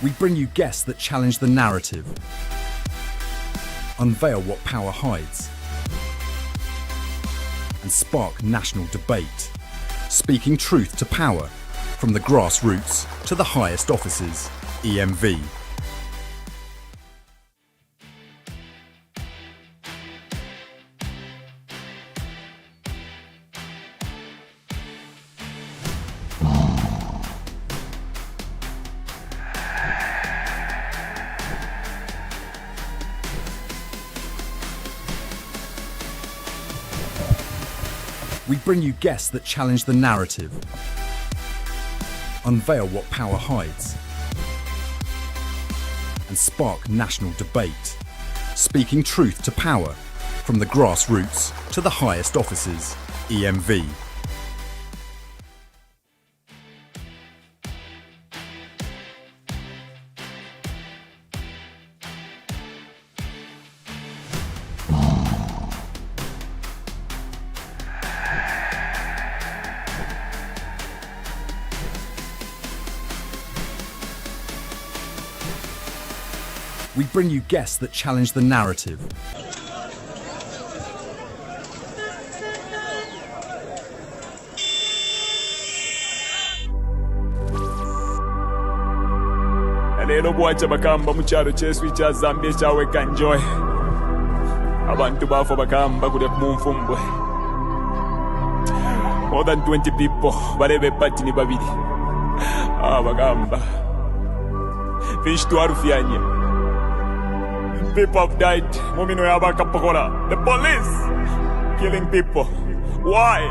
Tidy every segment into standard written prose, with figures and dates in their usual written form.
We bring you guests that challenge the narrative, unveil what power hides, and spark national debate, speaking truth to power, from the grassroots to the highest offices. EMV. We bring you guests that challenge the narrative, unveil what power hides, and spark national debate, speaking truth to power, from the grassroots to the highest offices. EMV. We bring you guests that challenge the narrative, Lero bwacha bakamba mu kyalo ky'esu kya Zambia ekyaweka enjoy. Abantu baafo bakamba kule mu nfumbwe. More than 20 people balebe pati ni babiri. Bagamba. Fish to arufyanye. People have died. Mumino yabakapokola. The police killing people. Why?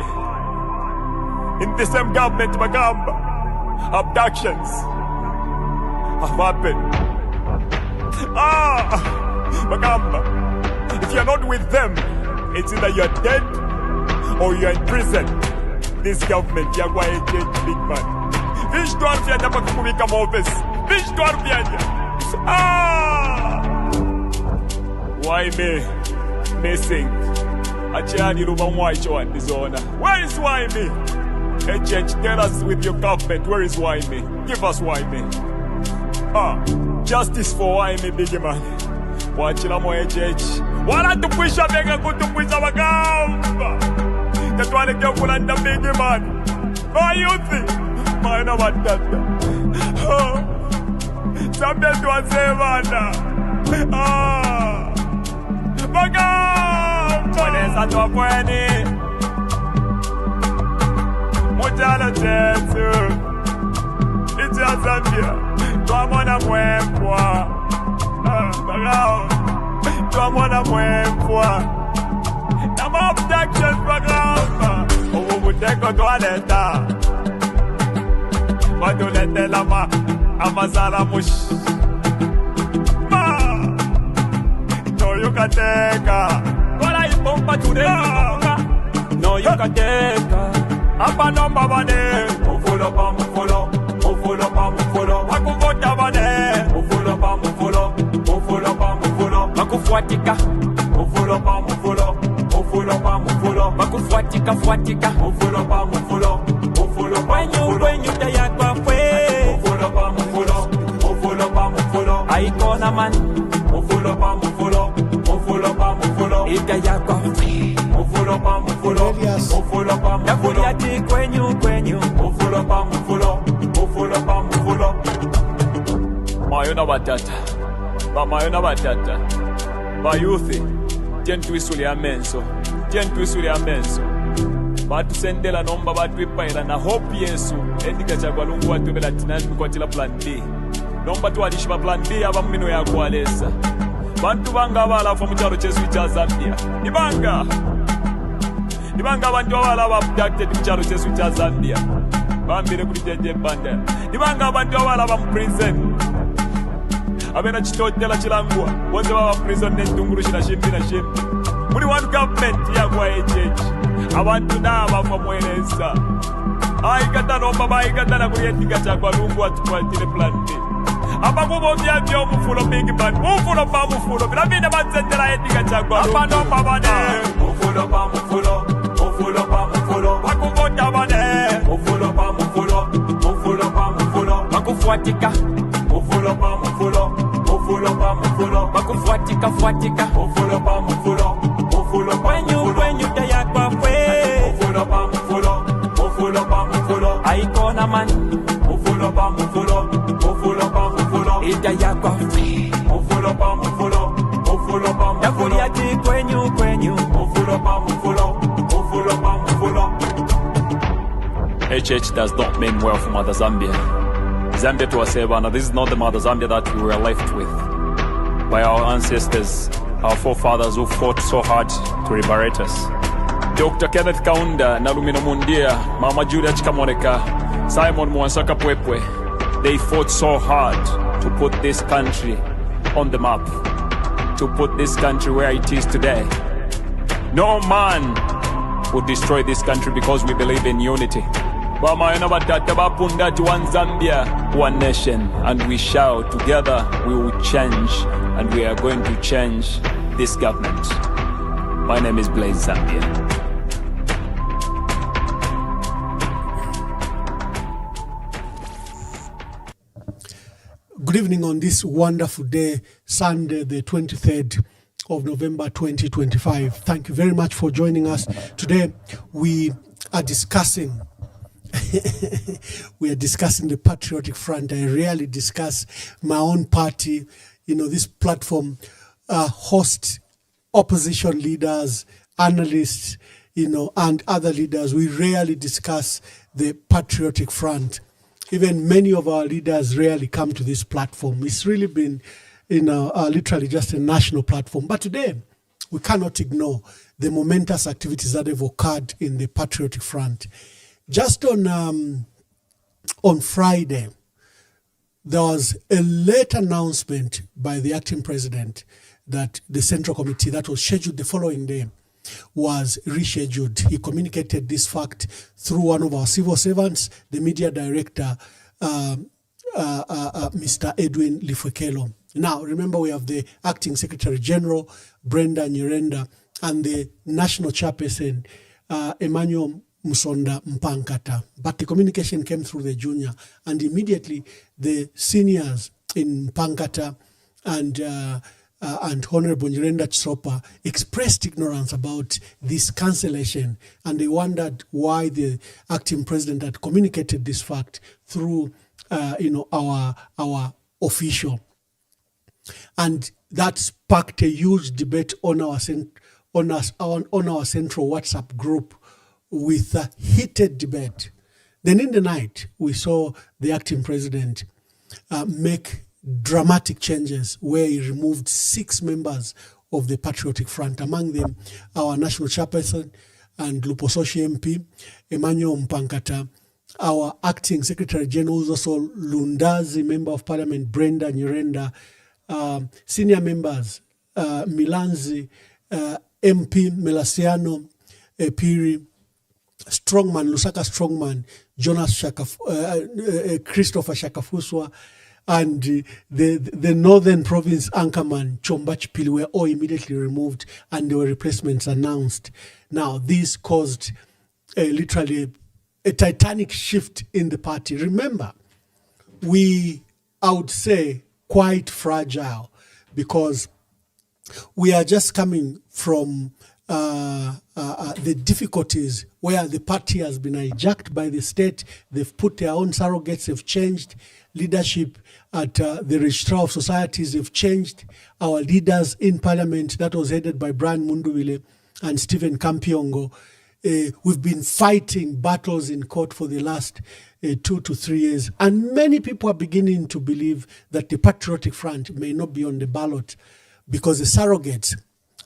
In the same government bagamba. Abductions have happened. Bagamba. If you're not with them, it's either you're dead or you're in prison. This government, you're going to change big man. Fish to arufyanye bakumubika mu office. Fish to arufyanye. Why me? Missing. Achani ruba mwaicho and dishonor. Where is why me? HH, tell us with your government, where is why me? Give us why me. Justice for why me, big man. Wachila mo HH. Wala tupwisha benga kutupwisha bagamba. Tetwale kya kulanda big man. Why you think? Maina watata. Sambe tuwasevana. Vanessa tua buoni Mujalo chetu Itia Zambia Tua mwana mwempwa Bagao Tua mwana mwempwa Nama abductions bagao Owo muteko toaleta Wadulete lama Amazala mush No you can take her. Kola ipompa today. No you can take her. Apa number bane. Mufulo pa mufulo. Mufulo pa mufulo. Makuvota bane. Mufulo pa mufulo. Mufulo pa mufulo. Makufuatika. Mufulo pa mufulo. Mufulo pa mufulo. Makufuatika fuatika. Mufulo pa mufulo. Mufulo pa mufulo. When you taya kwa fwe. Mufulo pa mufulo. Mufulo pa mufulo. Aikona man. Mufulo pa mufulo. Mufulo pa mufulo. Ika yako. Mufulo pa mufulo. Mufulo pa mufulo. Yakuyati kwenyu. Mufulo pa mufulo. Mufulo pa mufulo. Mayona batata. Mayona batata. Bayuthi. Tentwisuli amenso. Tentwisuli amenso. Batusendela nomba batwipaila na hope Yesu. Endika chagwa lungu watubela tinani mkwatila plan B. Nomba tuwalishima plan B aba mmino ya kualesa. Bantu banga abalafa mu kyalo ky'esu kya Zambia. Nibanga abantu abala abducted mu kyalo ky'esu kya Zambia. Bambire kuli jeje banda. Nibanga abantu abala ba mu prison. Abena kitotela kilangwa. Bonze baba prison n'entungulu kina shimbi. Muli one government ya kwa HH. Abantu n'abafa mweleza. Aikata nomba baikata kuli endika kyagwa lungu atukwatire plan B. Abakubo byabyo omufulo big man. Mufulo pa mufulo. Bilabine batsendela endika kyagwa lungu. Apano mabane. Mufulo pa mufulo. Mufulo pa mufulo. Bakuvota bane. Mufulo pa mufulo. Mufulo pa mufulo. Bakufuatika. Mufulo mufulo pa mufulo, mufulo pa mufulo, bakufuatika fuatika, mufulo pa mufulo, mufulo pa mufulo, kwenyu daya kwa fwe, mufulo pa mufulo, mufulo pa mufulo, aikona man, mufulo pa mufulo, mufulo pa mufulo, idaya kwa fwe, mufulo pa mufulo, mufulo pa mufulo, yakuliati kwenyu, mufulo pa mufulo, mufulo pa mufulo. HH does not mean well for Mother Zambia. Zambia to Asebana, this is not the Mother Zambia that we were left with by our ancestors, our forefathers who fought so hard to liberate us. Dr. Kenneth Kaunda, Nalumino Mundia, Mama Julia Chikamoneka, Simon Mwansaka Pwepwe, they fought so hard to put this country on the map, to put this country where it is today. No man would destroy this country because we believe in unity. One Zambia, one nation, and we shall together we will change, and we are going to change this government. My name is Blaze Zambia. Good evening on this wonderful day, Sunday, the 23rd of November 2025. Thank you very much for joining us. Today we are discussing the Patriotic Front. I rarely discuss my own party. You know, this platform hosts opposition leaders, analysts, and other leaders. We rarely discuss the Patriotic Front. Even many of our leaders rarely come to this platform. It's really been, literally just a national platform. But today, we cannot ignore the momentous activities that have occurred in the Patriotic Front. Just on Friday, there was a late announcement by the acting president that the Central Committee that was scheduled the following day was rescheduled. He communicated this fact through one of our civil servants, the media director, Mr. Edwin Lifwekelo. Now, remember, we have the acting secretary general, Brenda Nyirenda, and the national chairperson, Emmanuel Musonda Mpankata. But the communication came through the junior, and immediately the seniors in Mpankata and Honorable Nyirenda Chisopa expressed ignorance about this cancellation, and they wondered why the acting president had communicated this fact through our official. And that sparked a huge debate on our central WhatsApp group, with a heated debate. Then in the night, we saw the acting president make dramatic changes where he removed 6 members of the Patriotic Front, among them our national chairperson and Lupososhi MP, Emmanuel Mpankata, our acting secretary general, who's also Lundazi, member of parliament, Brenda Nyirenda, senior members, Milanzi, MP Melasiano Piri, Strongman, Lusaka Strongman, Jonas Christopher Shakafuswa, and the Northern Province anchorman, Chombachi Pili, were all immediately removed, and there were replacements announced. Now, this caused literally a titanic shift in the party. Remember, I would say, quite fragile, because we are just coming from the difficulties where the party has been hijacked by the state. They've put their own surrogates, they've changed leadership at the Registrar of Societies, they've changed our leaders in parliament. That was headed by Brian Munduwile and Stephen Kampiongo. We've been fighting battles in court for the last 2 to 3 years, and many people are beginning to believe that the Patriotic Front may not be on the ballot, because the surrogates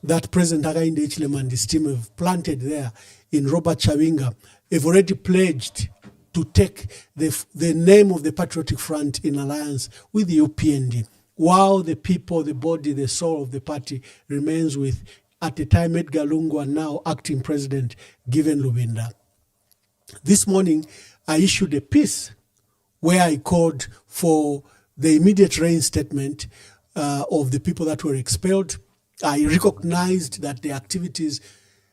that President Hakainde Hichilema and his team have planted there in Robert Chawinga have already pledged to take the name of the Patriotic Front in alliance with the UPND, while the people, the body, the soul of the party remains with, at the time, Edgar Lungu, and now acting president, Given Lubinda. This morning, I issued a piece where I called for the immediate reinstatement of the people that were expelled. I recognized that the activities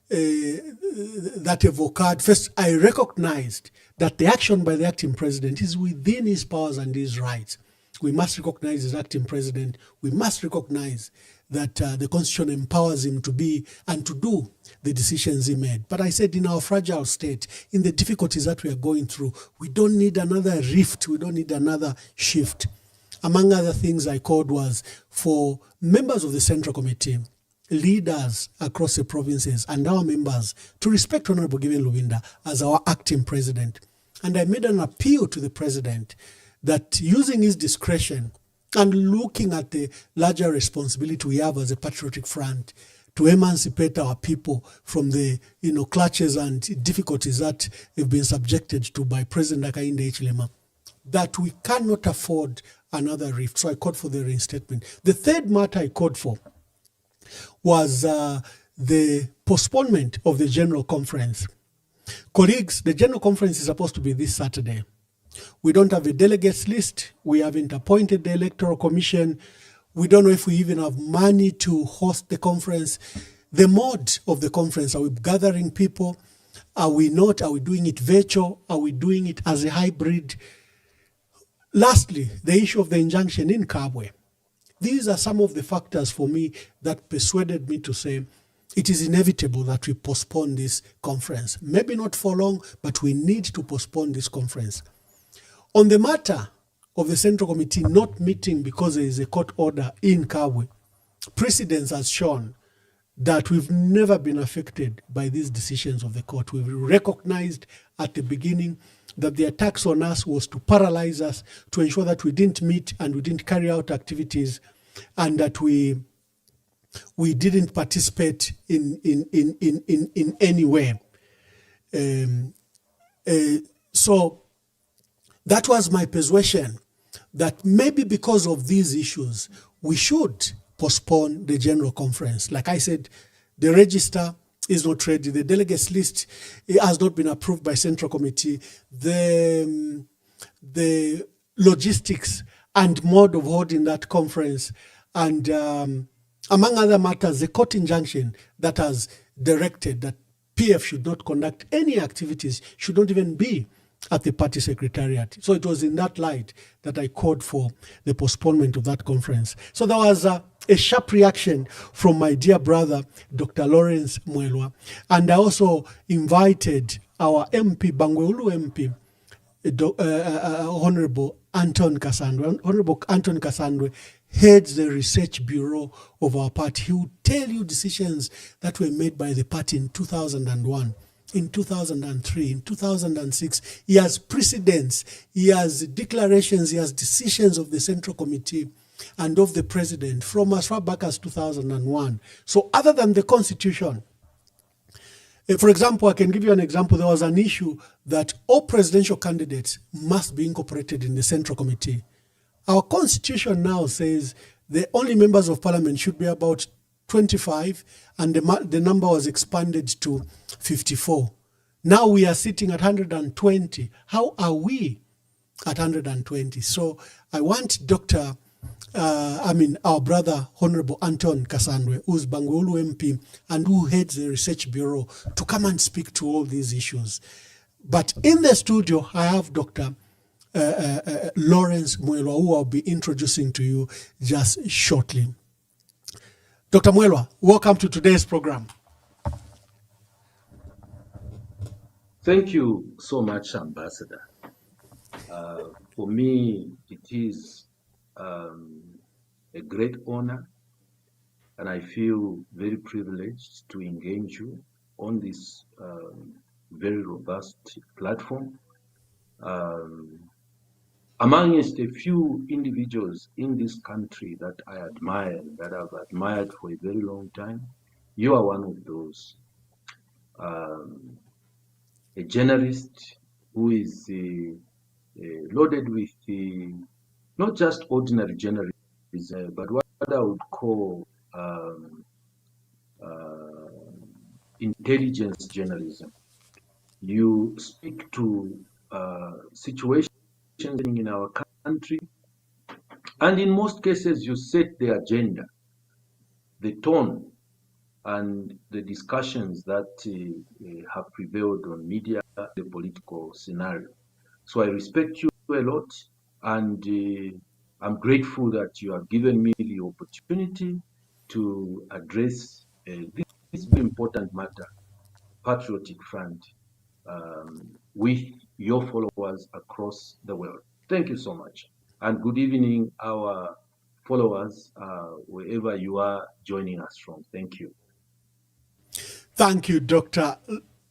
that have occurred, first, I recognized that the action by the acting president is within his powers and his rights. We must recognize his acting president. We must recognize that the Constitution empowers him to be and to do the decisions he made. But I said, in our fragile state, in the difficulties that we are going through, we don't need another rift. We don't need another shift. Among other things I called was for members of the Central Committee, leaders across the provinces, and our members to respect Honorable Given Lubinda as our acting president. And I made an appeal to the president that using his discretion and looking at the larger responsibility we have as a patriotic front to emancipate our people from the clutches and difficulties that have been subjected to by President Hakainde Hichilema, that we cannot afford another rift. So I called for the reinstatement. The third matter I called for was the postponement of the General Conference. Colleagues, the General Conference is supposed to be this Saturday. We don't have a delegates list. We haven't appointed the Electoral Commission. We don't know if we even have money to host the conference. The mode of the conference, are we gathering people? Are we not? Are we doing it virtual? Are we doing it as a hybrid? Lastly, the issue of the injunction in Kabwe. These are some of the factors for me that persuaded me to say it is inevitable that we postpone this conference. Maybe not for long, but we need to postpone this conference. On the matter of the Central Committee not meeting because there is a court order in Kabwe, precedence has shown that we've never been affected by these decisions of the court. We've recognized at the beginning that the attacks on us was to paralyze us, to ensure that we didn't meet and we didn't carry out activities, and that we didn't participate in any way. So that was my persuasion, that maybe because of these issues, we should postpone the General Conference. Like I said, the register is not ready. The delegates list has not been approved by Central Committee. The logistics and mode of holding that conference, and among other matters, the court injunction that has directed that PF should not conduct any activities, should not even be at the party secretariat. So it was in that light that I called for the postponement of that conference. So there was a sharp reaction from my dear brother, Dr. Lawrence Mwelwa. And I also invited our MP, Bangweulu MP, Honorable Anton Kasandwe. Honorable Anton Kasandwe heads the research bureau of our party. He will tell you decisions that were made by the party in 2001. In 2003, in 2006, he has precedents, he has declarations, he has decisions of the Central Committee and of the President from as far back as 2001. So other than the Constitution, for example, I can give you an example. There was an issue that all presidential candidates must be incorporated in the Central Committee. Our Constitution now says the only members of Parliament should be about 25, and the number was expanded to 54. Now we are sitting at 120. How are we at 120? So I want our brother, Honorable Anton Kasandwe, who's Bangweulu MP and who heads the research bureau, to come and speak to all these issues. But in the studio, I have Dr. Lawrence Mwelwa, who I'll be introducing to you just shortly. Dr. Mwelwa, welcome to today's program. Thank you so much, Ambassador. For me, it is a great honor, and I feel very privileged to engage you on this very robust platform. Amongst a few individuals in this country that I admire, that I've admired for a very long time, you are one of those. A journalist who is loaded with not just ordinary journalism, but what I would call intelligence journalism. You speak to situations in our country, and in most cases you set the agenda, the tone, and the discussions that have prevailed on media, the political scenario. So I respect you a lot, and I'm grateful that you have given me the opportunity to address this very important matter, Patriotic Front, with your followers across the world. Thank you so much. And good evening, our followers, wherever you are joining us from. Thank you. Thank you, Dr.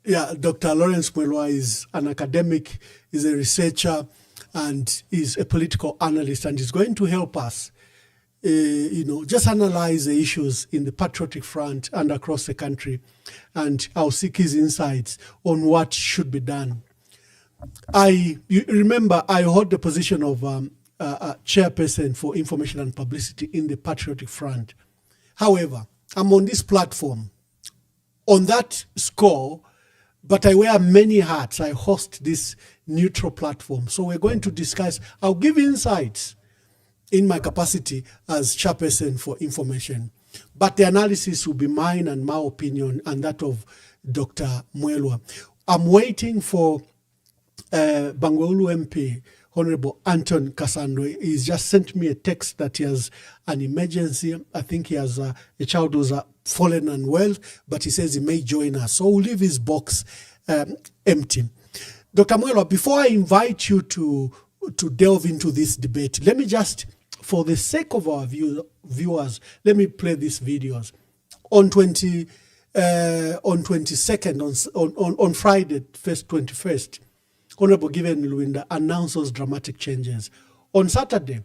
Dr. Lawrence Mwelwa is an academic, is a researcher, and is a political analyst, and is going to help us, just analyze the issues in the Patriotic Front and across the country, and I'll seek his insights on what should be done. You remember, I hold the position of chairperson for information and publicity in the Patriotic Front. However, I'm on this platform on that score, but I wear many hats. I host this neutral platform. So we're going to discuss, I'll give insights in my capacity as chairperson for information, but the analysis will be mine and my opinion and that of Dr. Mwelwa. I'm waiting for Bangweulu MP, Honorable Anton Kasando. He's just sent me a text that he has an emergency. I think he has a child who's fallen unwell, but he says he may join us. So we'll leave his box empty. Dr. Mwelwa, before I invite you to delve into this debate, let me just, for the sake of our viewers, let me play these videos. On 22nd, on Friday, 21st, Honorable Given Luinda announced those dramatic changes. On Saturday,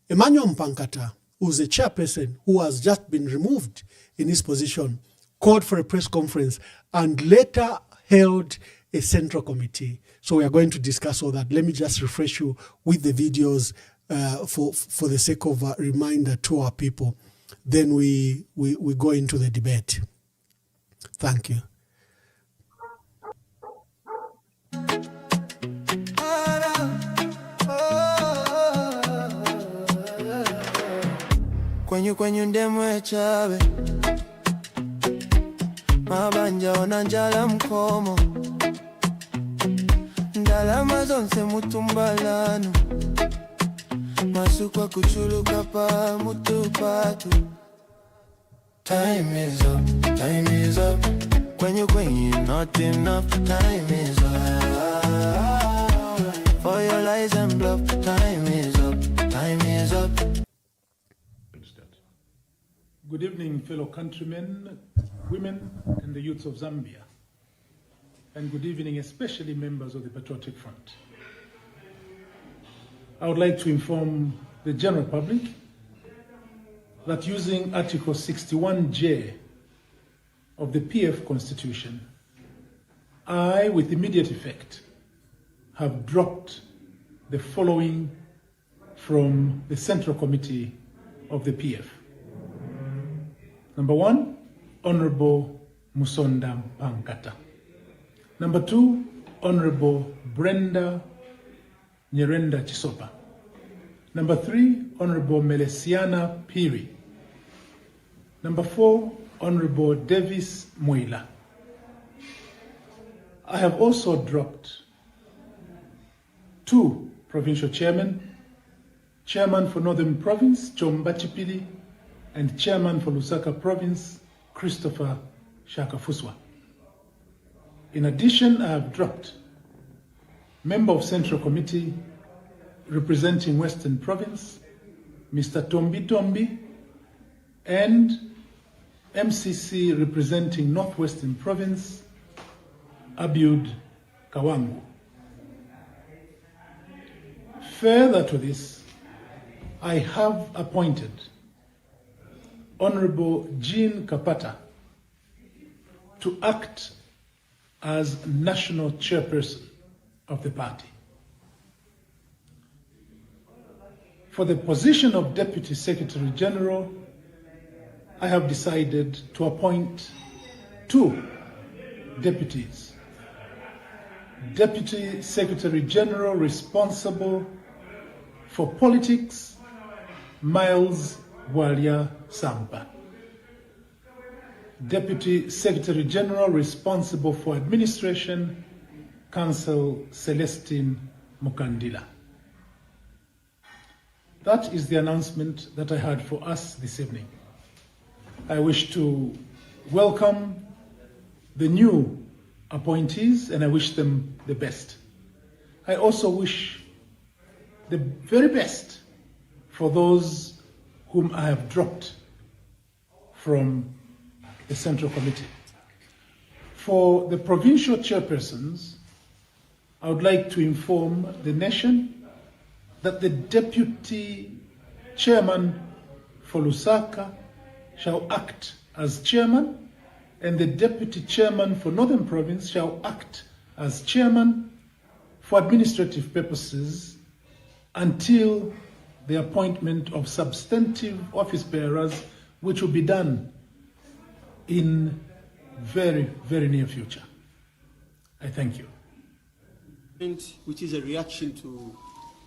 Emmanuel Mpankata, who's a chairperson who has just been removed in his position, called for a press conference and later held a central committee. So we are going to discuss all that. Let me just refresh you with the videos for the sake of a reminder to our people. Then we go into the debate. Thank you. Kwenyu ndemwe chawe mabanja ona njala mkomo ndalama zonse mutumbalano masukwa kuchuluka pa mutupatu. Time is up, time is up. Kwenyu not enough. Time is up for your lies and bluff. Time is up, time is up. Good evening, fellow countrymen, women, and the youths of Zambia. And good evening, especially members of the Patriotic Front. I would like to inform the general public that using Article 61J of the PF Constitution, I, with immediate effect, have dropped the following from the Central Committee of the PF. Number 1, Honorable Musonda Mpankata. Number 2, Honorable Brenda Nyerenda Chisopa. Number 3, Honorable Melesiana Piri. Number 4, Honorable Davis Mwila. I have also dropped 2 provincial chairmen, Chairman for Northern Province, Chomba Chipili, and Chairman for Lusaka Province, Christopher Shakafuswa. In addition, I have dropped Member of Central Committee representing Western Province, Mr. Tombi Tombi, and MCC representing Northwestern Province, Abiud Kawangu. Further to this, I have appointed Honorable Jean Kapata to act as national chairperson of the party. For the position of Deputy Secretary General, I have decided to appoint 2 deputies. Deputy Secretary General responsible for politics, Miles Walia Sampa. Deputy Secretary General responsible for administration, Council Celestine Mukandila. that is the announcement that I had for us this evening. I wish to welcome the new appointees and I wish them the best. I also wish the very best for those whom I have dropped from the Central Committee. For the provincial chairpersons, I would like to inform the nation that the deputy chairman for Lusaka shall act as chairman, and the deputy chairman for Northern Province shall act as chairman for administrative purposes until the appointment of substantive office bearers, which will be done in very, very near future. I thank you. Which is a reaction to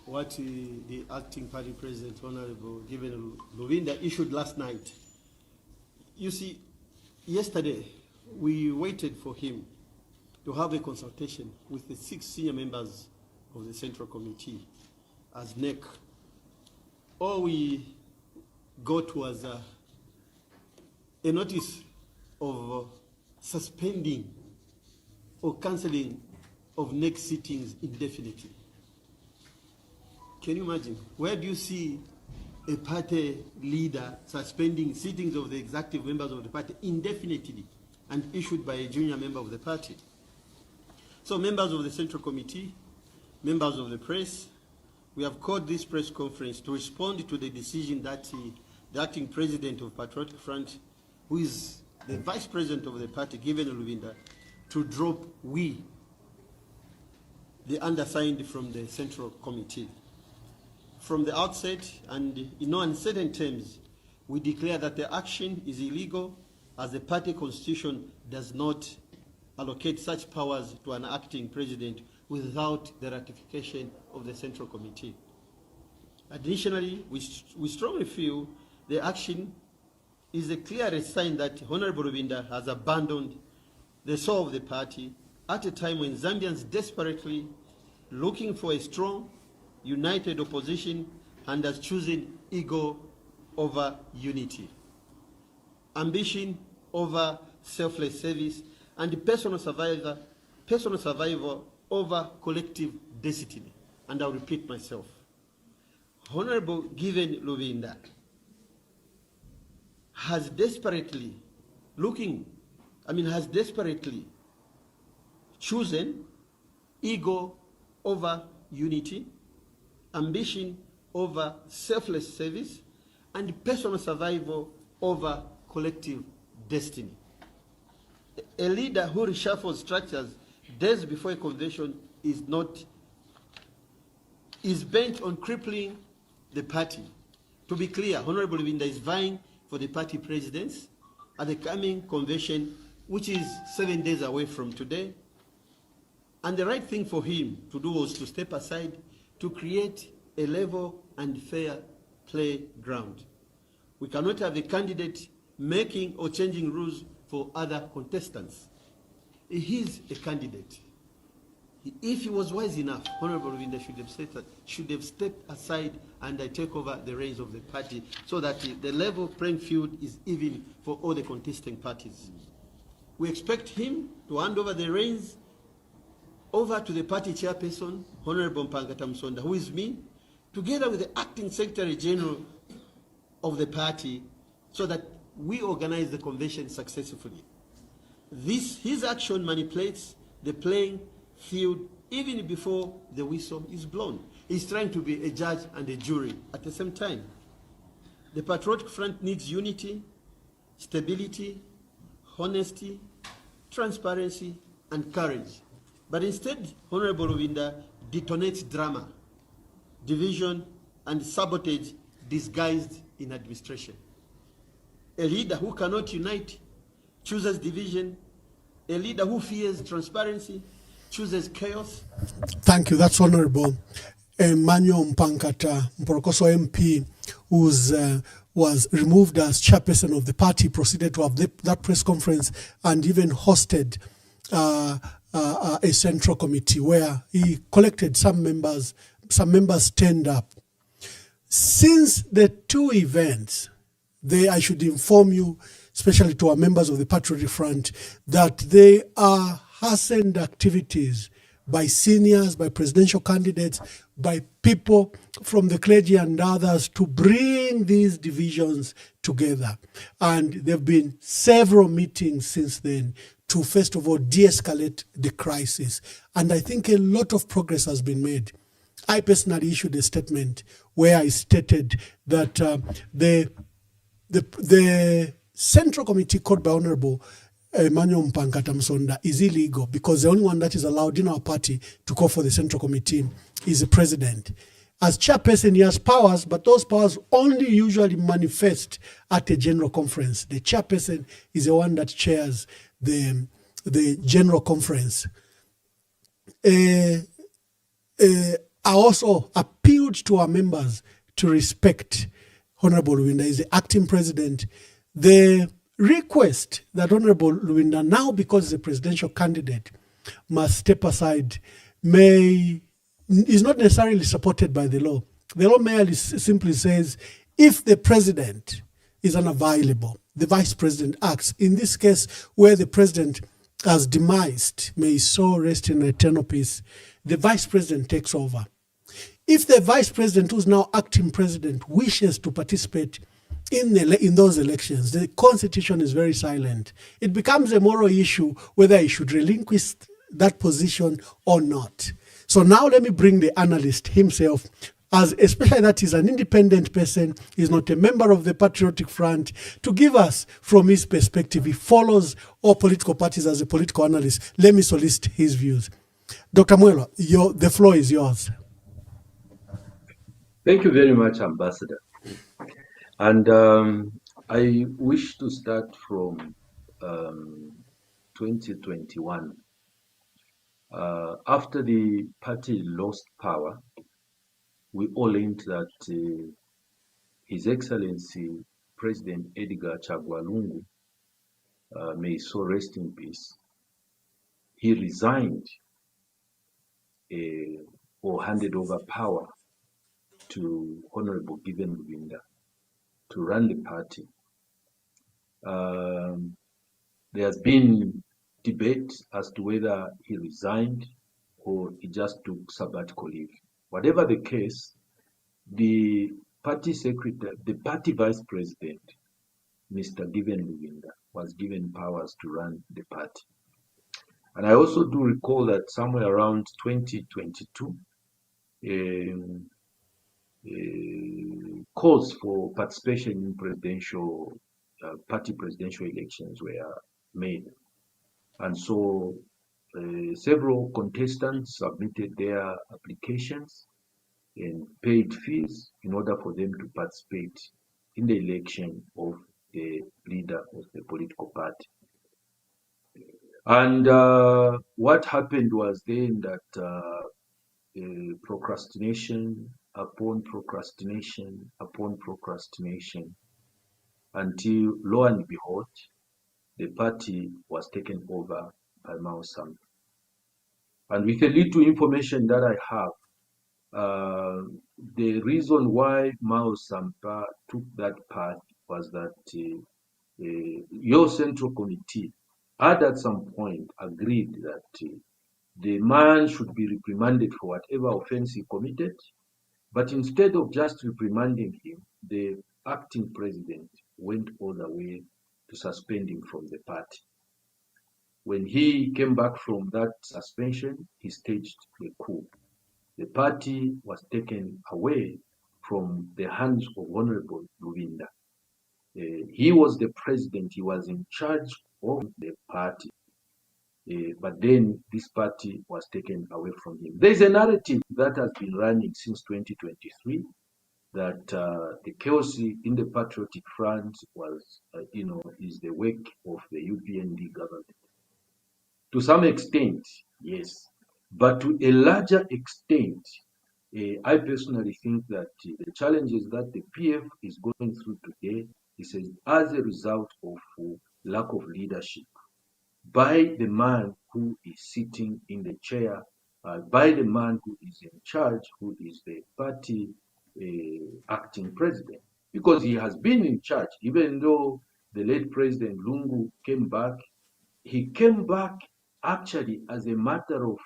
what the acting party president, Honorable Given Luvinda, issued last night. You see, yesterday we waited for him to have a consultation with the 6 senior members of the Central Committee as NEC. All we got was a notice of suspending or cancelling of NEC sittings indefinitely. Can you imagine? Where do you see a party leader suspending sittings of the executive members of the party indefinitely and issued by a junior member of the party? So members of the Central Committee, members of the press, we have called this press conference to respond to the decision that the acting president of Patriotic Front, who is the vice president of the party, Given Luvinda, to drop we, the undersigned, from the Central Committee. From the outset, and in no uncertain terms, we declare that the action is illegal, as the party constitution does not allocate such powers to an acting president without the ratification of the Central Committee. Additionally, we strongly feel the action is the clearest sign that Honorable Luvinda has abandoned the soul of the party at a time when Zambians desperately looking for a strong, united opposition and has chosen ego over unity, ambition over selfless service, and personal survival over collective destiny. And I'll repeat myself. Honorable Given Luvinda has desperately chosen ego over unity, ambition over selfless service, and personal survival over collective destiny. A leader who reshuffles structures days before a convention is bent on crippling the party. To be clear, Honorable Luvinda is vying for the party presidents at the coming convention, which is 7 days away from today. And the right thing for him to do was to step aside to create a level and fair playground. We cannot have a candidate making or changing rules for other contestants. He is a candidate. If he was wise enough, Honorable Luvinda should have stepped aside and take over the reins of the party so that the level playing field is even for all the contesting parties. We expect him to hand over the reins over to the party chairperson, Honorable Mpangata Msonda, who is me, together with the acting secretary general of the party, so that we organize the convention successfully. His action manipulates the playing field even before the whistle is blown. He's trying to be a judge and a jury at the same time. The Patriotic Front needs unity, stability, honesty, transparency, and courage. But instead, Honorable Luvinda detonates drama, division, and sabotage disguised in administration. A leader who cannot unite chooses division. A leader who fears transparency chooses chaos. Thank you. That's Honorable Emmanuel Mwamba Verified, MP, who was removed as chairperson of the party, proceeded to have that press conference and even hosted a central committee where he collected some members stand up. Since the two events, I should inform you, especially to our members of the Patriotic Front, that they are hastened activities by seniors, by presidential candidates, by people from the clergy and others to bring these divisions together. And there have been several meetings since then to, first of all, de-escalate the crisis. And I think a lot of progress has been made. I personally issued a statement where I stated that the Central Committee called by Honorable Emmanuel Mwamba Verified is illegal because the only one that is allowed in our party to call for the Central Committee is the President. As chairperson, he has powers, but those powers only usually manifest at a general conference. The chairperson is the one that chairs the general conference. I also appealed to our members to respect Honorable Luwinda is the acting president. The request that Honorable Luwinda, now because he's a presidential candidate, must step aside is not necessarily supported by the law. The law merely simply says if the president is unavailable, the vice president acts. In this case, where the president has demised, may his soul rest in eternal peace, the vice president takes over. If the vice president, who's now acting president, wishes to participate in those elections, the constitution is very silent. It becomes a moral issue whether he should relinquish that position or not. So now let me bring the analyst himself, especially that he's an independent person, he's not a member of the Patriotic Front, to give us from his perspective. He follows all political parties as a political analyst. Let me solicit his views. Dr. Mwelwa, the floor is yours. Thank you very much, Ambassador. And I wish to start from 2021. After the party lost power, we all learned that His Excellency President Edgar Chagwa Lungu, may his soul rest in peace, he resigned or handed over power to Honorable Given Luwinda to run the party. There has been debate as to whether he resigned or he just took sabbatical leave. Whatever the case, the party secretary, the party vice president, Mr. Given Luwinda, was given powers to run the party. And I also do recall that somewhere around 2022, calls for participation in party presidential elections were made. And so several contestants submitted their applications and paid fees in order for them to participate in the election of the leader of the political party. And what happened was then that procrastination upon procrastination upon procrastination, until lo and behold, the party was taken over by Mao Sampa. And with the little information that I have, the reason why Mao Sampa took that path was that your Central Committee had at some point agreed that the man should be reprimanded for whatever offense he committed, but instead of just reprimanding him, the acting president went all the way to suspend him from the party. When he came back from that suspension, he staged a coup. The party was taken away from the hands of Honorable Luwinda. He was the president, he was in charge of the party. But then this party was taken away from him. There's a narrative that has been running since 2023 that the chaos in the Patriotic Front was, is the work of the UPND government. To some extent, yes, but to a larger extent, I personally think that the challenges that the PF is going through today is as a result of lack of leadership by the man who is sitting in the chair, by the man who is in charge, who is the party acting president, because he has been in charge. Even though the late President Lungu came back, he came back actually as a matter of,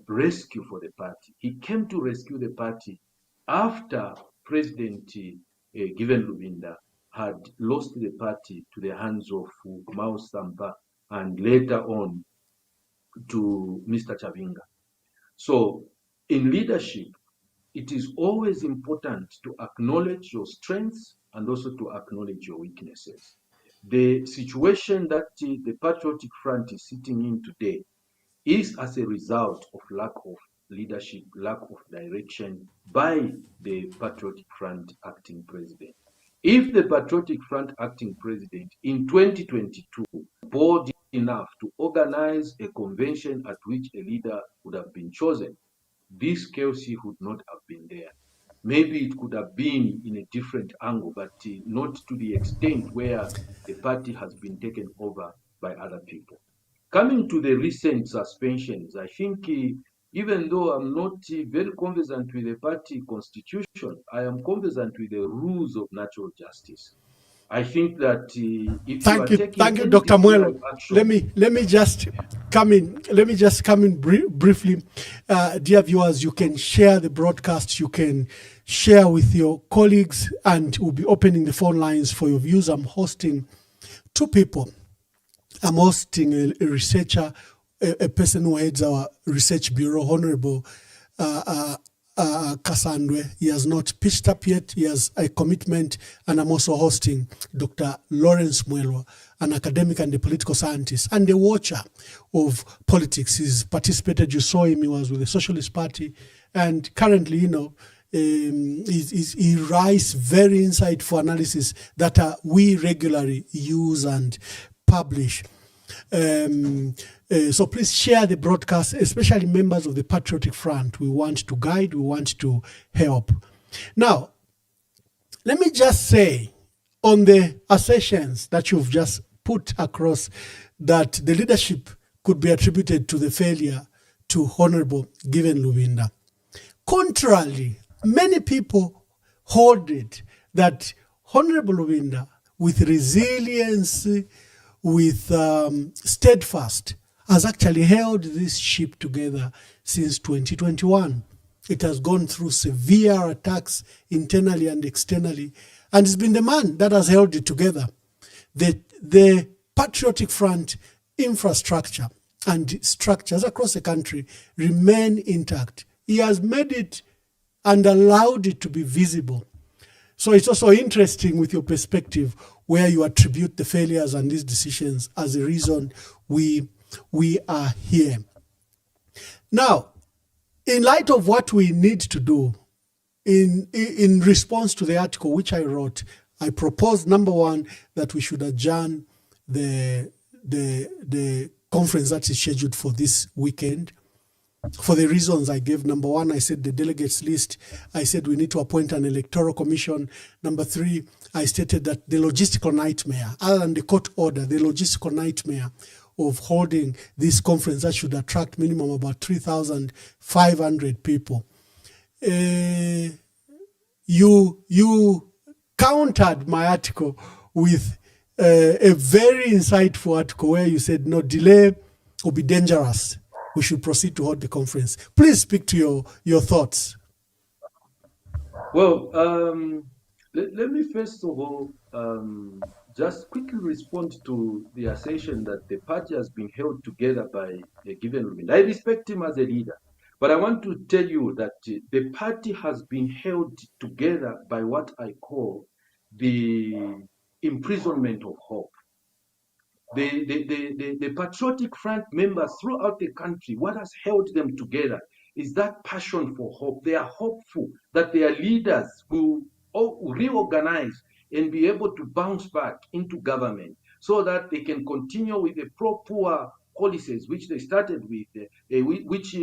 rescue for the party. He came to rescue the party after President Given Lubinda had lost the party to the hands of Mao Sampa and later on to Mr. Chavinga. So in leadership, it is always important to acknowledge your strengths and also to acknowledge your weaknesses. The situation that the Patriotic Front is sitting in today is as a result of lack of leadership, lack of direction by the Patriotic Front acting president. If the Patriotic Front acting president in 2022 bold enough to organize a convention at which a leader would have been chosen, this KOC would not have been there. Maybe it could have been in a different angle, but not to the extent where the party has been taken over by other people. Coming to the recent suspensions, I think even though I'm not very conversant with the party constitution, I am conversant with the rules of natural justice. I think that if thank you, Dr. Mwelo. Let me just come in. Let me just come in briefly, dear viewers. You can share the broadcast. You can share with your colleagues, and we'll be opening the phone lines for your views. I'm hosting two people. I'm hosting a researcher, a person who heads our research bureau, Honorable Kasandwe. He has not pitched up yet. He has a commitment. And I'm also hosting Dr. Lawrence Mwelwa, an academic and a political scientist and a watcher of politics. He's participated, you saw him, he was with the Socialist Party. And currently, he writes very insightful analysis that we regularly use and publish. So please share the broadcast, especially members of the Patriotic Front. We want to guide, we want to help. Now, let me just say on the assertions that you've just put across that the leadership could be attributed to the failure to Honorable Given Lubinda. Contrarily, many people hold it that Honorable Lubinda, with resilience, with steadfast, has actually held this ship together since 2021. It has gone through severe attacks internally and externally, and it's been the man that has held it together. The Patriotic Front infrastructure and structures across the country remain intact. He has made it and allowed it to be visible. So it's also interesting with your perspective where you attribute the failures and these decisions as a reason we are here. Now, in light of what we need to do, in response to the article which I wrote, I proposed, number one, that we should adjourn the conference that is scheduled for this weekend. For the reasons I gave. Number one, I said the delegates list. I said we need to appoint an electoral commission. Number three, I stated that the logistical nightmare, other than the court order, the logistical nightmare of holding this conference that should attract minimum about 3,500 people. You countered my article with a very insightful article where you said no, delay will be dangerous. We should proceed to hold the conference. Please speak to your thoughts. Well, let me first of all just quickly respond to the assertion that the party has been held together by a Given Lubinda. I respect him as a leader, but I want to tell you that the party has been held together by what I call the imprisonment of hope. The Patriotic Front members throughout the country, what has held them together is that passion for hope. They are hopeful that their leaders will reorganize and be able to bounce back into government so that they can continue with the pro-poor policies which they started with, which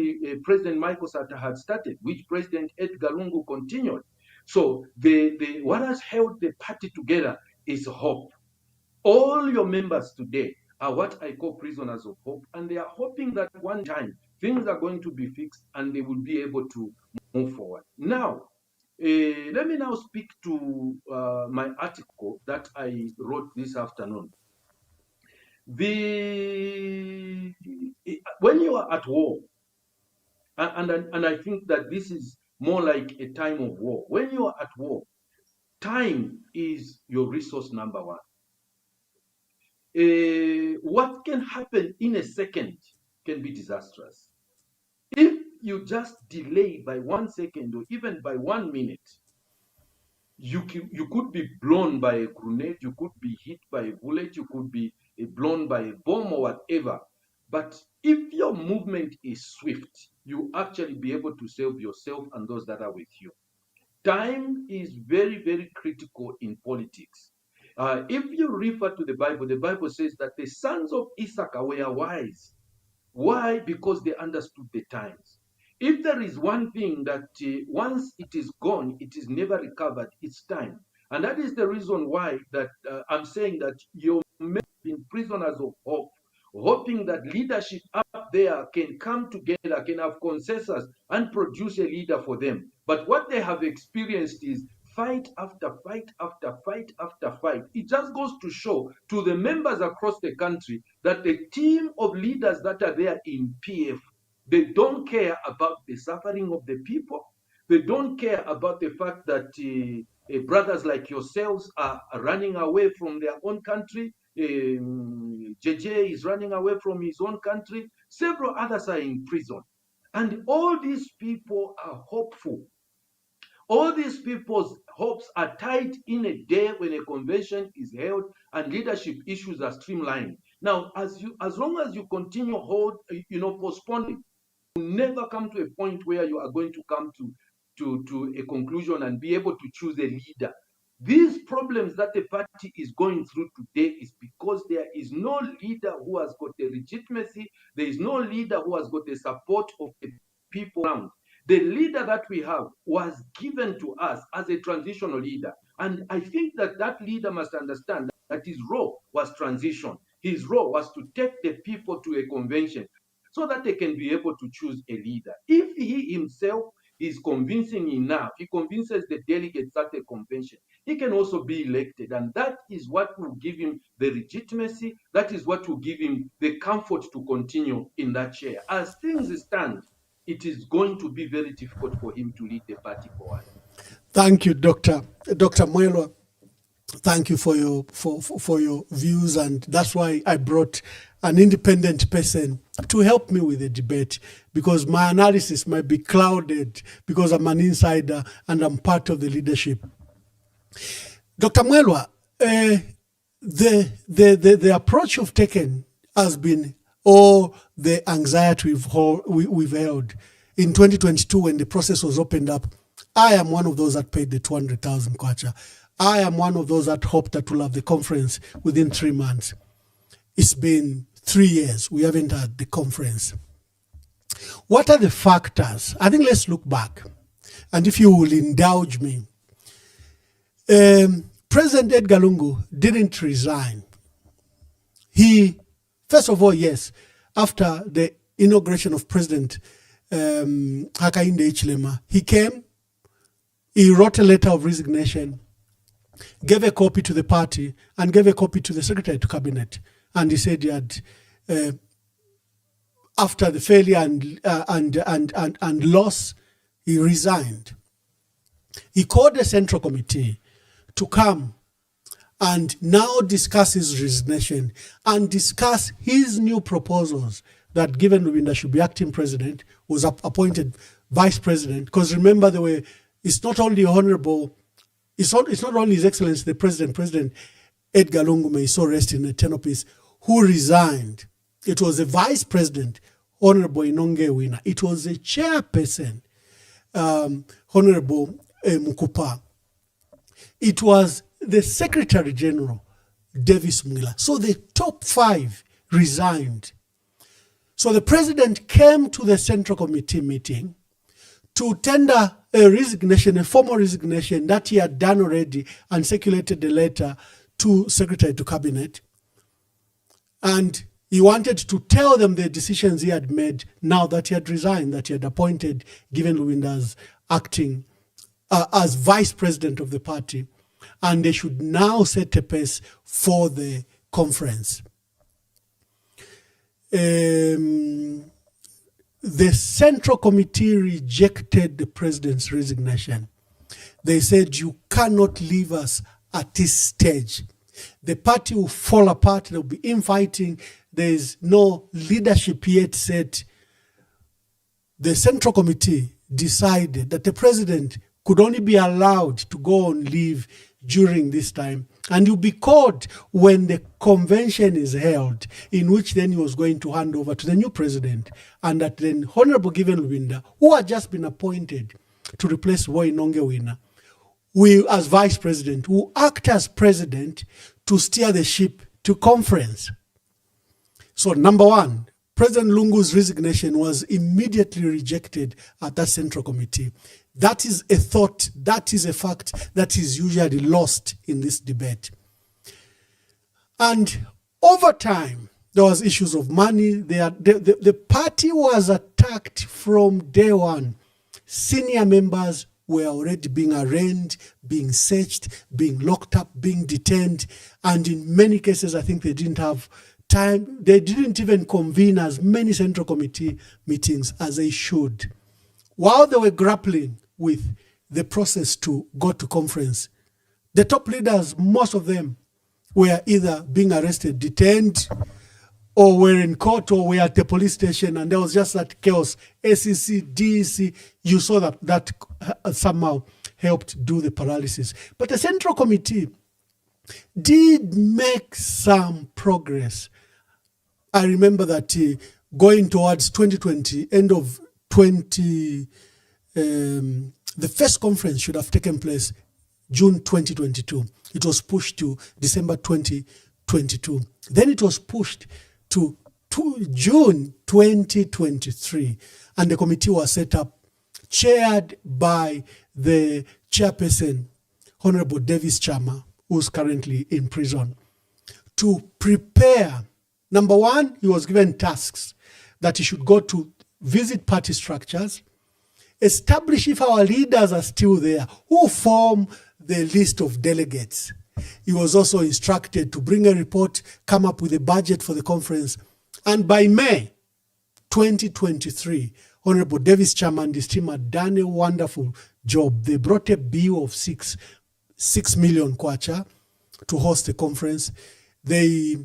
President Michael Sata had started, which President Edgar Lungu continued. So what has held the party together is hope. All your members today are what I call prisoners of hope, and they are hoping that one time things are going to be fixed and they will be able to move forward. Now, Let me now speak to my article that I wrote this afternoon. When you are at war, and I think that this is more like a time of war. When you are at war, time is your resource number one. What can happen in a second can be disastrous. If you just delay by 1 second or even by 1 minute, you could be blown by a grenade, you could be hit by a bullet, you could be blown by a bomb or whatever. But if your movement is swift, you actually be able to save yourself and those that are with you. Time is very, very critical in politics. If you refer to the Bible says that the sons of Issachar were wise. Why? Because they understood the times. If there is one thing that once it is gone, it is never recovered, it's time. And that is the reason why that I'm saying that you're being prisoners of hope, hoping that leadership up there can come together, can have consensus and produce a leader for them. But what they have experienced is fight after fight after fight after fight. It just goes to show to the members across the country that the team of leaders that are there in PF, they don't care about the suffering of the people. They don't care about the fact that brothers like yourselves are running away from their own country. JJ is running away from his own country. Several others are in prison. And all these people are hopeful. All these people's hopes are tied in a day when a convention is held and leadership issues are streamlined. Now, as long as you continue postponing, you never come to a point where you are going to come to a conclusion and be able to choose a leader. These problems that the party is going through today is because there is no leader who has got the legitimacy. There is no leader who has got the support of the people around. The leader that we have was given to us as a transitional leader. And I think that that leader must understand that his role was transition. His role was to take the people to a convention so that they can be able to choose a leader. If he himself is convincing enough, he convinces the delegates at a convention, he can also be elected. And that is what will give him the legitimacy. That is what will give him the comfort to continue in that chair. As things stand, it is going to be very difficult for him to lead the party forward. Thank you, Dr. Mwelwa. Thank you for your views, and that's why I brought an independent person to help me with the debate, because my analysis might be clouded because I'm an insider and I'm part of the leadership. Dr. Mwelwa, the approach you've taken has been all the anxiety we've held. In 2022, when the process was opened up, I am one of those that paid the 200,000 kwacha. I am one of those that hoped that we'll have the conference within 3 months. It's been 3 years. We haven't had the conference. What are the factors? I think let's look back. And if you will indulge me, President Edgar Lungu didn't resign. He, first of all, yes, after the inauguration of President Hakainde Hichilema, he came, he wrote a letter of resignation, gave a copy to the party, and gave a copy to the Secretary to Cabinet. And he said he had, after the failure and loss, he resigned. He called a central committee to come and now discuss his resignation and discuss his new proposals that given Lubinda should be acting president, was appointed vice president. Because remember, it's not only honorable, it's not only His Excellency the President Edgar Lungu, may so rest in eternal peace, who resigned. It was the vice president, Honorable Inonge Wina. It was the chairperson, Honorable Mukupa. It was the Secretary General, Davis Mwila. So the top 5 resigned. So the president came to the Central Committee meeting to tender a resignation, a formal resignation that he had done already, and circulated the letter to Secretary to Cabinet. And he wanted to tell them the decisions he had made now that he had resigned, that he had appointed, given Lubinda's acting as vice president of the party, and they should now set a pace for the conference. The Central Committee rejected the president's resignation. They said, you cannot leave us at this stage. The party will fall apart, there will be infighting, there is no leadership yet set. The Central Committee decided that the president could only be allowed to go on leave during this time, and he'll be called when the convention is held, in which then he was going to hand over to the new president, and that then Honorable Given Lubinda, who had just been appointed to replace Roy Nongewina, will, as vice president, will act as president to steer the ship to conference. So number one, President Lungu's resignation was immediately rejected at that Central Committee. That is a thought, that is a fact that is usually lost in this debate. And over time, there was issues of money. The party was attacked from day one. Senior members were already being arraigned, being searched, being locked up, being detained. And in many cases, I think they didn't have time. They didn't even convene as many Central Committee meetings as they should. While they were grappling with the process to go to conference, the top leaders, most of them, were either being arrested, detained, or were in court, or were at the police station, and there was just that chaos. SEC, DEC, you saw that somehow helped do the paralysis. But the Central Committee did make some progress. I remember that going towards 2020, end of 20, the first conference should have taken place June 2022. It was pushed to December 2022. Then it was pushed to June 2023. And the committee was set up, chaired by the chairperson, Honorable Davis Chama, who's currently in prison, to prepare. Number one, he was given tasks that he should go to visit party structures, establish if our leaders are still there, who form the list of delegates. He was also instructed to bring a report, come up with a budget for the conference. And by May 2023, Honorable Davis Chama and his team had done a wonderful job. They brought a bill of 6 million kwacha to host the conference. They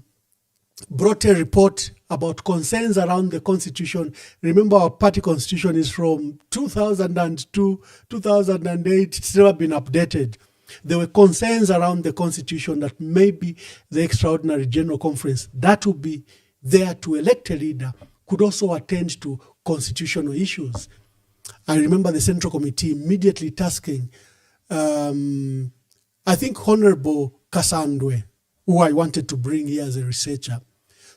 brought a report about concerns around the constitution. Remember, our party constitution is from 2002, 2008. It's never been updated. There were concerns around the constitution that maybe the extraordinary general conference that would be there to elect a leader could also attend to constitutional issues. I remember the Central Committee immediately tasking, I think Honorable Kasandwe, who I wanted to bring here as a researcher,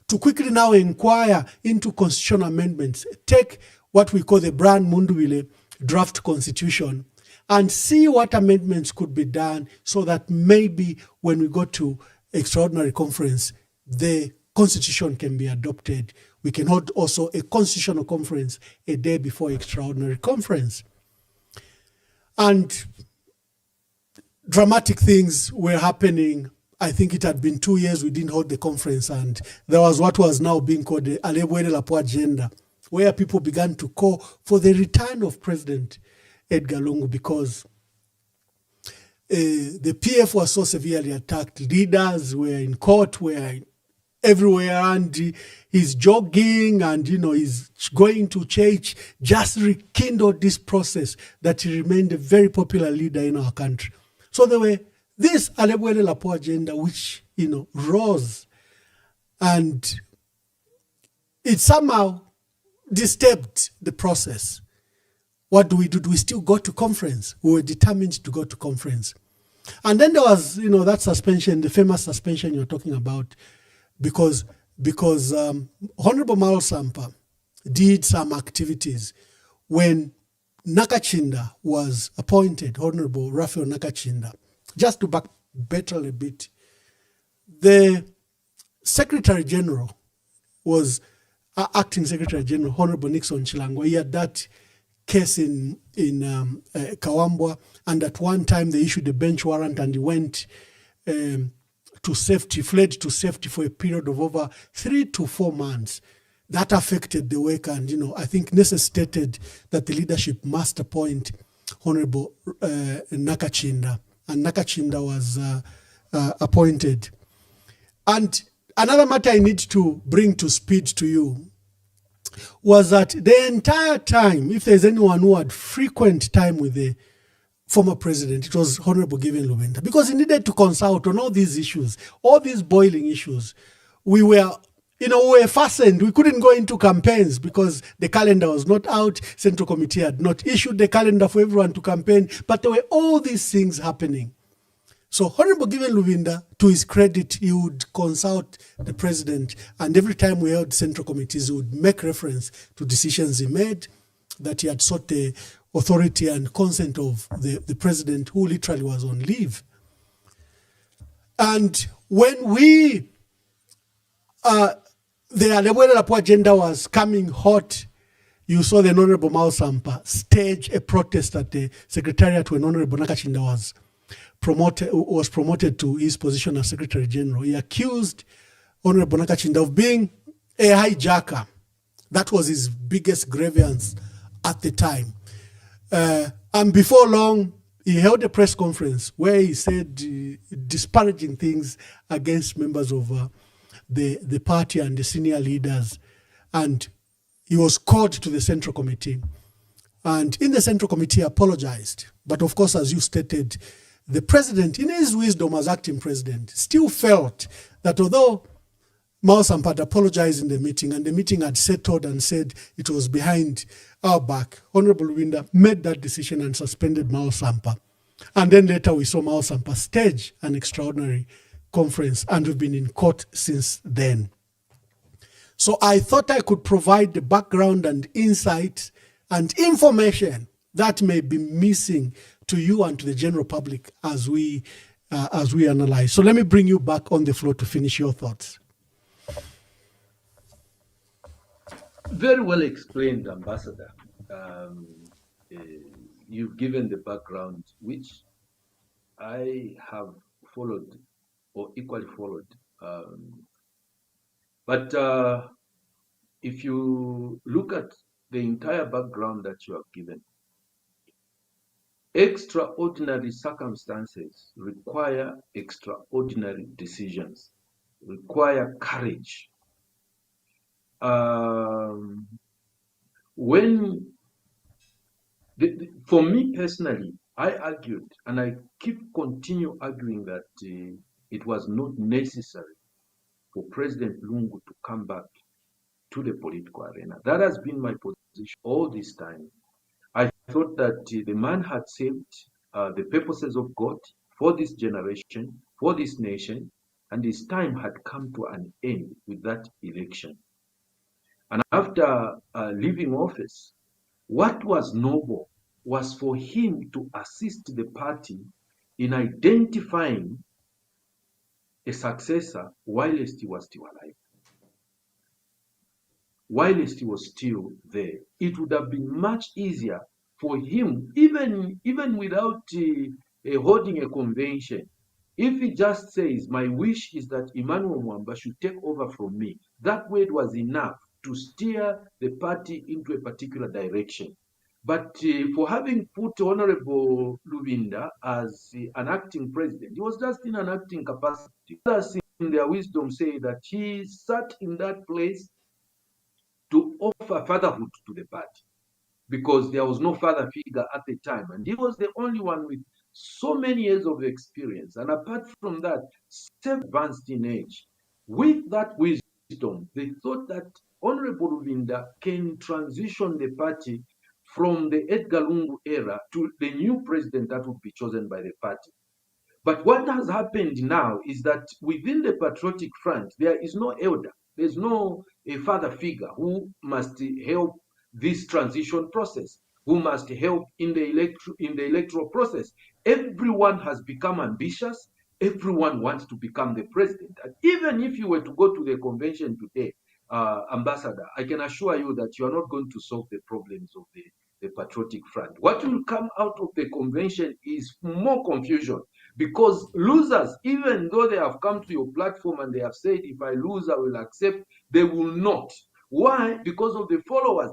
to quickly now inquire into constitutional amendments, take what we call the Brian Munduwile draft constitution, and see what amendments could be done so that maybe when we go to extraordinary conference, the constitution can be adopted. We can hold also a constitutional conference a day before extraordinary conference. And dramatic things were happening. I think it had been 2 years we didn't hold the conference, and there was what was now being called the Alebwele Lapo agenda, where people began to call for the return of President Edgar Lungu because the PF was so severely attacked. Leaders were in court, were everywhere, and he's jogging and, he's going to church, just rekindled this process that he remained a very popular leader in our country. So there were this Alebwele Lapo agenda, which, rose, and it somehow disturbed the process. What do we do? Do we still go to conference? We were determined to go to conference. And then there was, that suspension, the famous suspension you're talking about, because Honorable Mal Sampa did some activities when Nakachinda was appointed, Honorable Raphael Nakachinda. Just to battle a bit, the Secretary General was acting Secretary General, Honorable Nixon Chilango. He had that case in Kawambwa, and at one time they issued a bench warrant and he went to safety, fled to safety for a period of over 3 to 4 months. That affected the work and, I think necessitated that the leadership must appoint Honorable Nakachinda. And Nakachinda was appointed. And another matter I need to bring to speed to you was that the entire time, if there's anyone who had frequent time with the former president, it was Honorable Given Lubenda, because he needed to consult on all these issues, all these boiling issues. We were fastened. We couldn't go into campaigns because the calendar was not out. Central Committee had not issued the calendar for everyone to campaign, but there were all these things happening. So Honorable Given Lubinda, to his credit, he would consult the president, and every time we held central committees, he would make reference to decisions he made, that he had sought the authority and consent of the president, who literally was on leave. And when the Alewele Lapo agenda was coming hot, you saw the Honorable Mao Sampa stage a protest at the secretariat when Honorable Nakachinda was promoted to his position as Secretary General. He accused Honorable Nakachinda of being a hijacker. That was his biggest grievance at the time. And before long, he held a press conference where he said disparaging things against members of the party and the senior leaders. And he was called to the Central Committee. And in the Central Committee, apologized. But of course, as you stated, the president, in his wisdom as acting president, still felt that although Mao Sampa had apologized in the meeting and the meeting had settled and said it was behind our back, Honorable Winda made that decision and suspended Mao Sampa. And then later we saw Mao Sampa stage an extraordinary conference, and we've been in court since then. So I thought I could provide the background and insight and information that may be missing to you and to the general public as we analyze. So let me bring you back on the floor to finish your thoughts. Very well explained, Ambassador. You've given the background, which I have followed or equally followed. But if you look at the entire background that you have given, extraordinary circumstances require extraordinary decisions, require courage. For me personally, I argued, and I continue arguing that it was not necessary for President Lungu to come back to the political arena. That has been my position all this time. I thought that the man had saved the purposes of God for this generation, for this nation, and his time had come to an end with that election. And after leaving office, what was noble was for him to assist the party in identifying a successor whilst he was still alive. Whilst he was still there, it would have been much easier for him, even without holding a convention, if he just says, my wish is that Emmanuel Mwamba should take over from me, that word was enough to steer the party into a particular direction. But for having put Honorable Lubinda as an acting president, he was just in an acting capacity. Others in their wisdom say that he sat in that place to offer fatherhood to the party, because there was no father figure at the time, and he was the only one with so many years of experience, and apart from that, so advanced in age. With that wisdom, they thought that Honorable Lubinda can transition the party from the Edgar Lungu era to the new president that would be chosen by the party. But what has happened now is that within the Patriotic Front, there is no elder. There's no a father figure who must help this transition process, who must help in the electoral process. Everyone has become ambitious. Everyone wants to become the president. And even if you were to go to the convention today, Ambassador, I can assure you that you are not going to solve the problems of the the Patriotic Front. What will come out of the convention is more confusion, because losers, even though they have come to your platform and they have said, if I lose, I will accept, they will not. Why? Because of the followers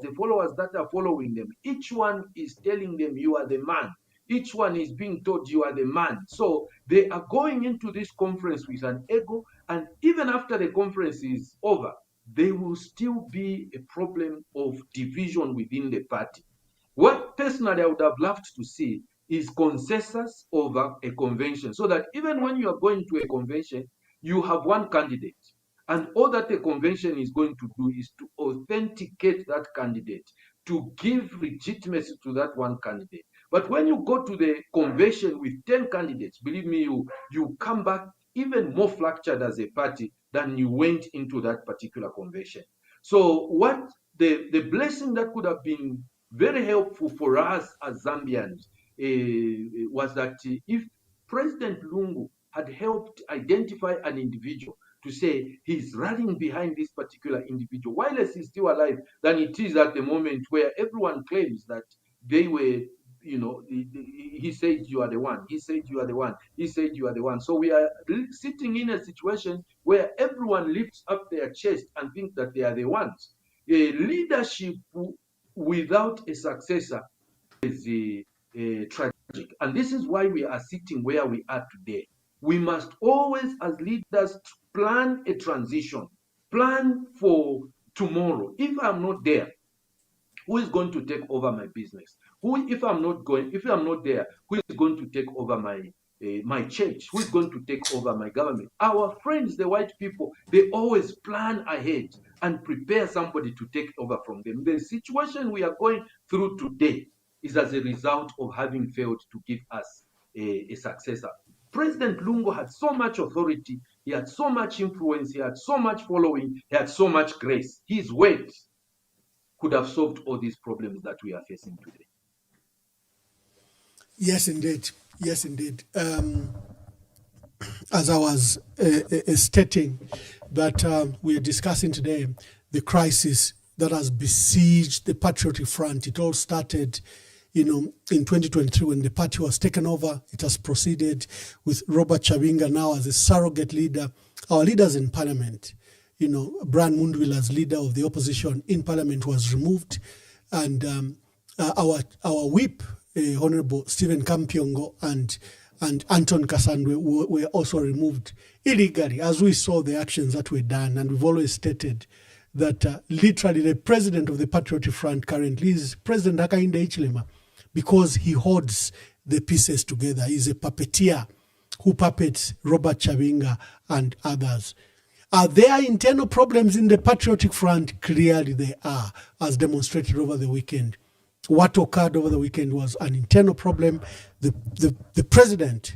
that are following them. Each one is telling them, you are the man. Each one is being told you are the man. So they are going into this conference with an ego, and even after the conference is over, there will still be a problem of division within the party. What personally I would have loved to see is consensus over a convention, so that even when you are going to a convention, you have one candidate. And all that the convention is going to do is to authenticate that candidate, to give legitimacy to that one candidate. But when you go to the convention with 10 candidates, believe me, you come back even more fractured as a party than you went into that particular convention. So what the blessing that could have been very helpful for us as Zambians was that if President Lungu had helped identify an individual to say he's running behind this particular individual, while he's still alive, than it is at the moment where everyone claims that they were, he said you are the one, he said you are the one, he said you are the one. So we are sitting in a situation where everyone lifts up their chest and thinks that they are the ones. A leadership without a successor is tragic. And this is why we are sitting where we are today. We must always, as leaders, plan a transition, plan for tomorrow. If I'm not there, who is going to take over my business? If I'm not there, who is going to take over my church? Who is going to take over my government? Our friends, the white people, they always plan ahead and prepare somebody to take over from them. The situation we are going through today is as a result of having failed to give us a successor. President Lungu had so much authority, he had so much influence, he had so much following, he had so much grace. His words could have solved all these problems that we are facing today. Yes, indeed. Yes, indeed. As I was stating, that we are discussing today the crisis that has besieged the Patriotic Front. It all started, in 2023 when the party was taken over. It has proceeded with Robert Chabinga now as a surrogate leader. Our leaders in parliament, Brian Mundwil as leader of the opposition in parliament was removed, and our whip, Honorable Stephen Kampiongo and Anton Kasandwe were also removed illegally, as we saw the actions that were done. And we've always stated that literally the president of the Patriotic Front currently is President Hakainde Hichilema, because he holds the pieces together. He's a puppeteer who puppets Robert Chabinga and others. Are there internal problems in the Patriotic Front? Clearly they are, as demonstrated over the weekend. What occurred over the weekend was an internal problem. The president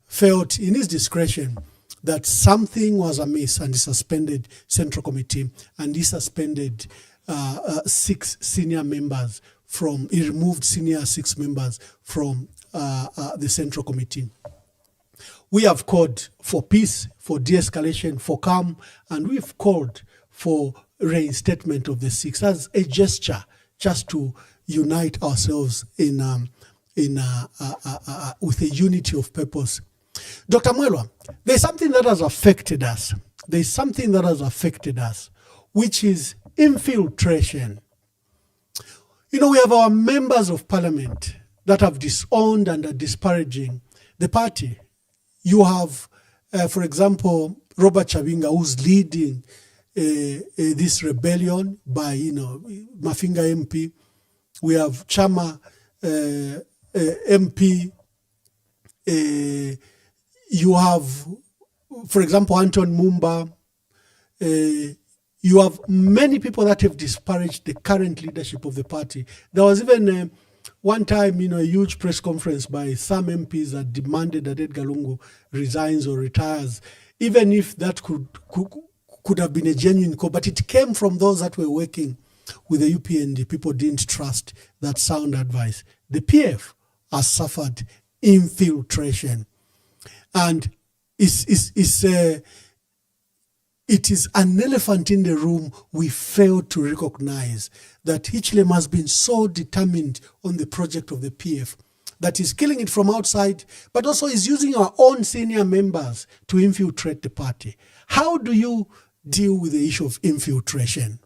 felt in his discretion that something was amiss, and he suspended Central Committee, and he suspended 6 senior members he removed senior 6 members from the Central Committee. We have called for peace, for de-escalation, for calm, and we've called for reinstatement of the 6 as a gesture, just to unite ourselves with a unity of purpose. Dr. Mwelwa, there's something that has affected us. Which is infiltration. We have our members of parliament that have disowned and are disparaging the party. You have, for example, Robert Chabinga, who's leading this rebellion by, Mafinga MP. We have Chama MP. You have, for example, Anton Mwamba. You have many people that have disparaged the current leadership of the party. There was even one time, a huge press conference by some MPs that demanded that Edgar Lungu resigns or retires, even if that could have been a genuine call. But it came from those that were working with the UPND. People didn't trust that sound advice. The PF has suffered infiltration. And it is an elephant in the room we fail to recognize, that Hichilema has been so determined on the project of the PF that he's killing it from outside, but also is using our own senior members to infiltrate the party. How do you deal with the issue of infiltration?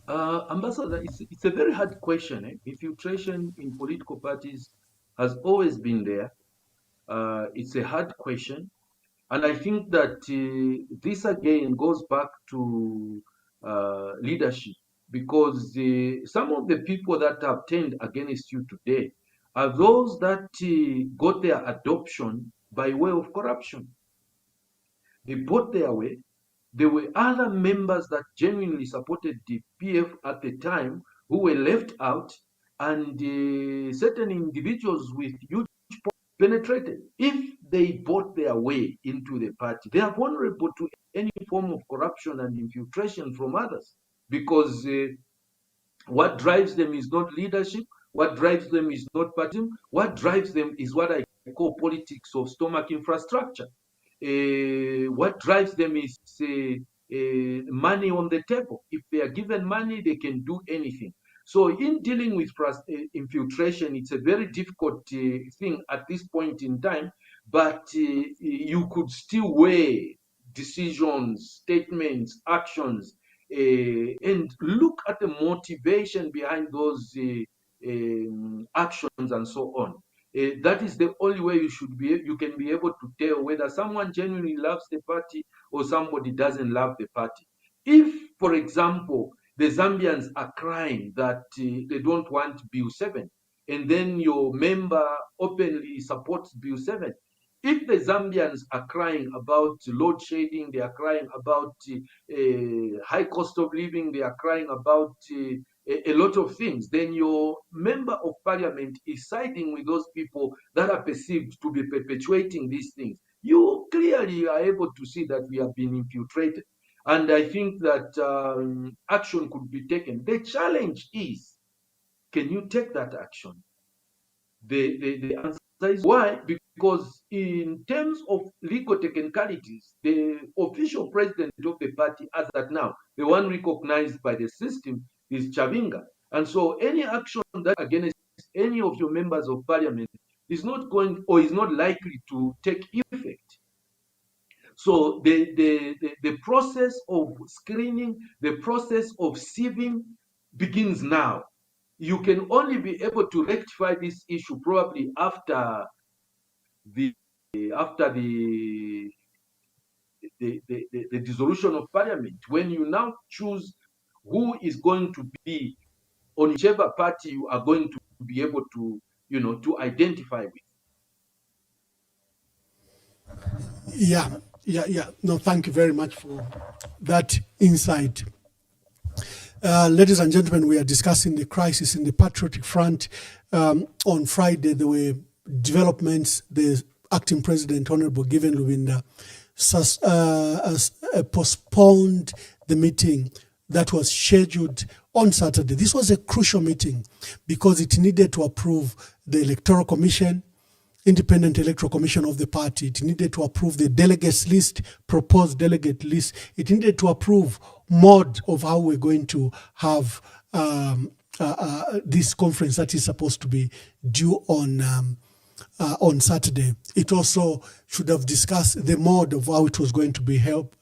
Ambassador, it's a very hard question. Infiltration in political parties has always been there. It's a hard question. And I think that this again goes back to leadership, because some of the people that have turned against you today are those that got their adoption by way of corruption. They bought their way. There were other members that genuinely supported the PF at the time who were left out, and certain individuals with huge penetrated. If they bought their way into the party, they are vulnerable to any form of corruption and infiltration from others, because what drives them is not leadership. What drives them is not party. What drives them is what I call politics of stomach infrastructure. What drives them is money on the table. If they are given money, they can do anything. So in dealing with infiltration, it's a very difficult thing at this point in time, but you could still weigh decisions, statements, actions, and look at the motivation behind those actions and so on. That is the only way you can be able to tell whether someone genuinely loves the party or somebody doesn't love the party. If, for example, the Zambians are crying that they don't want Bill 7, and then your member openly supports Bill 7. If the Zambians are crying about load shedding, they are crying about high cost of living, they are crying about a lot of things, then your member of parliament is siding with those people that are perceived to be perpetuating these things. You clearly are able to see that we have been infiltrated. And I think that action could be taken. The challenge is, can you take that action? The answer is why? Because in terms of legal technicalities, the official president of the party as at now, the one recognized by the system, is Chavinga. And so any action that against any of your members of parliament is not going or is not likely to take effect. So the process of screening, the process of sieving begins now. You can only be able to rectify this issue probably after the dissolution of parliament, when you now choose who is going to be on whichever party you are going to be able to, to identify with. Yeah. No, thank you very much for that insight. Ladies and gentlemen, we are discussing the crisis in the Patriotic Front. On Friday, there were developments. The acting president, Honorable Given Lubinda, postponed the meeting that was scheduled on Saturday. This was a crucial meeting because it needed to approve the Electoral Commission, Independent Electoral Commission of the party. It needed to approve the delegates list, proposed delegate list. It needed to approve mode of how we're going to have this conference that is supposed to be due on Saturday. It also should have discussed the mode of how it was going to be held.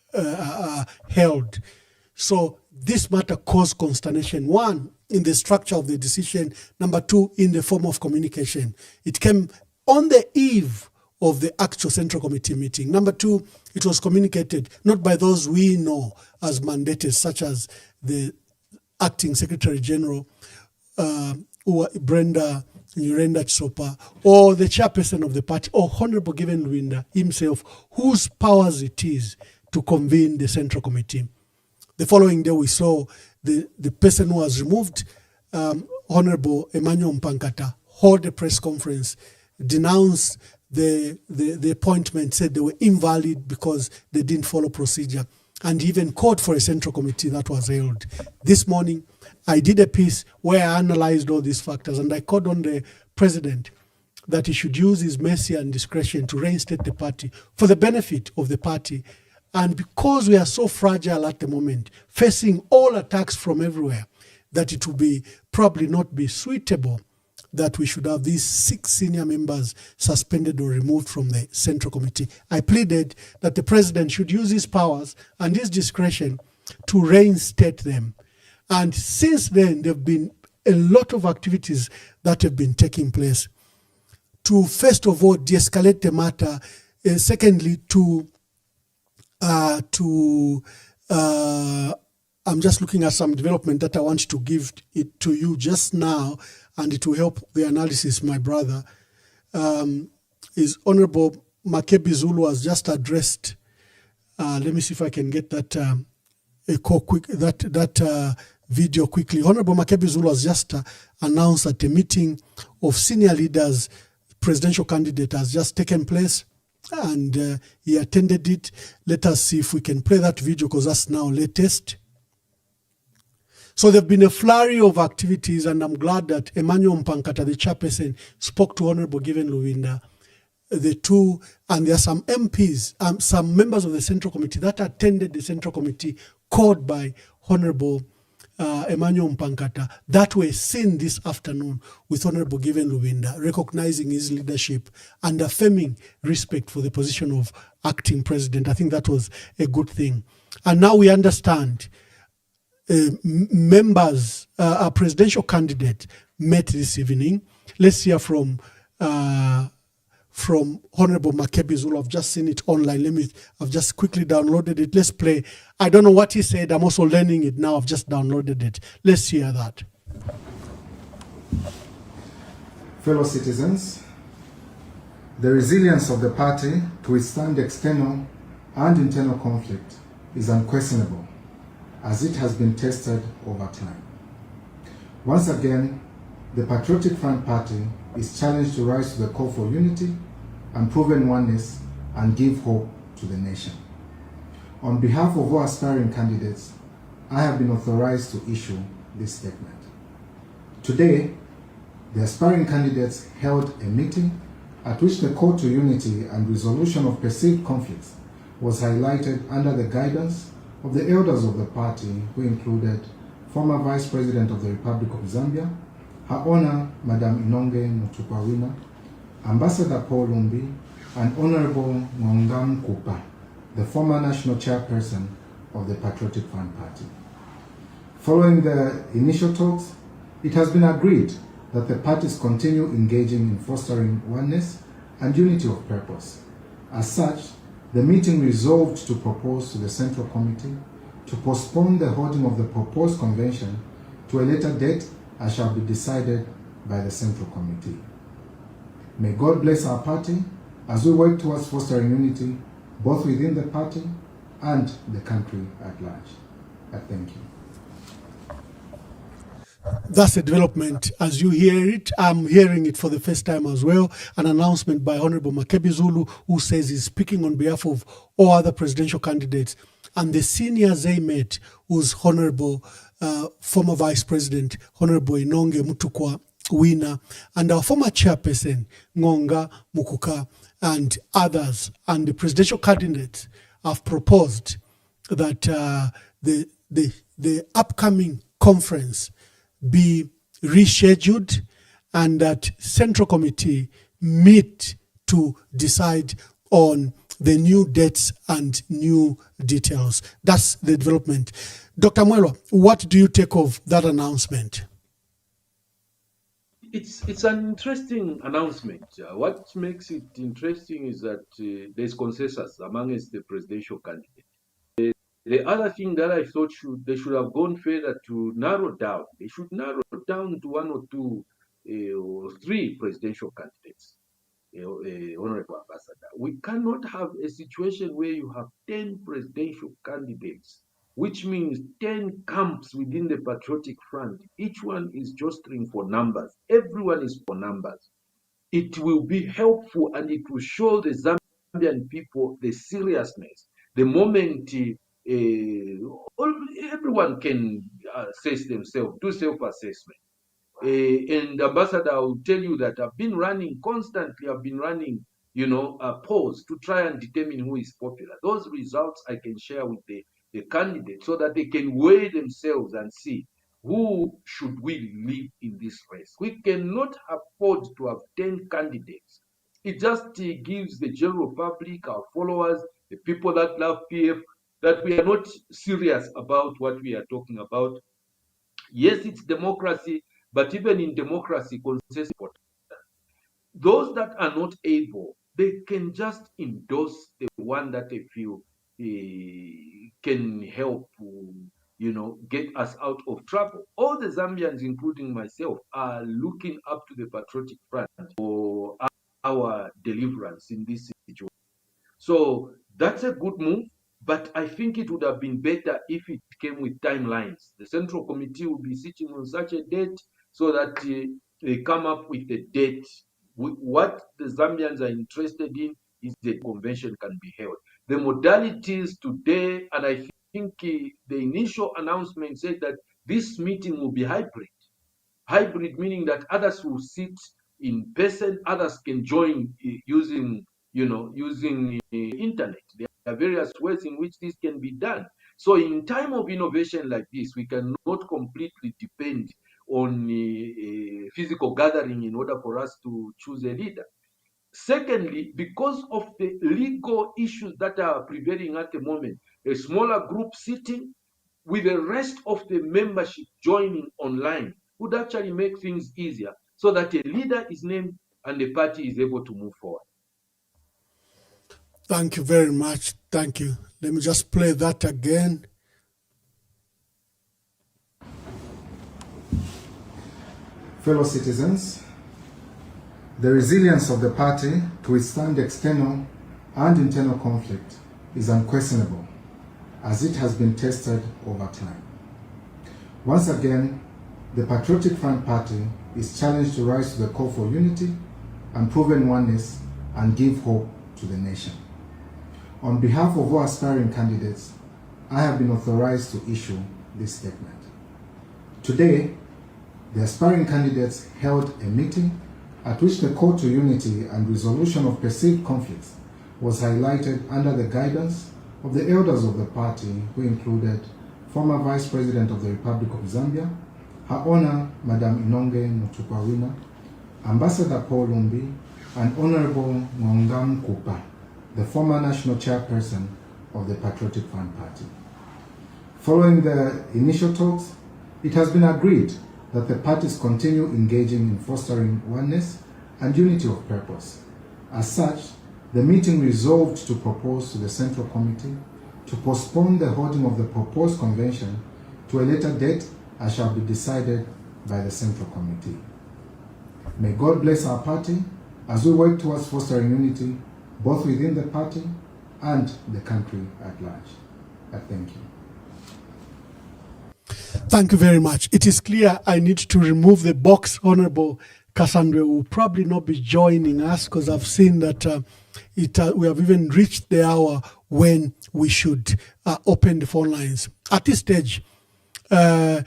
So this matter caused consternation. One, in the structure of the decision. Number two, in the form of communication. It came on the eve of the actual Central Committee meeting. Number two, it was communicated not by those we know as mandated, such as the Acting Secretary General, Brenda Nyurenda Chisopa, or the chairperson of the party, or Honorable Given Lubinda himself, whose powers it is to convene the Central Committee. The following day, we saw the person who was removed, Honorable Emmanuel Mpankata, hold a press conference, denounced the appointment, said they were invalid because they didn't follow procedure, and even called for a Central Committee that was held. This morning, I did a piece where I analyzed all these factors, and I called on the president that he should use his mercy and discretion to reinstate the party for the benefit of the party. And because we are so fragile at the moment, facing all attacks from everywhere, that it will be probably not be suitable that we should have these 6 senior members suspended or removed from the Central Committee. I pleaded that the president should use his powers and his discretion to reinstate them. And since then, there have been a lot of activities that have been taking place to, first of all, de-escalate the matter. Secondly, I'm just looking at some development that I want to give it to you just now, and it will help the analysis, my brother. Is Honorable Makebi Zulu has just addressed, let me see if I can get that video quickly. Honorable Makebi Zulu has just announced that a meeting of senior leaders, presidential candidate, has just taken place, and he attended it. Let us see if we can play that video, because that's now latest. So there have been a flurry of activities, and I'm glad that Emmanuel Mpankata, the chairperson, spoke to Honorable Given Luwinda, the two, and there are some MPs, some members of the Central Committee that attended the Central Committee called by Honorable Emmanuel Mpankata, that were seen this afternoon with Honorable Given Luwinda, recognizing his leadership and affirming respect for the position of acting president. I think that was a good thing. And now we understand members, a presidential candidate met this evening. Let's hear from Honorable Makebi Zulu. I've just seen it online. I've just quickly downloaded it. Let's play. I don't know what he said. I'm also learning it now. I've just downloaded it. Let's hear that. Fellow citizens, the resilience of the party to withstand external and internal conflict is unquestionable, as it has been tested over time. Once again, the Patriotic Front Party is challenged to rise to the call for unity and proven oneness and give hope to the nation. On behalf of all aspiring candidates, I have been authorized to issue this statement. Today, the aspiring candidates held a meeting at which the call to unity and resolution of perceived conflicts was highlighted under the guidance of the elders of the party, who included former Vice President of the Republic of Zambia, Her Honor Madam Inonge Mutukwawina, Ambassador Paul Lumbi, and Honorable Mwanga Kupa, the former National Chairperson of the Patriotic Front Party. Following the initial talks, it has been agreed that the parties continue engaging in fostering oneness and unity of purpose. As such, the meeting resolved to propose to the Central Committee to postpone the holding of the proposed convention to a later date, as shall be decided by the Central Committee. May God bless our party as we work towards fostering unity both within the party and the country at large. I thank you. That's a development. As you hear it, I'm hearing it for the first time as well. An announcement by Honorable Makebi Zulu, who says he's speaking on behalf of all other presidential candidates. And the seniors they met was Honorable former Vice President, Honorable Inonge Mutukwawina, and our former chairperson, Ngonga Mukuka, and others. And the presidential candidates have proposed that the upcoming conference be rescheduled, and that Central Committee meet to decide on the new dates and new details. That's the development. Dr. Mwelwa, what do you take of that announcement? It's an interesting announcement. What makes it interesting is that there's consensus amongst the presidential candidates. The other thing that I thought they should have gone further to narrow down. They should narrow down to 1 or 2 or 3 presidential candidates. Honorable Ambassador, we cannot have a situation where you have 10 presidential candidates, which means 10 camps within the Patriotic Front. Each one is jostling for numbers. Everyone is for numbers. It will be helpful, and it will show the Zambian people the seriousness. The moment everyone can assess themselves, do self-assessment. And Ambassador, I will tell you that I've been running constantly. I've been running, polls to try and determine who is popular. Those results I can share with the candidates so that they can weigh themselves and see who should we leave in this race. We cannot afford to have 10 candidates. It just gives the general public, our followers, the people that love PF, that we are not serious about what we are talking about. Yes, it's democracy, but even in democracy, consensus is important. Those that are not able, they can just endorse the one that they feel can help, get us out of trouble. All the Zambians, including myself, are looking up to the Patriotic Front for our deliverance in this situation. So that's a good move, but I think it would have been better if it came with timelines. The Central Committee will be sitting on such a date so that they come up with a date. What the Zambians are interested in is the convention can be held. The modalities today, and I think the initial announcement said that this meeting will be hybrid. Hybrid meaning that others will sit in person, others can join using internet. There are various ways in which this can be done. So in time of innovation like this, we cannot completely depend on physical gathering in order for us to choose a leader. Secondly, because of the legal issues that are prevailing at the moment, a smaller group sitting with the rest of the membership joining online would actually make things easier so that a leader is named and the party is able to move forward. Thank you very much. Thank you. Let me just play that again. Fellow citizens, the resilience of the party to withstand external and internal conflict is unquestionable, as it has been tested over time. Once again, the Patriotic Front Party is challenged to rise to the call for unity and proven oneness and give hope to the nation. On behalf of all aspiring candidates, I have been authorized to issue this statement. Today, the aspiring candidates held a meeting at which the call to unity and resolution of perceived conflicts was highlighted under the guidance of the elders of the party, who included former Vice President of the Republic of Zambia, Her Honor Madam Inonge Mutukwawina, Ambassador Paul Lumbi, and Honorable Mwanga Verified, the former national chairperson of the Patriotic Front Party. Following the initial talks, it has been agreed that the parties continue engaging in fostering oneness and unity of purpose. As such, the meeting resolved to propose to the Central Committee to postpone the holding of the proposed convention to a later date, as shall be decided by the Central Committee. May God bless our party as we work towards fostering unity both within the party and the country at large. I thank you. Thank you very much. It is clear I need to remove the box. Honorable Cassandra will probably not be joining us because I've seen that we have even reached the hour when we should open the phone lines. At this stage, let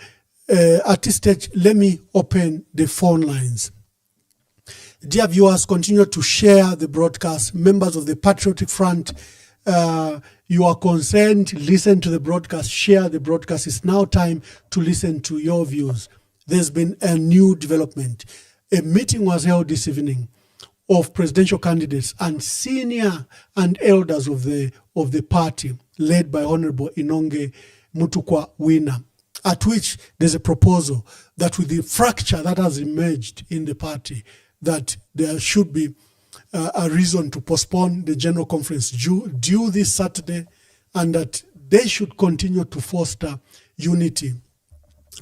me open the phone lines. Dear viewers, continue to share the broadcast. Members of the Patriotic Front, you are concerned, listen to the broadcast, share the broadcast. It's now time to listen to your views. There's been a new development. A meeting was held this evening of presidential candidates and senior and elders of the party, led by Honorable Inonge Mutukwawina, at which there's a proposal that with the fracture that has emerged in the party, that there should be a reason to postpone the general conference due this Saturday, and that they should continue to foster unity.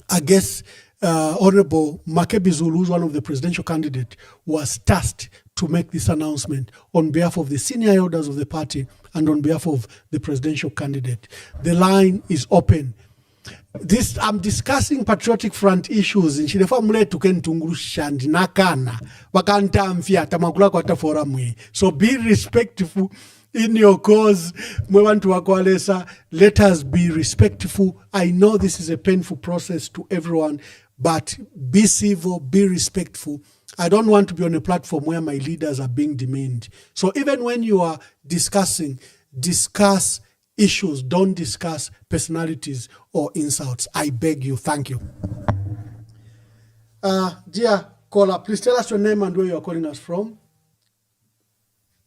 I guess Honorable Makebi Zulu, who's one of the presidential candidates, was tasked to make this announcement on behalf of the senior elders of the party and on behalf of the presidential candidate. The line is open. I'm discussing Patriotic Front issues in Chilefa mletu kentungrushandi nakana wakantamfia tamakula kwa taforamwe. So be respectful in your cause. Mwewantu wakwalesa, let us be respectful. I know this is a painful process to everyone. but be civil, be respectful. I don't want to be on a platform where my leaders are being demeaned. So even when you are discussing, discuss issues, don't discuss personalities or insults. I beg you. Thank you. Dear caller, please tell us your name and where you are calling us from.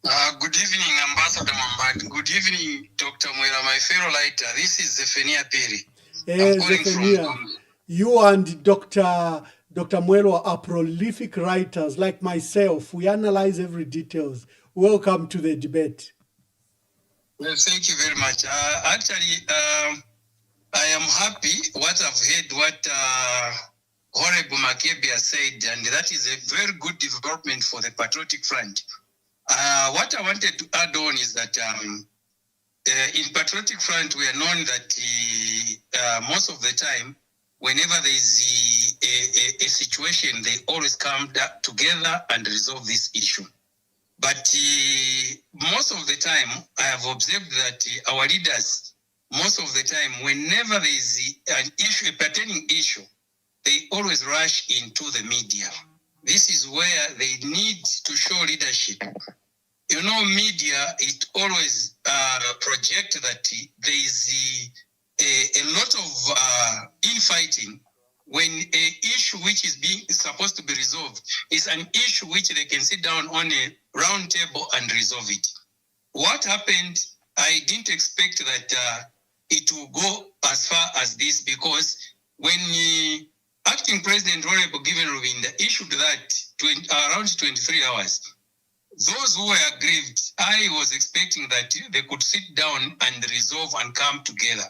Good evening, Ambassador Mwamba. Good evening, Dr. Mwera, my fellow writer. This is Zephania Perry. I'm calling from... You and Dr. Mwelo are prolific writers like myself. We analyze every details. Welcome to the debate. Well, thank you very much. Actually, I am happy what I've heard, what Honorable Makebe has said, and that is a very good development for the Patriotic Front. What I wanted to add on is that in Patriotic Front, we are known that most of the time, whenever there is a situation, they always come together and resolve this issue. But most of the time, I have observed that our leaders, most of the time, whenever there is an issue, a pertaining issue, they always rush into the media. This is where they need to show leadership. You know, media, it always project that there is a lot of infighting when an issue which is being supposed to be resolved is an issue which they can sit down on a round table and resolve it. What happened, I didn't expect that it will go as far as this, because when Acting President Honorable Given Rubinda issued that around 23 hours, those who were aggrieved, I was expecting that they could sit down and resolve and come together.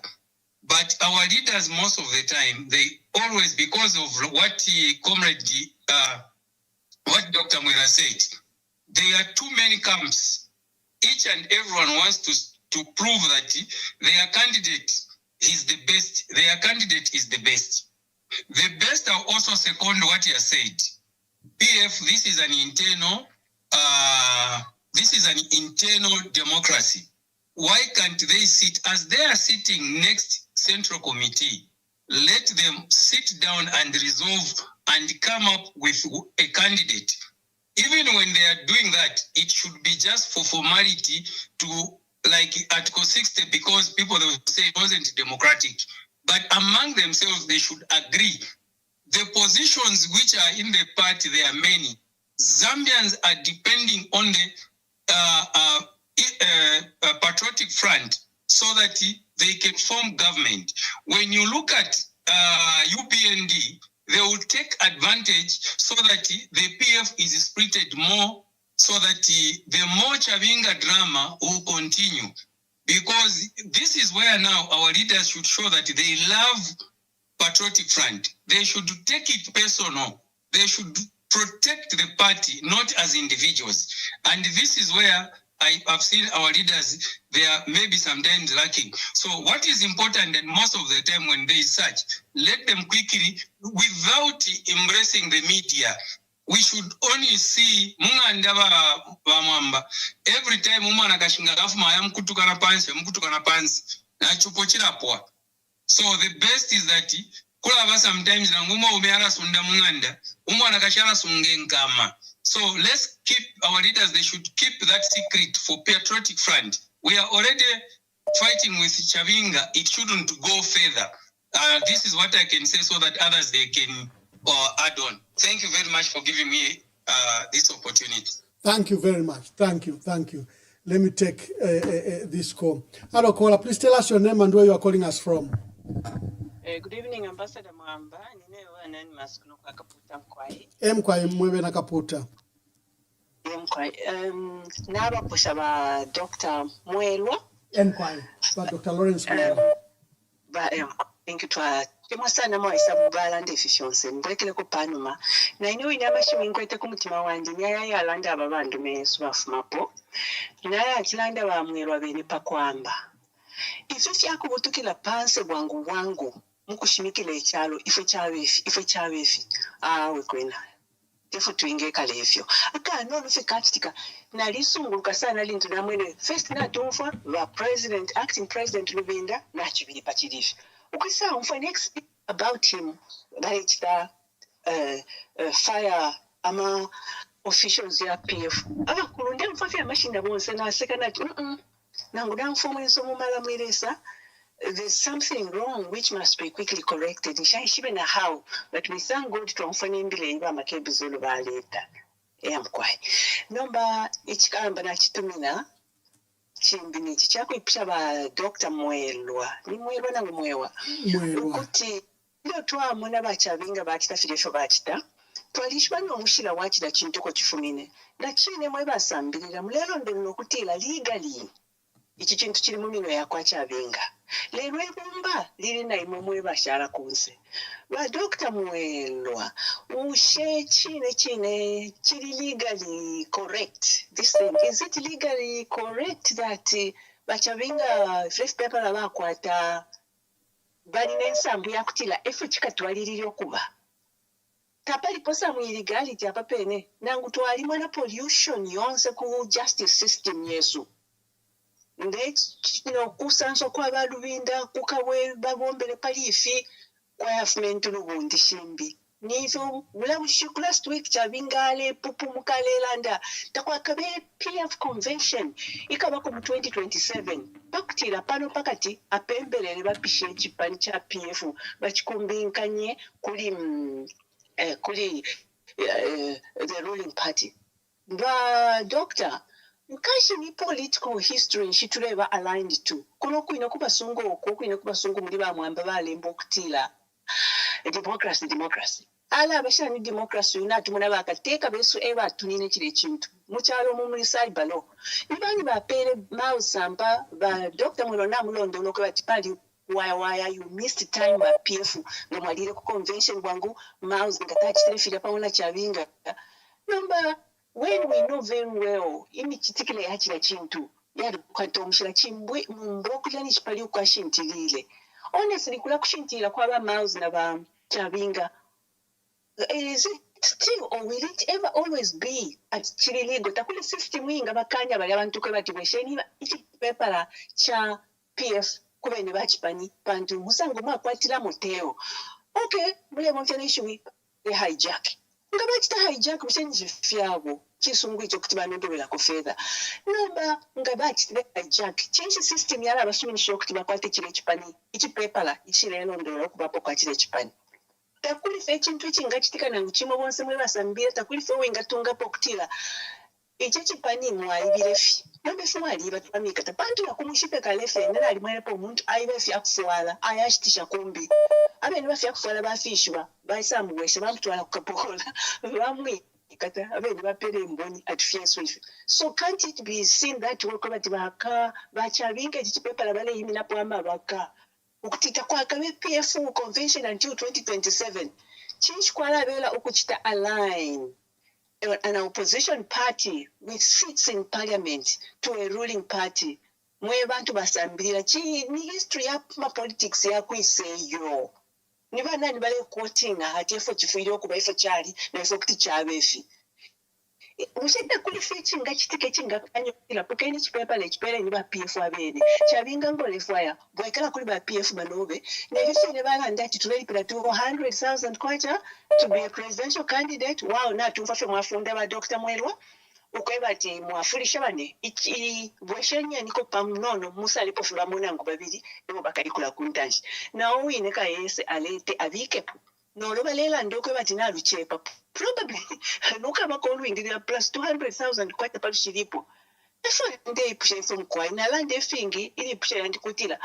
But our leaders, most of the time, they always, because of what what Dr. Mwira said, there are too many camps. Each and everyone wants to prove that their candidate is the best. Their candidate is the best. The best are also second what he has said. PF, this is an internal democracy. Why can't they sit as they are sitting next Central Committee? Let them sit down and resolve and come up with a candidate. Even when they are doing that, it should be just for formality to, like Article 60, because people will say it wasn't democratic. But among themselves, they should agree. The positions which are in the party, there are many. Zambians are depending on the Patriotic Front so that they can form government. When you look at UPND, they will take advantage so that the PF is splitted more, so that the more Chavinga drama will continue. Because this is where now our leaders should show that they love Patriotic Front. They should take it personal. They should protect the party, not as individuals. And this is where I have seen our leaders, they are maybe sometimes lacking. So what is important, and most of the time when there is such, let them quickly, without embracing the media. We should only see Munganda Mwamba. Every time umana kashinga gafuma ya mkutukana pansi na chupochira poa. So the best is that kula ba sometimes na nguma umeara sunda Munganda umana kashara sungengama. So let's keep our leaders, they should keep that secret for Patriotic Front. We are already fighting with Chavinga. It shouldn't go further. This is what I can say so that others they can add on. Thank you very much for giving me this opportunity. Thank you very much. Thank you. Thank you. Let me take this call. Hello, caller. Please tell us your name and where you are calling us from. Good evening, Ambassador Mwamba. Ninewa nani maskunuka kaputa mkwai. Mkwai mwewe na kaputa. Mkwai. Naba kusaba Dr. Mwelwa. Mkwai. Ba Dr. Lawrence Mwelwa. Thank you to kema sana mwa isabu balanda efficiency. Mbrekele ko panuma. Na ino inyama shiminkwete kumutima wandi. Nyaya ya landa babandu mesu bafumapo. Nyaya atilanda wa Mwelwa beni pakwamba. Ifo chakubutukila panse bwangu. Mukushimikile ekyalo ifo kyabeefi awe kwena ifo tuingeka lefyo akano lufikantika nalisunguluka sana lintu namwene first natumfa wa president acting president Lubinda nachibili pachirifi ukwisa umfa next about him, baita fire ama officials ya PF. Abakulu ndi mfafi amashinda bonse naseka nati nangu danfumu ensomo mala mwiresa. There's something wrong which must be quickly corrected. Nishaishibe na how, but we thank God to amfani mbile iba makebizulu baleta. Kwai. Nomba ichikamba na chitumina chimbini chichako ipisha ba Dr. Mwelwa. Ni Mwelwa nangu Mwewa. Ukuti ndio twamuna bachavinga bachita filesho bachita. Twalishwa n'omushira wakira kintuko kifumine. Na chine mwe basambirira mulero ndono kutila legally. Ichi kintu kiri mu mino yakwachavinga. Lero ebumba liri na imwe mwe bashara kunse. Ba Dr. Mwelwa, ushe chine chiri legally correct. This thing, is it legally correct that bachavinga fresh paper abakwata bali n'ensambu yakutila efu kikatwalirira okuba? Tapali posa mu illegality apapene nangu twalimu na pollution yonse ku justice system yesu. Kusanso kwa balubinda kukawe babombele palifi kwa yafumenti lubundi shimbi. Nizo mula mshiku last week chabingale pupu mukale landa takwa kabe PF convention ikabako mu 2027 pakutira pano pakati apembelele bapishe chipani cha PF bachikumbinkanye kuli the ruling party. Ba doctor Mkashi ni political history nshituleba aligned to. Kuno kuino kubasungu oko, kuino kubasungu muliba mwamba balembo kutila. Democracy. Ala abasha ni democracy unatu muna bakateka besu eba tunine kile chintu. Muchalo mumulisai balo. Nibani bapele mausamba ba Dr. Mwelwa mulondo unoke batipali why you missed time ba PF ngamwalire ku convention wangu mouse ngatachi telefila paona chavinga. Number when we know very well, imi chitikile yachila chintu, yari kwatomshila chimbwe mbokula ni chipali ukashintilile. Honestly, kula kushintila kwa ba mouse na ba chavinga. Is it still, or will it ever always be at chililigo? Takuli system winga bakanya bali abantu kwe batibwesheni ichi pepala cha PF kubeni bachipani pantu musango mwakwatira moteo. Okay, mule mwamfya ishu the hijack. Ngabachita hijack mshenji fyabo chisungu icho kuti banondobera ku fedha. Nomba ngabachita hijack change system yala abashuminisho kuti bakwate chile chipani ichi pepala ichilelo ndolo kubapo kwa chile chipani. Takuli fe chintu chingachitika na uchimo bonse mwe basambira takuli fe wengatunga pokutila ichi chipani mwaibirefi. Nombe fuwali batwamika tapantu yakumushipe kalefe ndala alimwepo umuntu aibefi akufuwala ayashitisha kumbi. Abeni bafi yakufala bafishwa bayisambuweshe bamutwala kukapola bamwe kata abeni bapere mboni atufyeso ife. So can't it be seen that way kwa baka bachavinga chichipepala bale yimina pwamba baka ukutita kwa kabe PF convention until 2027 change kwa labela ukuchita align an opposition party with seats in parliament to a ruling party mwe bantu basambira chi ni history ya politics ya kwiseyo. Niba nani bale quoting hati efo chifiro kuba efo chali na efo kuti chabefi. Mushenda kuli fetching ngachitike chinga kanyo kila pokaini chipepa le chipele niba PF abene. Chavinga ngole fire. Boykala kuli ba PF banobe. Na hiso ne bala ndati tuleli pila 200,000 kwacha to be a presidential candidate. Wow, na tumfasho mwafunda ba Dr. Mwelwa. Ukweba ti mwafulisha bane ichi bweshenya niko pamunono musa alipo fulamuna ngo babiri ebo bakali kula kuntanji na uine ka yese alete avikepo no loba lela ndokwe bati na luchepa probably nuka bakolu ingirira plus 200,000 kwata palu shiripo efo nde ipushe from kwa ina lande fingi ili ipushe yandi kutila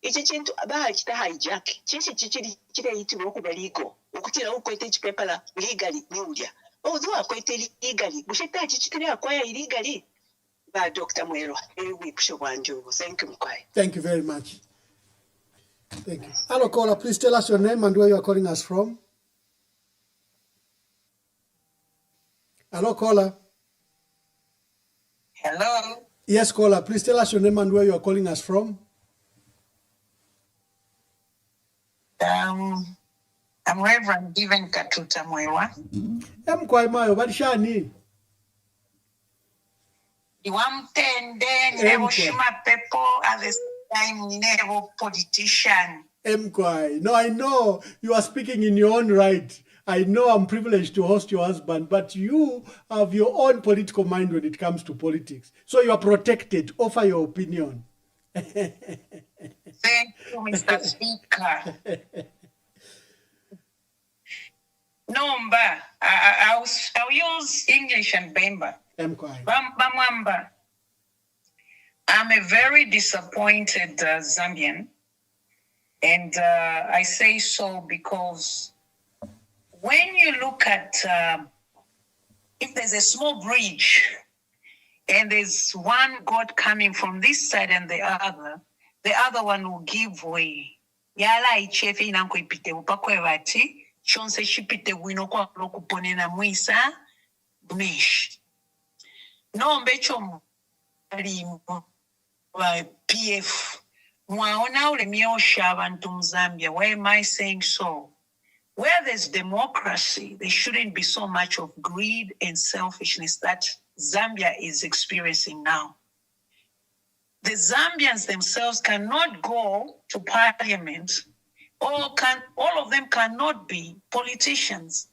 ichi chintu abaha chita hijack chinsi chichiri chita iti woku baligo ukutila ukwete chipepala legally niulia. Although akwete legally, busheta chichitire akwaya illegally. Ba Dr. Mwelwa, we pusho wanju. Thank you, Mkwai. Thank you very much. Thank you. Hello, caller. Please tell us your name and where you are calling us from. Hello, caller. Hello. Yes, caller. Please tell us your name and where you are calling us from. I'm Reverend Given Katuta Mwelwa. Mkwai mayo, barishani. Iwamtende, nebo shima pepo, at the same time, nebo politician. Mkwai. No, I know you are speaking in your own right. I know I'm privileged to host your husband, but you have your own political mind when it comes to politics. So you are protected. Offer your opinion. Thank you, Mr. Speaker. Nomba, I'll use English and Bemba. Mwamba, I'm a very disappointed Zambian, and I say so because when you look at if there's a small bridge and there's one goat coming from this side and the other one will give way. Yala ichefe inanko ipite upakwe vati, chonse shipite wino kwa kuponena mwisa, mish. No mbecho PF. Mwaona ule miosha abantu Zambia. Why am I saying so? Where there's democracy, there shouldn't be so much of greed and selfishness that Zambia is experiencing now. The Zambians themselves cannot go to parliament, all of them cannot be politicians,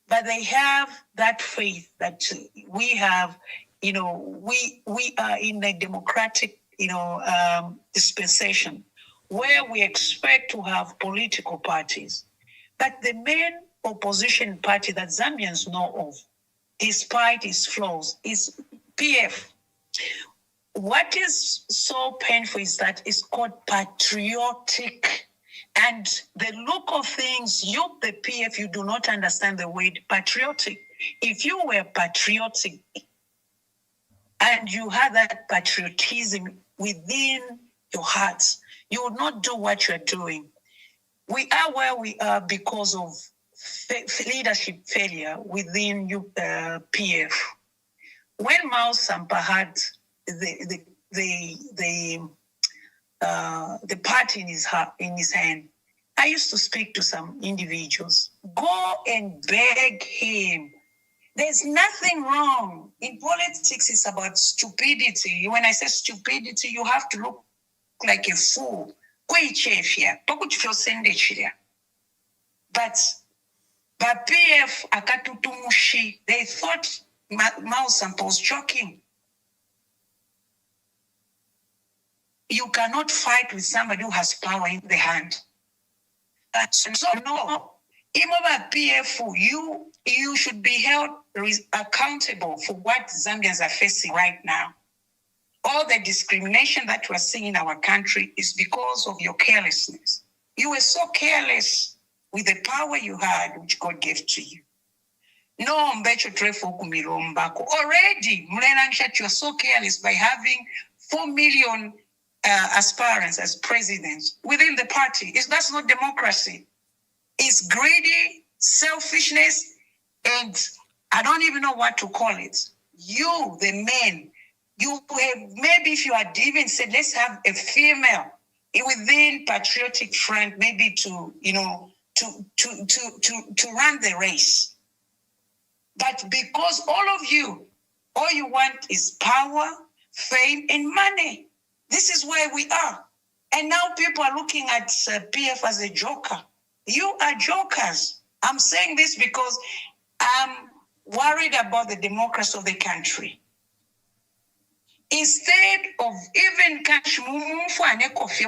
but they have that faith that we have, we are in a democratic, dispensation where we expect to have political parties. But the main opposition party that Zambians know of, despite its flaws, is PF. What is so painful is that it's called patriotic. And the look of things, you, the PF, you do not understand the word patriotic. If you were patriotic and you had that patriotism within your hearts, you would not do what you're doing. We are where we are because of leadership failure within PF. When Mao Sampa had the party in his hand, I used to speak to some individuals. Go and beg him. There's nothing wrong. In politics, it's about stupidity. When I say stupidity, you have to look like a fool. But PF akatutumushi, they thought Mao Sampa was joking. You cannot fight with somebody who has power in the hand. So no, Imoba PF, you should be held accountable for what Zambians are facing right now. All the discrimination that we're seeing in our country is because of your carelessness. You were so careless with the power you had, which God gave to you. No, mbecho trefo kumirombako. Already, Mulenangshat, you're so careless by having 4 million aspirants as presidents within the party. That's not democracy. It's greedy, selfishness, and I don't even know what to call it. You, the men, you have, maybe if you had even said, let's have a female within Patriotic Front, maybe to run the race. But because all you want is power, fame, and money. This is where we are. And now people are looking at PF as a joker. You are jokers. I'm saying this because I'm worried about the democracy of the country. Instead of even cash mumfane kofi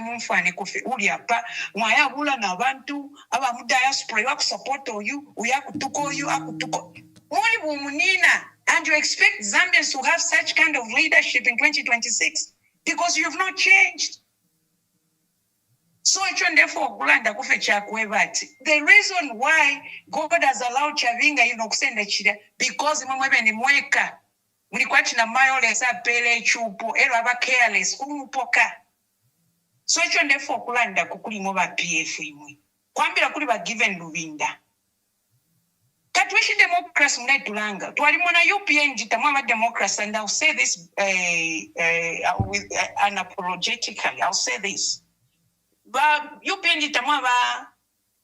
uliapa mwaya bula na bantu aba mu diaspora wa support you uyakutuko you akutuko muli bumunina, and you expect Zambians to have such kind of leadership in 2026 because you have not changed. So therefore the reason why God has allowed Chavinga kusenda chida because mwebe ni mweka mulikuwa china mayo lesa pele chupo ero aba careless kumupoka. So therefore kulanda kukuli moba PF imwe kwambira kuli ba given Lubinda katwishi democracy mnaitulanga twali mona UPNG tamwa democracy, and I'll say this unapologetically. I'll say this. But UPNG tamwa ba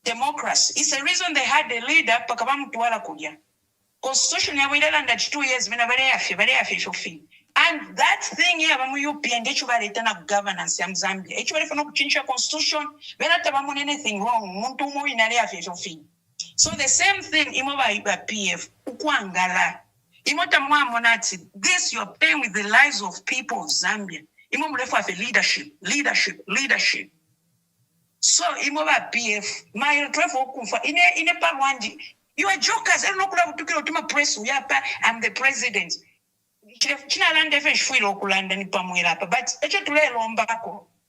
democracy. It's the reason they had a leader pakaba mtuwala kuja. Constitution ya wile landa 2 years mina bare yafi shofi. And that thing here, and they governance in Zambia. Actually, if you change your constitution, we not have anything wrong. So the same thing, PF, this you're playing with the lives of people of Zambia. Leadership. So PF, my in a Parwandi, you are jokers. I don't know press. I'm the president. But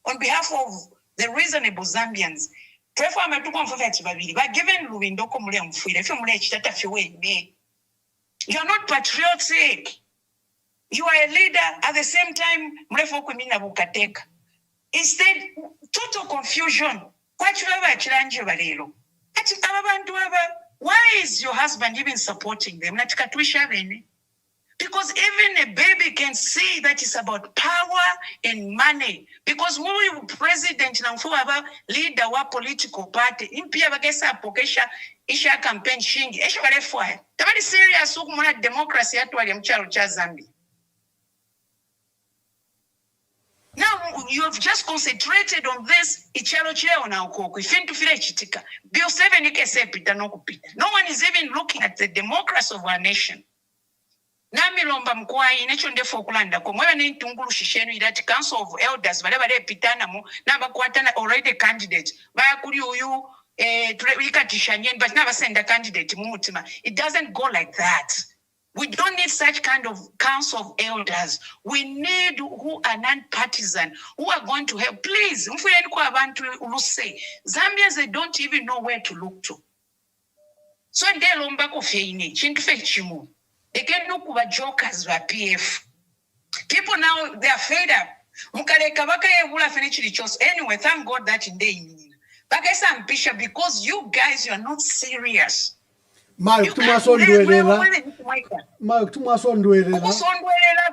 on behalf of the reasonable Zambians, you're not patriotic. You are a leader at the same time. Instead, total confusion. Why is your husband even supporting them? Because even a baby can see that it's about power and money. Because when we president na leader wa political party, impia bagesa apokesha isha campaign shingi. Esha barefwa. Tabari serious ukumuna democracy atu wali mchalo cha Zambia. Now you have just concentrated on this ichalo cheo na ukoko. Ifintu file chitika. Bill 7 ikese pita no kupita. No one is even looking at the democracy of our nation. Namilomba mkwai necho ndefo okulanda ko mwewe ne ntungulu shishenu irati council of elders bale pitana mu naba kwatana already candidate baya kuli uyu ikatishanyeni but never send a candidate mu mutima. It doesn't go like that. We don't need such kind of council of elders. We need who are non-partisan, who are going to help. Please, Zambians, they don't even know where to look to. So they can look over jokers by PF. People now, they are fed up. Anyway, thank God that in day. Because you guys, you are not serious. Mayo tumasondwelela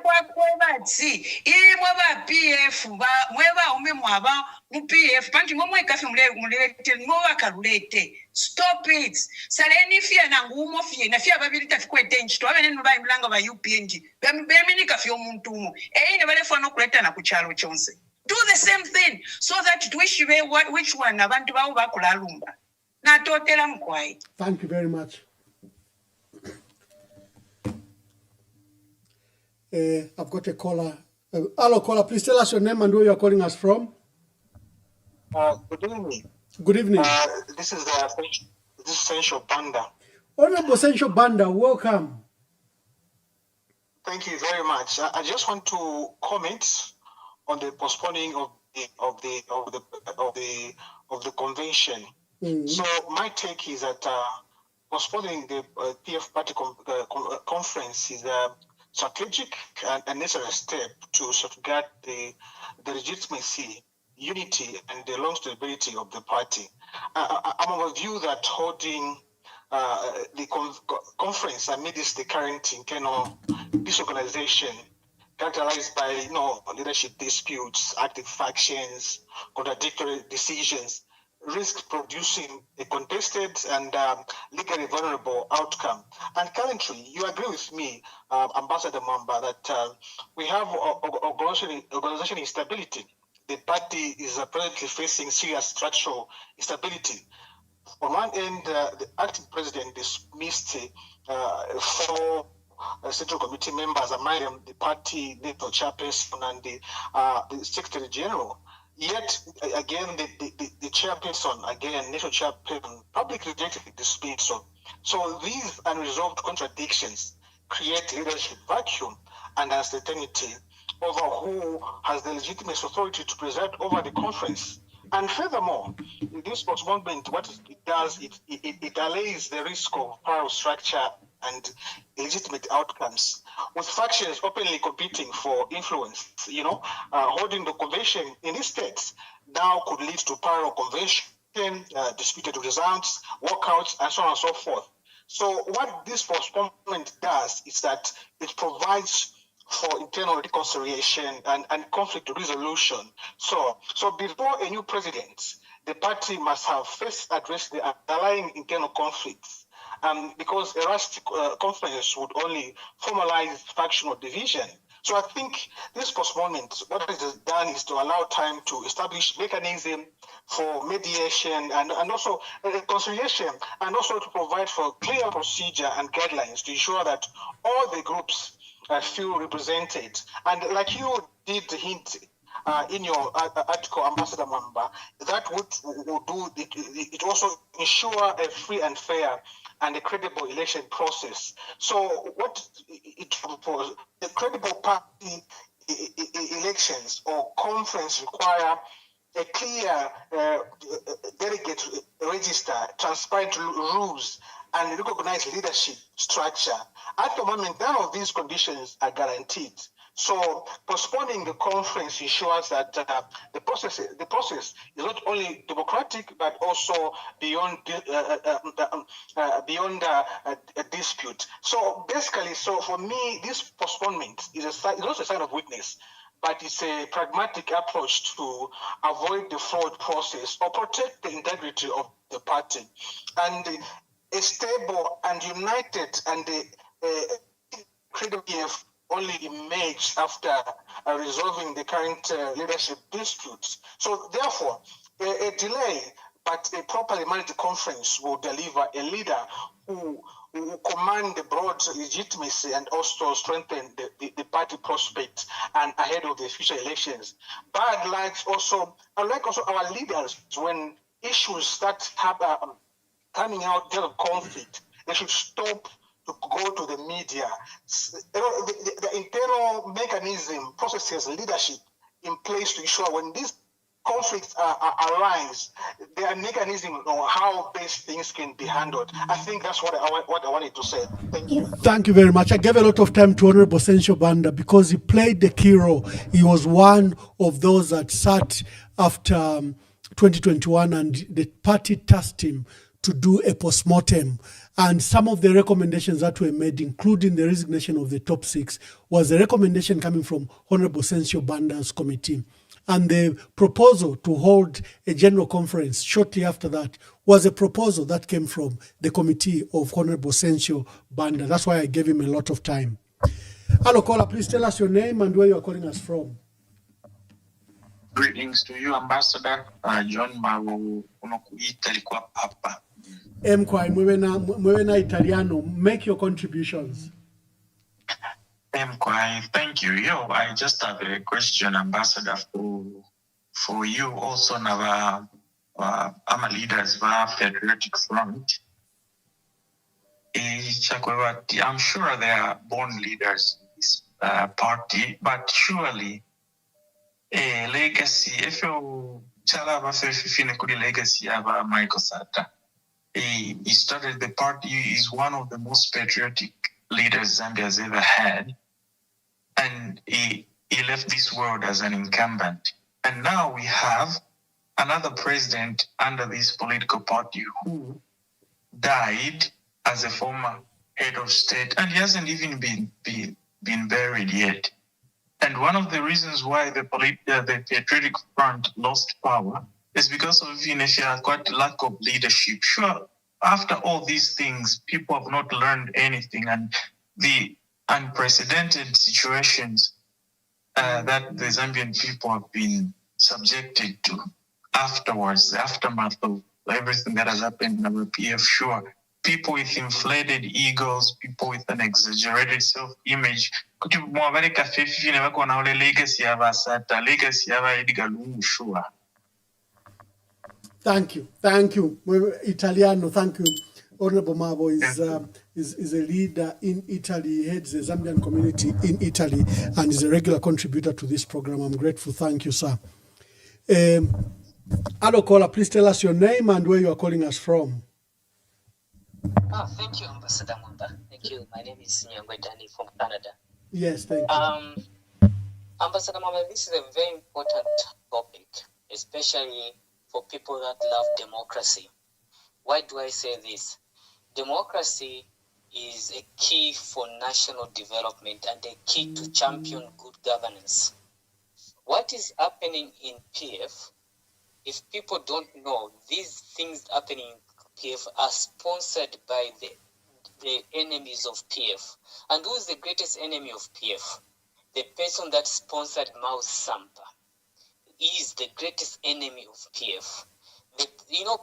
kwa kwebati imweba PF mweba ume mwaba mu PF panti momwe kafi mulete mwa kalulete. Stop it. Saleni fia na ngumo fia na fia babiri tafikwete nchito abe nenu ba imlanga ba UPNG bemini kafi omuntu mu ine bale fano kuleta na kuchalo chonse. Do the same thing so that tuishiwe which one abantu bawo bakulalumba na totela mkwai. Thank you very much. I've got a caller. Hello, caller. Please tell us your name and where you are calling us from. Good evening. Good evening. This is Sensual Banda. Honorable Sensual Banda, welcome. Thank you very much. I just want to comment on the postponing of the convention. So my take is that postponing the PF party conference is a strategic and necessary step to safeguard the legitimacy, unity, and the long stability of the party. I'm of a view that holding the conference amidst the current internal disorganization characterized by leadership disputes, active factions, contradictory decisions, risk producing a contested and legally vulnerable outcome. And currently, you agree with me, Ambassador Mwamba, that we have organizational instability. The party is presently facing serious structural instability. On one end, the acting president dismissed 4 Central Committee members, among them the party national chairperson and the Secretary General. Yet again, the chairperson, national chairperson, publicly rejected the dismissal. So these unresolved contradictions create leadership vacuum and uncertainty over who has the legitimate authority to preside over the conference. And furthermore, this postponement, what it does, it allays the risk of power structure and illegitimate outcomes, with factions openly competing for influence. Holding the convention in these states now could lead to parallel convention, disputed results, walkouts, and so on and so forth. So what this postponement does is that it provides for internal reconciliation and conflict resolution. So before a new president, the party must have first addressed the underlying internal conflicts. Because a rushed conference would only formalize factional division So I think this postponement, what it has done is to allow time to establish mechanism for mediation and also reconciliation, and also to provide for clear procedure and guidelines to ensure that all the groups feel represented. And like you did hint in your article, Ambassador Mwamba, that would do it also ensure a free and fair and a credible election process. So what it proposed, the credible party elections or conference require a clear delegate register, transparent rules, and recognized leadership structure. At the moment, none of these conditions are guaranteed. So postponing the conference ensures that the process is not only democratic but also beyond a dispute. So basically, so for me, this postponement is not a sign of weakness, but it's a pragmatic approach to avoid the flawed process or protect the integrity of the party. And a stable and united and credible only emerged after resolving the current leadership disputes. So therefore, a delay but a properly managed conference will deliver a leader who command the broad legitimacy and also strengthen the party prospect and ahead of the future elections. But unlike also our leaders, when issues start coming out of conflict, they should stop to go to the media. The internal mechanism, processes, leadership in place to ensure when these conflicts arise, there are mechanisms on how best things can be handled. I think that's what I wanted to say. Thank you. Thank you very much. I gave a lot of time to Honorable Sencho Banda because he played the key role. He was one of those that sat after 2021 and the party tasked him to do a postmortem. And some of the recommendations that were made, including the resignation of the top six, was a recommendation coming from Honorable Sencho Banda's committee. And the proposal to hold a general conference shortly after that was a proposal that came from the committee of Honorable Sencho Banda. That's why I gave him a lot of time. Hello, caller, please tell us your name and where you are calling us from. Greetings to you, Ambassador John Maru Italy Papa. Mkwai, Mwena Italiano, make your contributions. Mkwai, thank you. I just have a question, Ambassador, for you also. Now, I'm a leaders of our Patriotic Front. I'm sure they are born leaders in this party, but surely a legacy, if you tell about the legacy of Michael Sata. He started the party, is one of the most patriotic leaders Zambia's ever had. And he left this world as an incumbent. And now we have another president under this political party who died as a former head of state, and he hasn't even been buried yet. And one of the reasons why the Patriotic Front lost power is because of quite lack of leadership. Sure, after all these things, people have not learned anything, and the unprecedented situations that the Zambian people have been subjected to afterwards, the aftermath of everything that has happened in our PF, sure, people with inflated egos, people with an exaggerated self-image, Thank you, Italiano. Thank you. Honorable Mabo is a leader in Italy, he heads the Zambian community in Italy, and is a regular contributor to this program. I'm grateful. Thank you, sir. Hello, caller, please tell us your name and where you are calling us from. Thank you, Ambassador Mwamba. Thank you. My name is Nyangwe Dani from Canada. Yes, thank you. Ambassador Mwamba, this is a very important topic, especially for people that love democracy. Why do I say this? Democracy is a key for national development and a key to champion good governance. What is happening in PF, if people don't know, these things happening in PF are sponsored by the enemies of PF. And who is the greatest enemy of PF? the person that sponsored Mao Sampa is the greatest enemy of PF.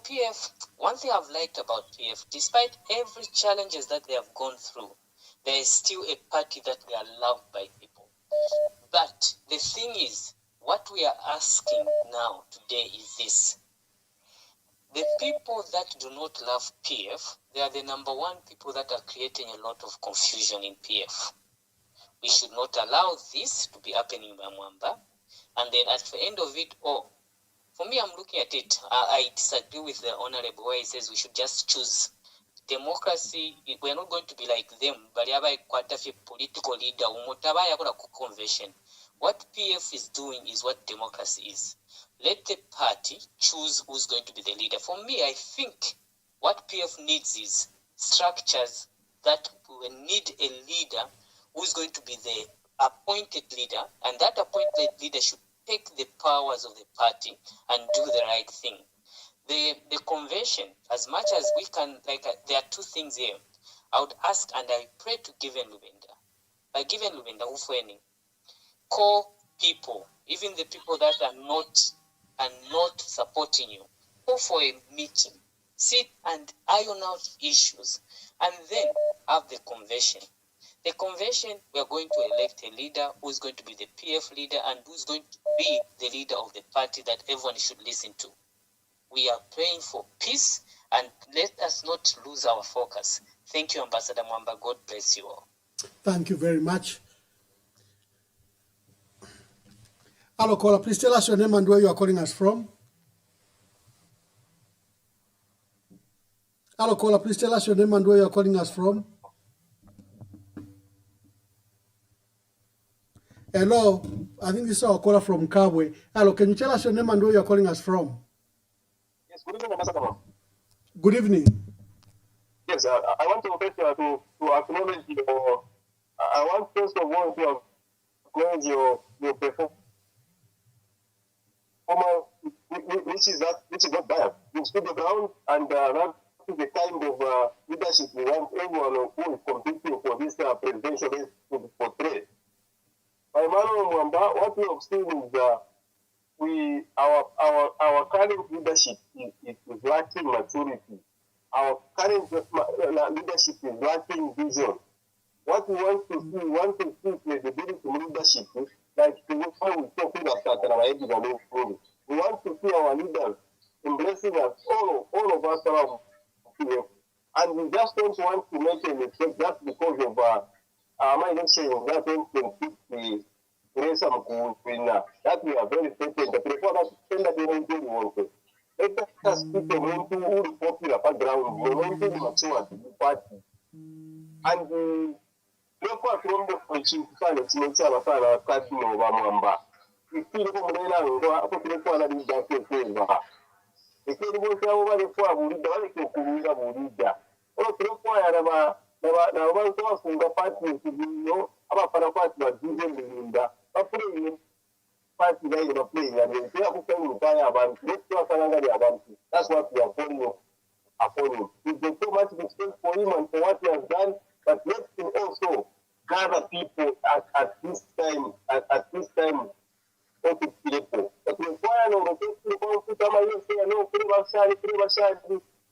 PF, one thing I've liked about PF, despite every challenges that they have gone through, there is still a party that they are loved by people. But the thing is, what we are asking now today is this. The people that do not love PF, they are the number one people that are creating a lot of confusion in PF. We should not allow this to be happening by Mwamba. And then at the end of it all, for me, I'm looking at it. I disagree with the Honorable where he says we should just choose democracy. We're not going to be like them. But have a political leader, convention. What PF is doing is what democracy is. Let the party choose who's going to be the leader. For me, I think what PF needs is structures that we need a leader who's going to be the appointed leader, and that appointed leader should take the powers of the party and do the right thing. The convention, as much as we can, there are two things here. I would ask and I pray to Given Lubenda. By Given Lubenda, call people, even the people that are not supporting you, go for a meeting, sit and iron out issues, and then have the convention. The convention, we are going to elect a leader who's going to be the PF leader and who's going to be the leader of the party that everyone should listen to. We are praying for peace and let us not lose our focus. Thank you, Ambassador Mwamba. God bless you all. Thank you very much. Hello, caller. Please tell us your name and where you are calling us from. Hello, caller. Please tell us your name and where you are calling us from. Hello, I think this is our caller from Kabwe. Hello, can you tell us your name and where you are calling us from? Yes, good evening, Ambassador. Good evening. Yes, I want to acknowledge your. I want first of all to acknowledge your performance, which is not bad. You stood the ground, and that is the kind of leadership we want everyone who is competing for this presidential race to portray. By Emmanuel Mwamba, what we have seen is our current leadership is lacking maturity. Our current leadership is lacking vision. What we want to see credibility in leadership, like the way we talk about. We want to see our leaders embracing us, all of us around PF. And we just don't want to make a mistake just because of my election in that 2050 race that we are very certain that before that spend that we want to. Let us speak of the popular background, we want to mature the party. And therefore from the preaching to find a small child of Kati over Mwamba. We feel the Mona go to the father in that case. The Kenya over the four will lead the Kuruga will lead that. Or to require now one source in the party to be about Parapati was given in the party they were playing and they are playing about that's what we are calling upon him. There's so much respect for him and for what he has done, but let him also gather people at this time of people. But require no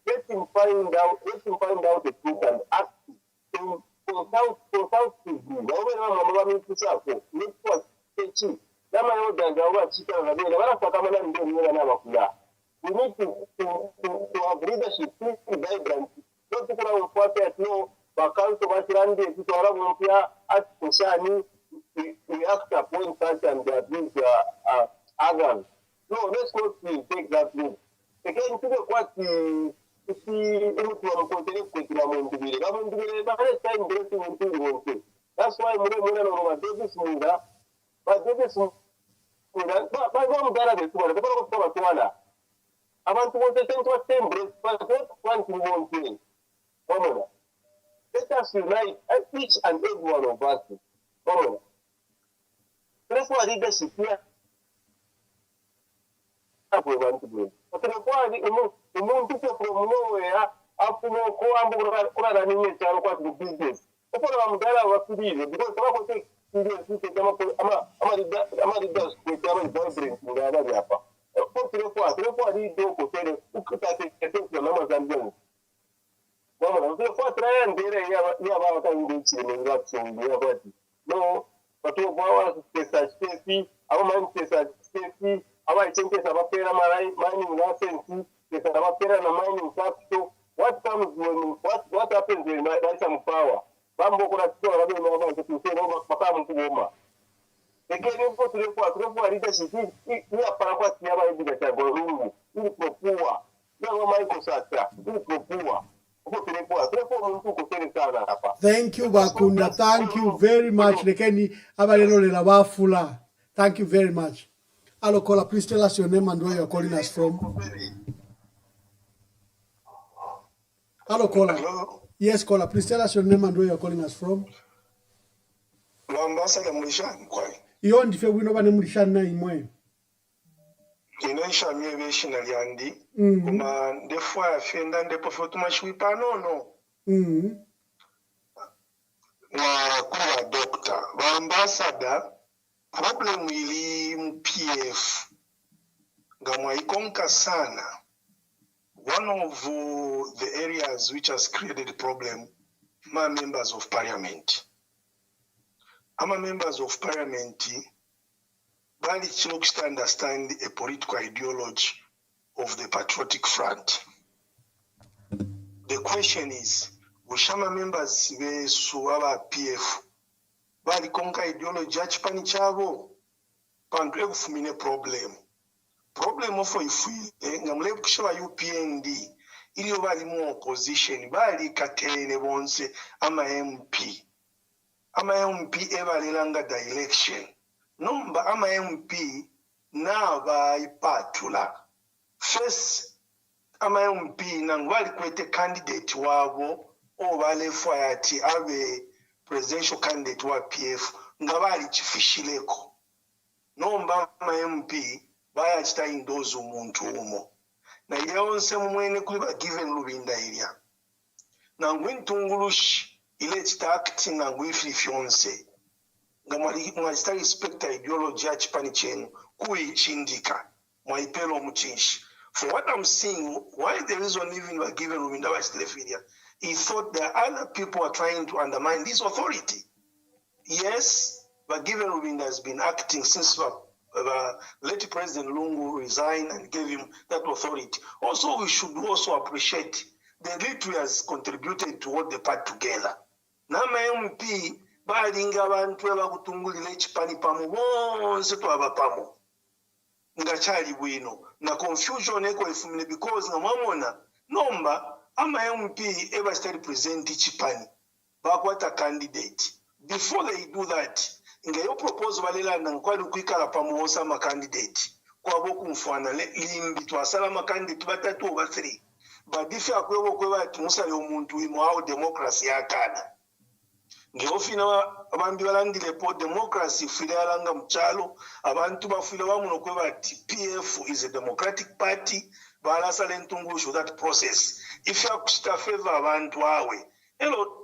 let him find out the truth and act to consult to do. We need to have leadership, vibrant. Not to put our no, Bakanto Basirande, Tuara, at Kusani, we act upon such and that these others. No, let's not take that route. Again, to what the that's why Davis Muda, but Davis Muda, by one Garabis, the I want to want to embrace, but what one thing won't do. Let us unite each and every one of us. That's why leadership here. We want to do. But the people from nowhere, after no business. Opona bamugala abafirire because tabakoze ama leaders kwetaba vibrant ngabali hapa. Kwa lido kotere ukutate ketezo na mazambia. Mama ndio kwa try ndere ya baba kandi chini ngapso ndio bati. No, watu bawa pesa safety, ama mine pesa safety, ama ichengeza bapera mining license, pesa bapera na mining capital. What comes when what happens when there some power? Bambo kuna kitu wanabeba na wao kusema makamu kuoma. Ekeni mpo tulikuwa leadership ni para kwa siaba hivi katika gorungu. Ili kupua. Ndio Michael Sata. Ili kupua. Thank you, Bakunda. Thank you very much. Lekeni abalelo lela bafula. Thank you very much. Hello, caller. Please tell us your name and where you're calling us from. Hello, caller. Hello. Yes, caller. Please tell us your name and where you're calling us from. Ambassador Mulishani kwai. Iyo ndife wino bane Mulishani na imwe. Inaisha miyebeshi na liandi. Kuma ndefwa ya fenda ndepo fotuma shwipa no. Wa kuwa doctor. Wa ambassador, problem ili MPF. Gamwa ikonka sana. One of the areas which has created a problem, my members of parliament. I'm members of parliament, bali chilokes to understand a political ideology of the Patriotic Front. The question is, Bushama members be suwa PF, bali konka ideology achipani chavo, pandu ekufumine problem. Problem of ifile, ngamule kushawa UPND, ili obali mu opposition, bali katene bonse ama MP. Ama MP ebalelanga the election. Nomba ama MP na baipatula. First, ama MP nangwali kwete candidate wabo obale fwayati abe presidential candidate wa PF ngabali chifishileko. Nomba ama MP baya chita indozo muntu umo. Na ile onse mwene kuliba given lubinda ilia. Na ngwintungulushi ile chita acting na ngwifi fionse. Mwalista respecta ideology ya chipani chenu kui chindika. Mwaipelo mchinshi. For what I'm seeing, why the reason even were given Rubinda was Telefidia, he thought that other people are trying to undermine this authority. Yes, but given Rubinda has been acting since late President Lungu resigned and gave him that authority. Also, we should also appreciate the little he has contributed to hold the party together. Nama MP, balinga abantu abakutungulira chipani pamu bonse twaba pamu. Ngachali bwino. Na confusion eko ifumine because na mwamona nomba ama MP ever started present chipani. Bakwata candidate. Before they do that, ingayo propose balela na nkwali kwikala pamu onsa ma candidate. Kwa boku mfwana limbi twasala ma candidate batatu over 3. But if you are going to Musa Yomuntu in how democracy akana. Ngeofina abambi balandile po democracy fidalanga mchalo abantu bafila bamuno kweba PF is a democratic party balasa lentungusho that process. If you are favor abantu awe. Hello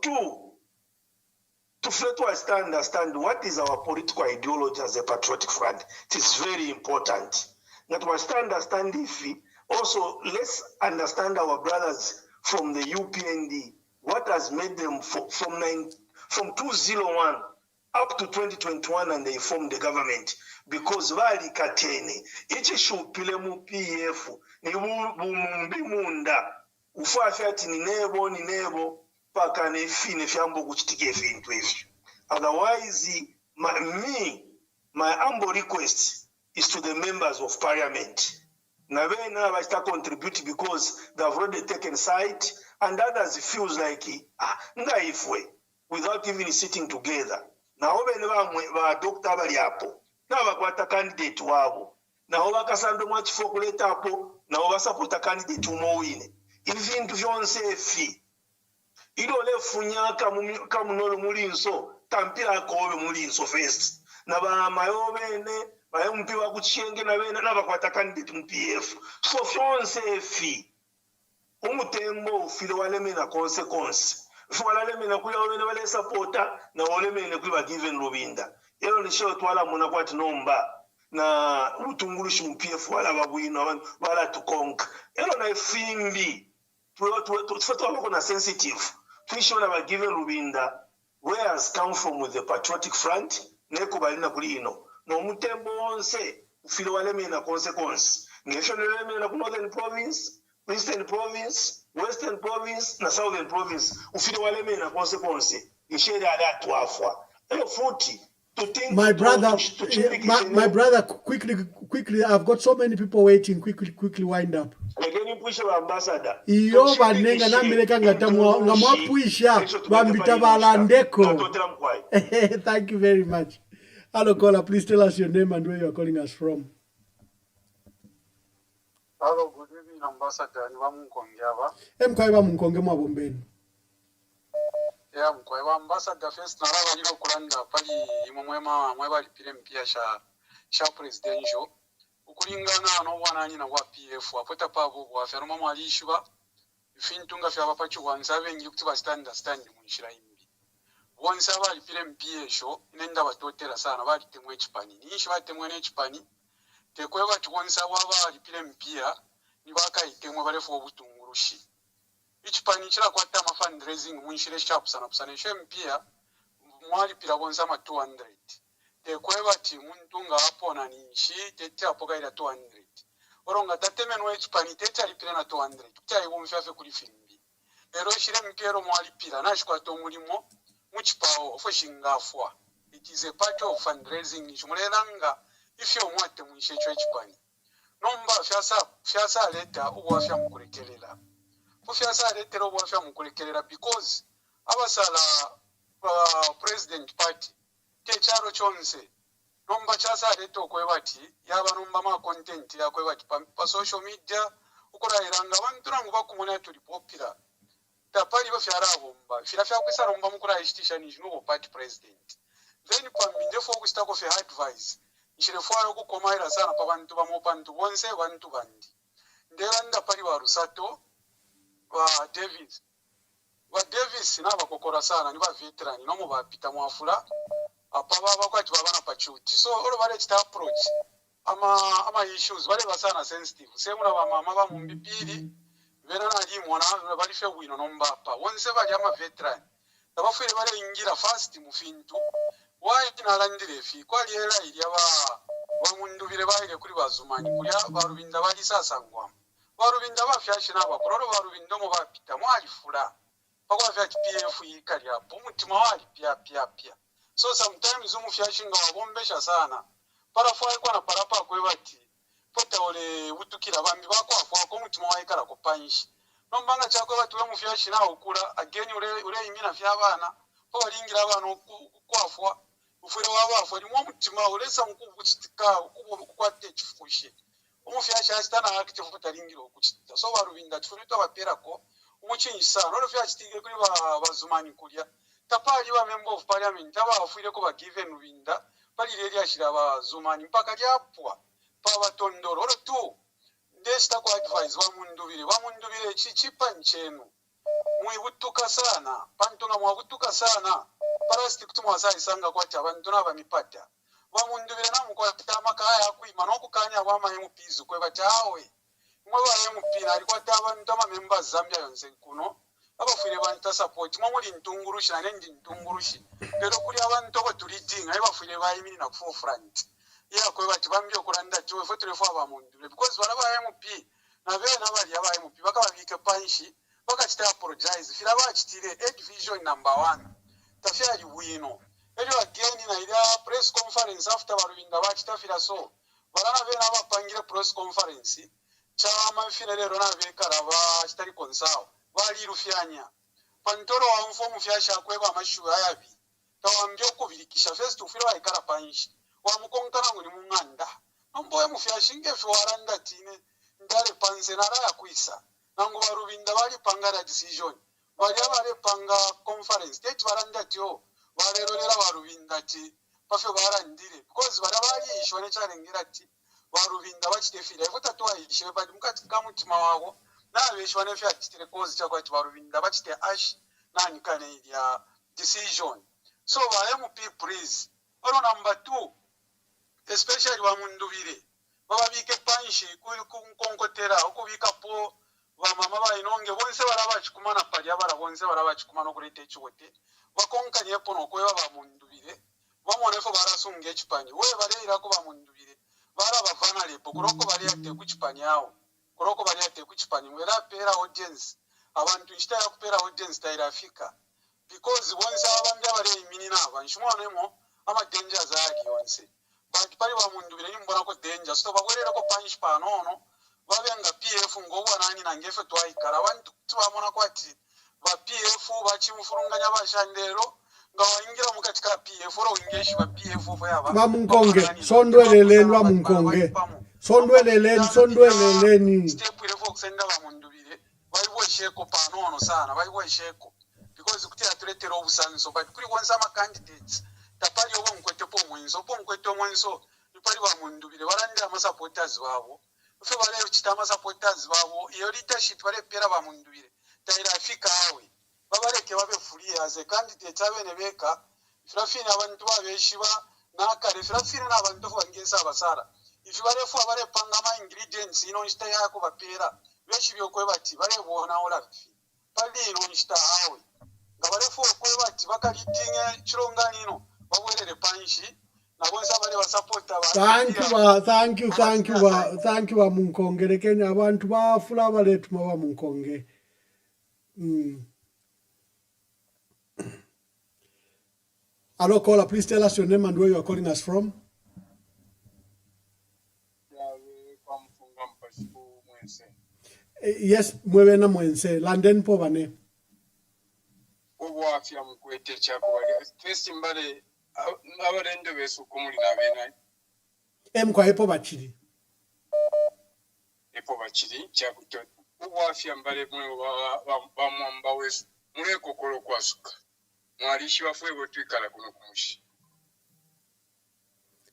to fret to understand what is our political ideology as a patriotic front. It is very important. That we understand if also, let's understand our brothers from the UPND, what has made them from 2001 up to 2021 and they formed the government. Because vali katene, ichi shupile mu PF, ni mumbi munda, ufafati ni nebo, paka ne fiambo kuchitike fintu ifi. Otherwise, my humble request is to the members of parliament. Now I start contributing because they have already taken side, and others feels like without even sitting together. Now when doctor baliapo, now bakwata candidate wabo. Now bakasando much for kuletapo, now basapota candidate umowine. Even to yonse fi. Ido le funyaka kamunolo mulinso, tampira kowe mulinso first. Na ba mayobene bayumpi bakuchenge na bena nabakwata candidate mu PF so fonse fi umutembo ufile waleme na consequence Walalemena kuya wene wale supporter na walemene kuba given Rubinda. Ero nisho twala muna kwati nomba na utungurushi MPF wala babwino wala tukonka. Ero na fimbi tufato wako na sensitive. Tuishona ba given Rubinda where has come from with the Patriotic Front neko balina kulino. No mutembo onse ufilo walemena consequence. Ngesho walemena ku Northern Province, Eastern Province, Western Province, na Southern Province. Ufilo walemena consequence. Ishede ala tuafwa. Elo futi. My brother, my brother, quickly, I've got so many people waiting. Quickly, wind up. Iyo banenga na mileka ngamwapuisha bambita balandeko. Thank you very much. Hello, caller. Please tell us your name and where you are calling us from. Hello, good evening, Ambassador. Mkwaiba mkonge mwa bombeni. Yeah, mkwaiba Ambassador first na raba nilo kulanda pali mweba lipile mpia sha presidential. Ukulingana no wana nyina wa PF apota pabo wa ferma mwalishuba fintunga fya bapachu wanzabe ngikuti ba stand munshira imbi. Wonsa bali pile mpia sho inenda batotera sana bali temwe chipani. Nisho batemwe ne chipani. Tekweba tuwonsa waba lipile mpia ni baka itemwe bale fo butungurushi. Ichipani chira kwata ma fundraising munshire sharp sana kusanisha mpia mwali pila bonza ma 200. Tekweba ti muntunga hapo na nishi tete hapo gaira 200. Oronga tatemenwe ichipani tete alipila na 200. Kutai wumfyafe kuli fimbi. Ero shire mpero mwali pila na shikwato mulimo muchipao ofo shingafwa. It is a part of fundraising ishumulelanga ifyo mwate mwishe chwe chipani. Nomba fyasa leta uwa fya mkurekelela. Fyasa leta uwa fya mkurekelela because abasala president party techaro chonse. Nomba chasa leta okwebati yaba nomba ma content ya kwebati pa social media ukora iranga bantu rangu bakumuna tuli popular. Tapali bafyara bomba. Fya kwisa romba mukura istisha nijino party president. Then pambinde fo kustako fe advice. Ishirefwaro kukomaira sana pa bantu bamopantu bonse bantu bandi. Ndelanda pali wa Rusato wa Davis. Wa Davis na bakokora sana ni ba veteran no mu bapita mwafula apa baba kwati babana pachuti. So all bale chita approach ama issues bale basana sensitive. Semura ba mama ba mumbipiri bena na ali mwana bali fe wino nomba pa. Wonse bali ama veteran. Abafire bale ingira fast mu fintu. Why inalandire fi kwali era iliaba wamundubire baile kuri bazumani kulya barubinda bali sasa ngwa barubinda bafyashi naba kuroro barubindo mo bapita mwali fula pakwa fya PF yikali hapo mutima wali pia so sometimes umufyashi nga wabombesha sana parafwa kwa na parapa kwebati pota ole utukira bambi bako afwa ko mutima waikara ko panshi nombanga chakwe batu we mufyashi na ukura again ure imina fya bana ko balingira abana kwafwa ufure wabafo ni mutima uresa mukubutika kukwate chifushi umufyashi asitana active futalingiro kuchita so barubinda tufurito bapera ko umuchinyisa no fyashi tige kuri bazumani kulya tapali wa member of parliament abafure ko ba given Rubinda pali reri ashira bazumani mpaka lyapwa pa batondoro tu ndesta ko advise wamundubire chichipa nchenu mwibutuka sana pantunga mwabutuka sana parasti kutumwa sai sanga kwati abantu nabamipata bamundubire namukwata makaya kwima nokukanya abama MPs kwe batawe mwe ba MP alikuwa abantu ama members Zambia yonse kuno abafire banta support mwamuli ntungurushi na nendi ntungurushi pero kuri abantu ko tulidinga abafire bayimini na ku front ya kwe bati bambye okulanda tuwe fotele fo abamundubire because baraba MP na bena bali aba MP bakababike panshi bakachita apologize fira bachitire division number 1 tafyali wino elio again na ila press conference after barubinda bachita fira so barana bena bapangire press conference chama fina lero na bekara bachitari konsao bali rufyanya pantoro wa mfomu fyasha kweba mashuga yabi tawambye okubilikisha first ufira baikara panshi wa mukonkana ngoni munganda nomboye mufyashinge fwaranda tine ndale panze nara ya kuisa nango barubinda bali pangara decision bali abale panga conference date baranda tyo barerolera barubinda ti pafe barandire because barabali ishone charengira ti barubinda bachitefira ifota to ayishe bali mukati kamutima wabo nabe ishone fya titire cause cha kwati barubinda bachite ash nani kane ya decision. So MP, please. Oro number 2, especially wa mundubire. Baba bike panshi kunkongotera okubika po ba mama ba inonge bonse barabachikumana palya bara bonse barabachikumana kulete chiwote. Bakonkanye pono kweba ba mundubire. Bamonefo barasunga echipanyi. We barera ko ba mundubire. Bara bavana lepo kuroko bari ate kuchipanyi yao. Kuroko bari ate kuchipanyi wera pera audience. Abantu nchitaya kupera audience tairafika. Because once abandi abari iminina abanshumwana emo ama danger zaki onse. But pali ba mundubire nimbona ko danger so bagwerera ko punch pa nono babenga PF ngowa nani nangefe twaikara abantu tubamona kwati ba PF bachimfurunganya bashandero ngawaingira mukati ka PF ro ingeshi ba PF fo yaba ba munkonge sondweleleni ba munkonge sondweleleni step ile fo kusenda ba mundubire baliwo sheko pa nono sana baliwo sheko because kuti atletera obusanso but kuri wonsa ma candidates tapali obo nkwete po mwenso nipali ba mundubire barandira ama supporters babo ufe bale chitama supporters babo iyo leadership bale pera ba mundubire taira afika awe babaleke babe free as a candidate abene beka firafini abantu babeshiba nakare firafini n'abantu bangesa abasara ifi bale fu abale panga ma ingredients ino nshita yako bapera beshi byokwe bati bale bona ola pali ino nshita awe ngabale fu okwe bati bakalitinga chirongani ino babwerere panshi nabonza bale ba supporter ba thank you ba munkonge lekeni abantu bafula baletuma ba munkonge. Hello, caller. Please tell us your name and where you are calling us from. Yes, Mwewena Mwense. London Povane. Obwafya mukwete chakuwali. Twesi mbale abarende besu kumuli na bena. Kwa epo bachiri. Epo bachiri chakuto. Obwafya mbale mwe wa mwamba wesu. Mwe kokolo kwasuka. Mwalishi wafwe botwikala kuno kumushi.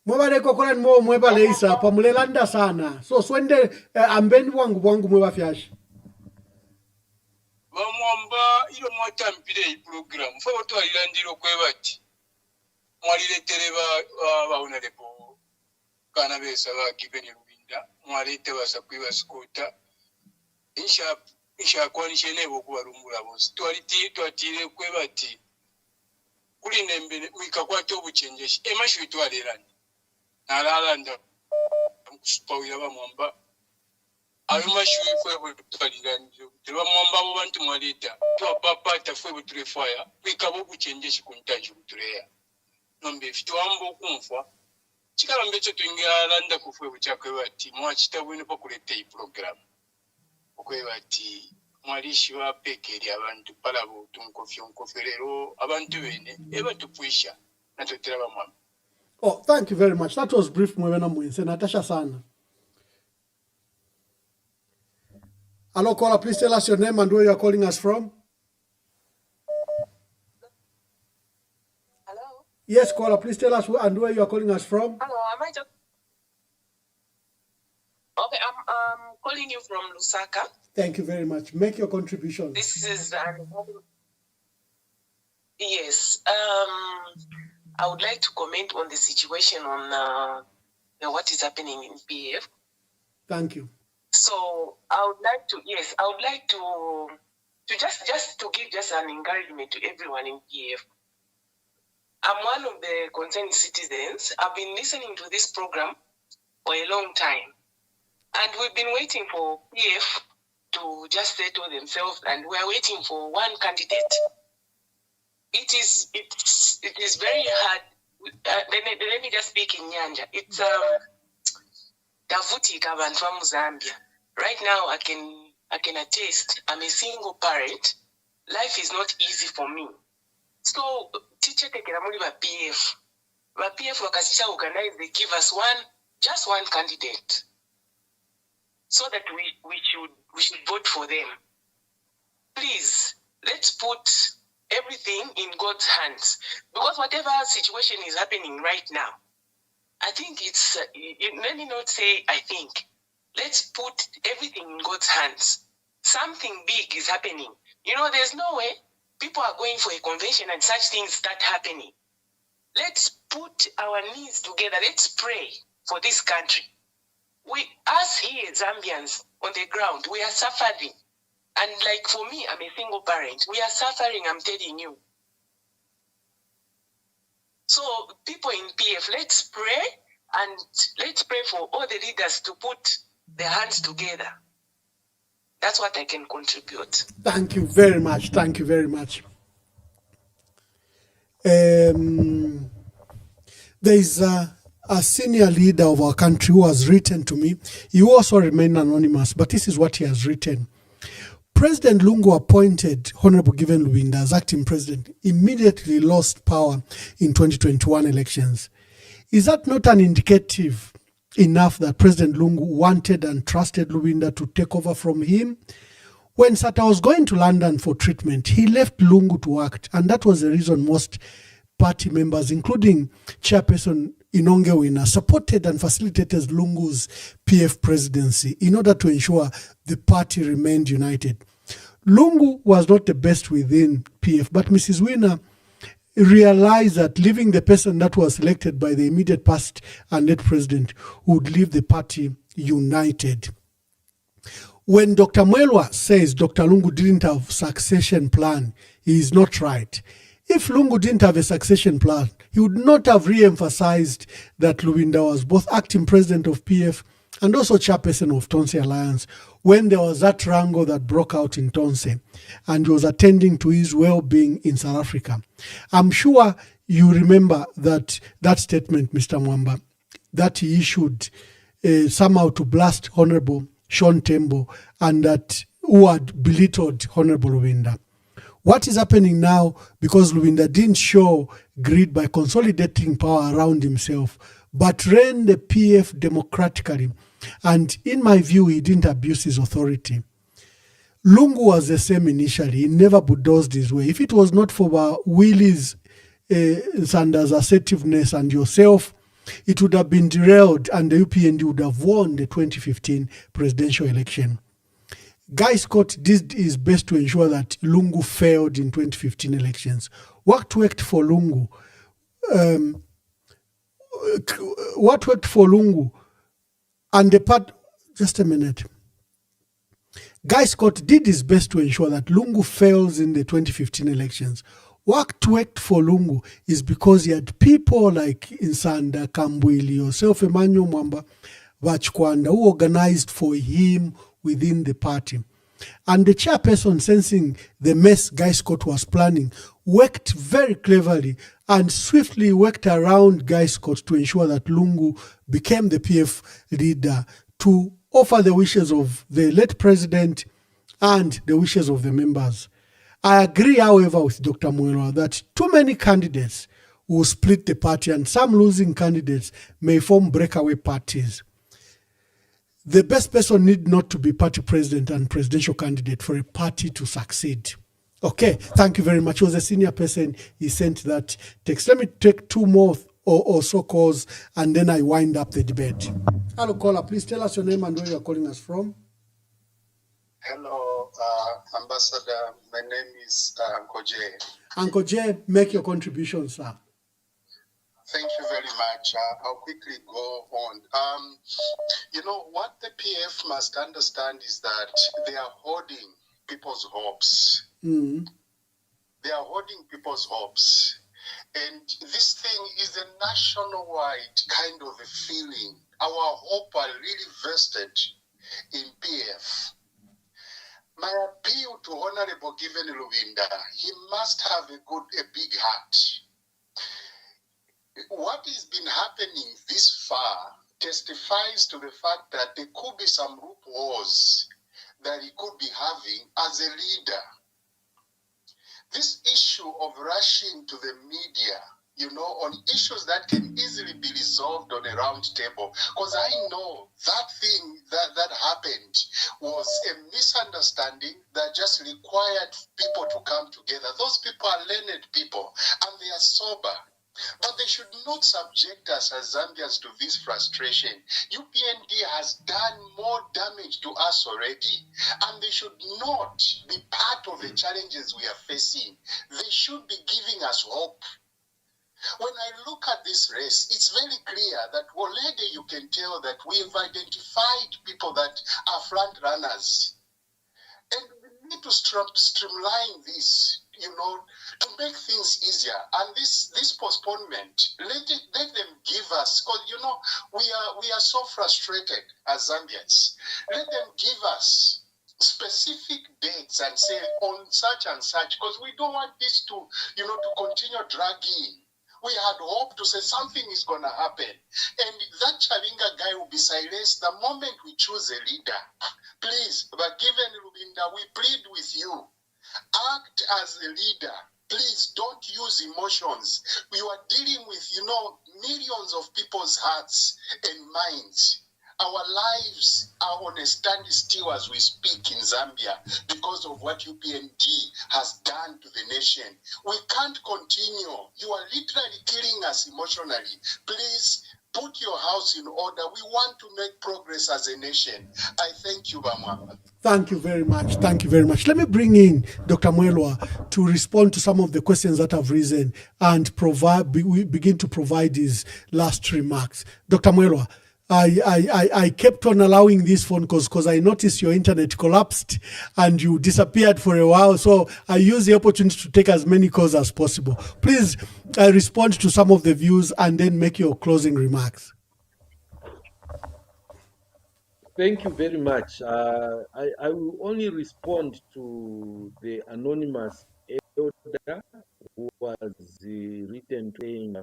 Mwebale kokola nimo mwebale isa pa mulelanda sana. So swende ambeni wangu mwebafyashi. Bamwamba ilo mwatampire i program. Fwe botu alilandiro kwebati. Mwaliletere ba honorable kana besa ba kipeni Rubinda. Mwalete basa kwiba skota. Insha kwanishe nebo kuba rumbula bosi. Twatire kwebati. Kuli nembele wikakwate obuchenjeshi emashu itwalirani nalalanda kusupawira bamwamba abimashu ifwe twalirani teba mwamba abo bantu mwalita twapapata fwe butrefaya wikabo obuchenjeshi kuntaji butreya nombe fitwambo okunfa chikala mbecho twingalanda kufwe buchakwe bati mwachita bwino pokulete i program okwe bati mwalishi wa pekeri abantu palabo tunkoferero abantu bene eba tupwisha natotera bamwamba. Oh, thank you very much. That was brief Mwewena Mwense. Natasha sana. Hello, caller. Please tell us your name and where you are calling us from. Hello. Yes, caller. Please tell us and where you are calling us from. Hello. Am I just... Okay, I'm calling you from Lusaka. Thank you very much. Make your contribution. This is yes. I would like to comment on the situation on what is happening in PF. Thank you. So I would like to just to give just an encouragement to everyone in PF. I'm one of the concerned citizens. I've been listening to this program for a long time, and we've been waiting for PF to just settle themselves, and we're waiting for one candidate. It is very hard. Let me just speak in Nyanja. It's Tavuti Kabantu Zambia. Right now, I can attest. I'm a single parent. Life is not easy for me. So, teacher tekeramuli ba PF. Ba PF wakasisha organize. They give us just one candidate, so that we should vote for them. Please, let's put everything in God's hands, because whatever situation is happening right now, I think let me not say I think. Let's put everything in God's hands. Something big is happening. There's no way people are going for a convention and such things start happening. Let's put our knees together. Let's pray for this country. Us here, Zambians, on the ground, we are suffering. And like for me, I'm a single parent. We are suffering, I'm telling you. So people in PF, let's pray, and let's pray for all the leaders to put their hands together. That's what I can contribute. Thank you very much. Thank you very much. There is a senior leader of our country who has written to me. He also remained anonymous, but this is what he has written. President Lungu appointed Honorable Given Lubinda as acting president, immediately lost power in 2021 elections. Is that not an indicative enough that President Lungu wanted and trusted Lubinda to take over from him? When Sata was going to London for treatment, he left Lungu to act, and that was the reason most party members, including Chairperson Inonge Wina, supported and facilitated Lungu's PF presidency in order to ensure the party remained united. Lungu was not the best within PF, but Mrs. Wina realized that leaving the person that was selected by the immediate past and late president would leave the party united. When Dr. Mwelwa says Dr. Lungu didn't have succession plan, he is not right. If Lungu didn't have a succession plan, he would not have re-emphasized that Lubinda was both acting president of PF and also chairperson of Tonse Alliance when there was that wrangle that broke out in Tonse, and he was attending to his well-being in South Africa. I'm sure you remember that statement, Mr. Mwamba, that he issued somehow to blast Honorable Sean Tembo, and that who had belittled Honorable Lubinda. What is happening now, because Lubinda didn't show greed by consolidating power around himself, but ran the PF democratically, and in my view, he didn't abuse his authority. Lungu was the same initially. He never bulldozed his way. If it was not for Willie's Sanders' assertiveness and yourself, it would have been derailed and the UPND would have won the 2015 presidential election. Guy Scott did his best to ensure that Lungu failed in 2015 elections. What worked for Lungu? What worked for Lungu? And the part, just a minute. Guy Scott did his best to ensure that Lungu fails in the 2015 elections. What worked for Lungu is because he had people like Insanda, Kambwili, yourself, Emmanuel Mwamba Verified, who organized for him within the party. And the chairperson, sensing the mess Guy Scott was planning, worked very cleverly and swiftly worked around Guy Scott to ensure that Lungu became the PF leader to offer the wishes of the late president and the wishes of the members. I agree, however, with Dr. Mwelwa that too many candidates will split the party and some losing candidates may form breakaway parties. The best person need not to be party president and presidential candidate for a party to succeed. Okay, thank you very much. He was a senior person. He sent that text. Let me take two more or so calls, and then I wind up the debate. Hello, caller. Please tell us your name and where you are calling us from. Hello, Ambassador. My name is Uncle Jay. Uncle Jay, make your contribution, sir. Thank you very much. I'll quickly go on. You know, what the PF must understand is that they are holding people's hopes. Mm-hmm. They are holding people's hopes. And this thing is a nationwide kind of a feeling. Our hope are really vested in PF. My appeal to Honorable Given Lubinda, he must have a big heart. What has been happening this far testifies to the fact that there could be some loopholes that he could be having as a leader. This issue of rushing to the media, you know, on issues that can easily be resolved on a round table, because I know that thing that happened was a misunderstanding that just required people to come together. Those people are learned people and they are sober. But they should not subject us as Zambians to this frustration. UPND has done more damage to us already, and they should not be part of the challenges we are facing. They should be giving us hope. When I look at this race, it's very clear that already you can tell that we've identified people that are front runners. And we need to streamline this, to make things easier. And this postponement, let them give us, because we are so frustrated as Zambians. Let them give us specific dates and say on such and such, because we don't want this to continue dragging. We had hoped to say something is going to happen. And that Chalinga guy will be silenced the moment we choose a leader. Please, but given Rubinda, we plead with you. Act as a leader. Please don't use emotions. We are dealing with, millions of people's hearts and minds. Our lives are on a standstill as we speak in Zambia because of what UPND has done to the nation. We can't continue. You are literally killing us emotionally. Please put your house in order. We want to make progress as a nation. I thank you, Bama. Thank you very much. Thank you very much. Let me bring in Dr. Mwelwa to respond to some of the questions that have risen and begin to provide his last remarks. Dr. Mwelwa, I kept on allowing this phone calls because I noticed your internet collapsed and you disappeared for a while. So I used the opportunity to take as many calls as possible. Please respond to some of the views and then make your closing remarks. Thank you very much. I will only respond to the anonymous elder who was written saying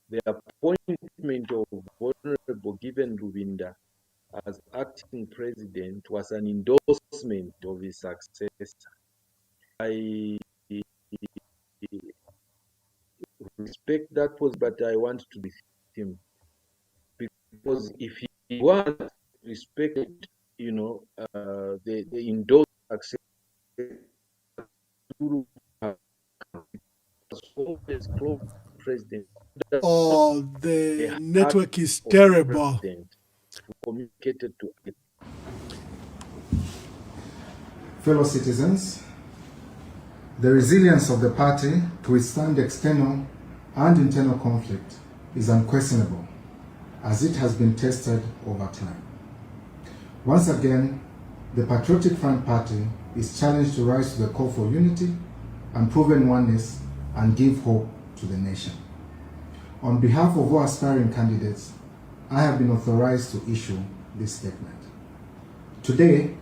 the appointment of Honorable Given Rubinda as acting president was an endorsement of his successor. I respect that post, but I want to be him because if he wants respected, the endorsed successor president. Oh, the network is terrible. Communicated to Fellow citizens, the resilience of the party to withstand external and internal conflict is unquestionable, as it has been tested over time. Once again, the Patriotic Front Party is challenged to rise to the call for unity and proven oneness and give hope to the nation. On behalf of all aspiring candidates, I have been authorized to issue this statement. Today,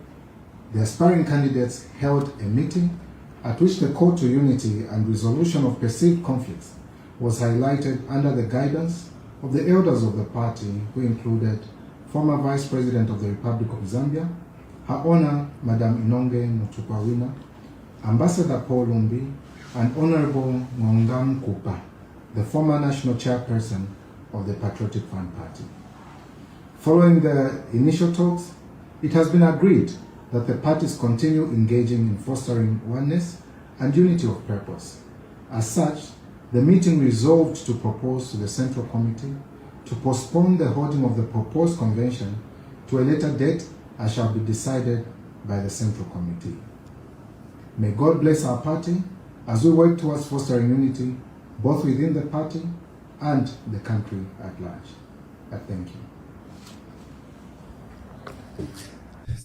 the aspiring candidates held a meeting at which the call to unity and resolution of perceived conflicts was highlighted under the guidance of the elders of the party, who included former Vice President of the Republic of Zambia, Her Honor Madam Inonge Mutukwawina, Ambassador Paul Lumbi, and Honorable Ngongam Kupa, the former national chairperson of the Patriotic Front Party. Following the initial talks, it has been agreed that the parties continue engaging in fostering oneness and unity of purpose. As such, the meeting resolved to propose to the Central Committee to postpone the holding of the proposed convention to a later date, as shall be decided by the Central Committee. May God bless our party as we work towards fostering unity both within the party and the country at large. I thank you.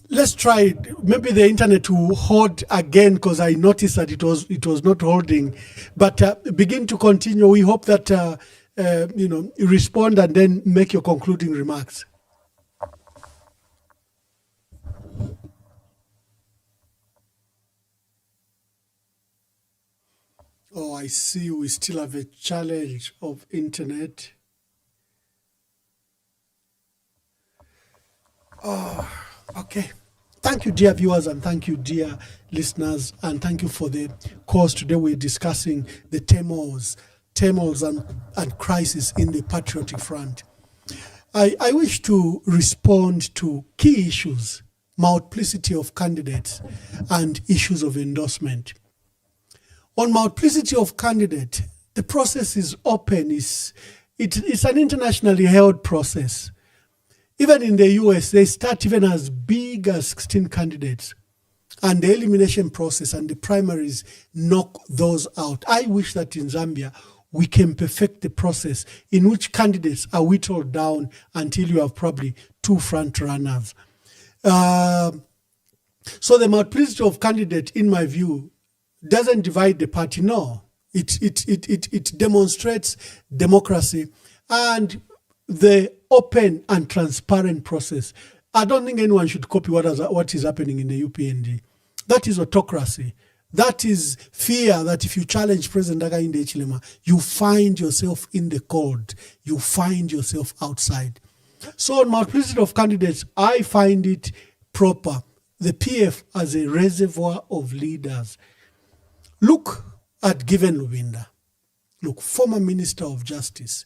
Let's try maybe the internet will hold again, because I noticed that it was not holding. But begin to continue. We hope that you respond and then make your concluding remarks. Oh, I see we still have a challenge of internet. Oh, okay. Thank you, dear viewers, and thank you, dear listeners, and thank you for the course. Today we're discussing the turmoils and crisis in the Patriotic Front. I wish to respond to key issues, multiplicity of candidates, and issues of endorsement. On multiplicity of candidate, The process is open. It's an internationally held process. Even in the US, they start even as big as 16 candidates. And the elimination process and the primaries knock those out. I wish that in Zambia, we can perfect the process in which candidates are whittled down until you have probably 2 front runners. So the multiplicity of candidates, in my view, doesn't divide the party. No, it demonstrates democracy and the open and transparent process. I don't think anyone should copy what is happening in the UPND. That is autocracy. That is fear that if you challenge President Hakainde Hichilema, you find yourself in the cold. You find yourself outside. So on multiplicity of candidates, I find it proper. The PF as a reservoir of leaders. Look at Given Lubinda. Look, former Minister of Justice,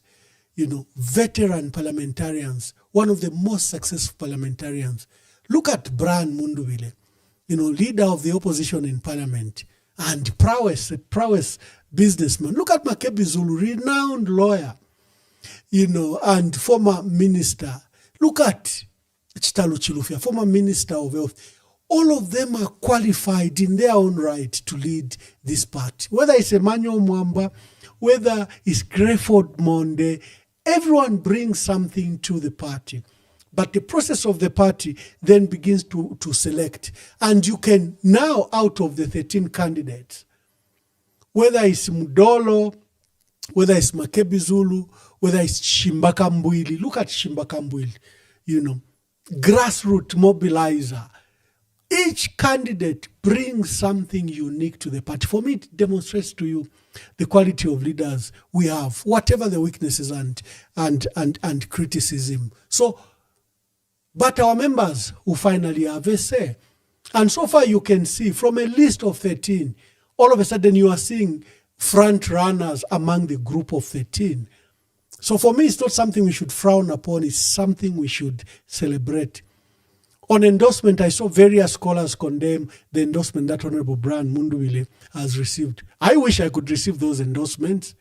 veteran parliamentarians, one of the most successful parliamentarians. Look at Brian Mundubile, leader of the opposition in parliament and prowess businessman. Look at Makebi Zulu, renowned lawyer, and former minister. Look at Chitalo Chilufya, former minister of health. All of them are qualified in their own right to lead this party. Whether it's Emmanuel Mwamba, whether it's Greyford Monde, everyone brings something to the party. But the process of the party then begins to select. And you can now, out of the 13 candidates, whether it's Mudolo, whether it's Makebi Zulu, whether it's Shimbaka Mbwili, look at Shimbaka Mbwili, grassroots mobilizer. Each candidate brings something unique to the party. For me, it demonstrates to you the quality of leaders we have, whatever the weaknesses and criticism. So, but our members who finally have a say. And so far you can see from a list of 13, all of a sudden you are seeing front runners among the group of 13. So for me, it's not something we should frown upon. It's something we should celebrate. On endorsement, I saw various scholars condemn the endorsement that Honorable Brian Mundubile has received. I wish I could receive those endorsements.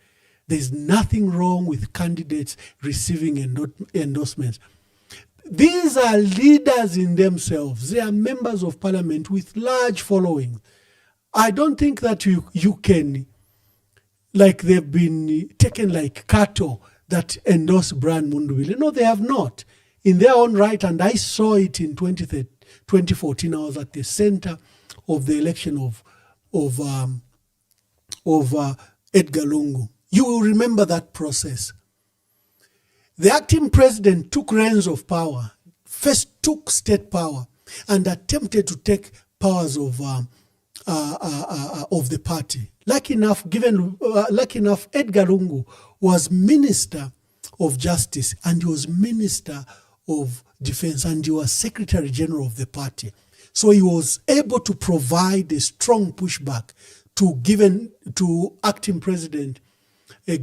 There's nothing wrong with candidates receiving endorsements. These are leaders in themselves. They are members of parliament with large following. I don't think that you can, like they've been taken like cattle that endorse Brian Mundubile. No, they have not. In their own right, and I saw it in 2014. I was at the center of the election of Edgar Lungu. You will remember that process. The acting president took reins of power, first took state power, and attempted to take powers of the party. Lucky enough, Edgar Lungu was Minister of Justice and he was Minister of Defense and he was Secretary General of the party. So he was able to provide a strong pushback to acting president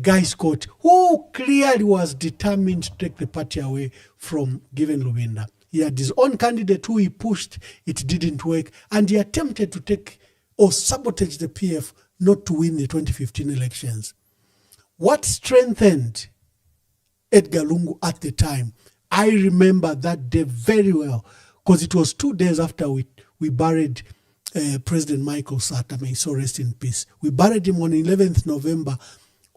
Guy Scott, who clearly was determined to take the party away from Given Lubinda. He had his own candidate who he pushed, it didn't work, and he attempted to take or sabotage the PF not to win the 2015 elections. What strengthened Edgar Lungu at the time, I remember that day very well, because it was 2 days after we buried President Michael Sata, may he so rest in peace. We buried him on 11th November.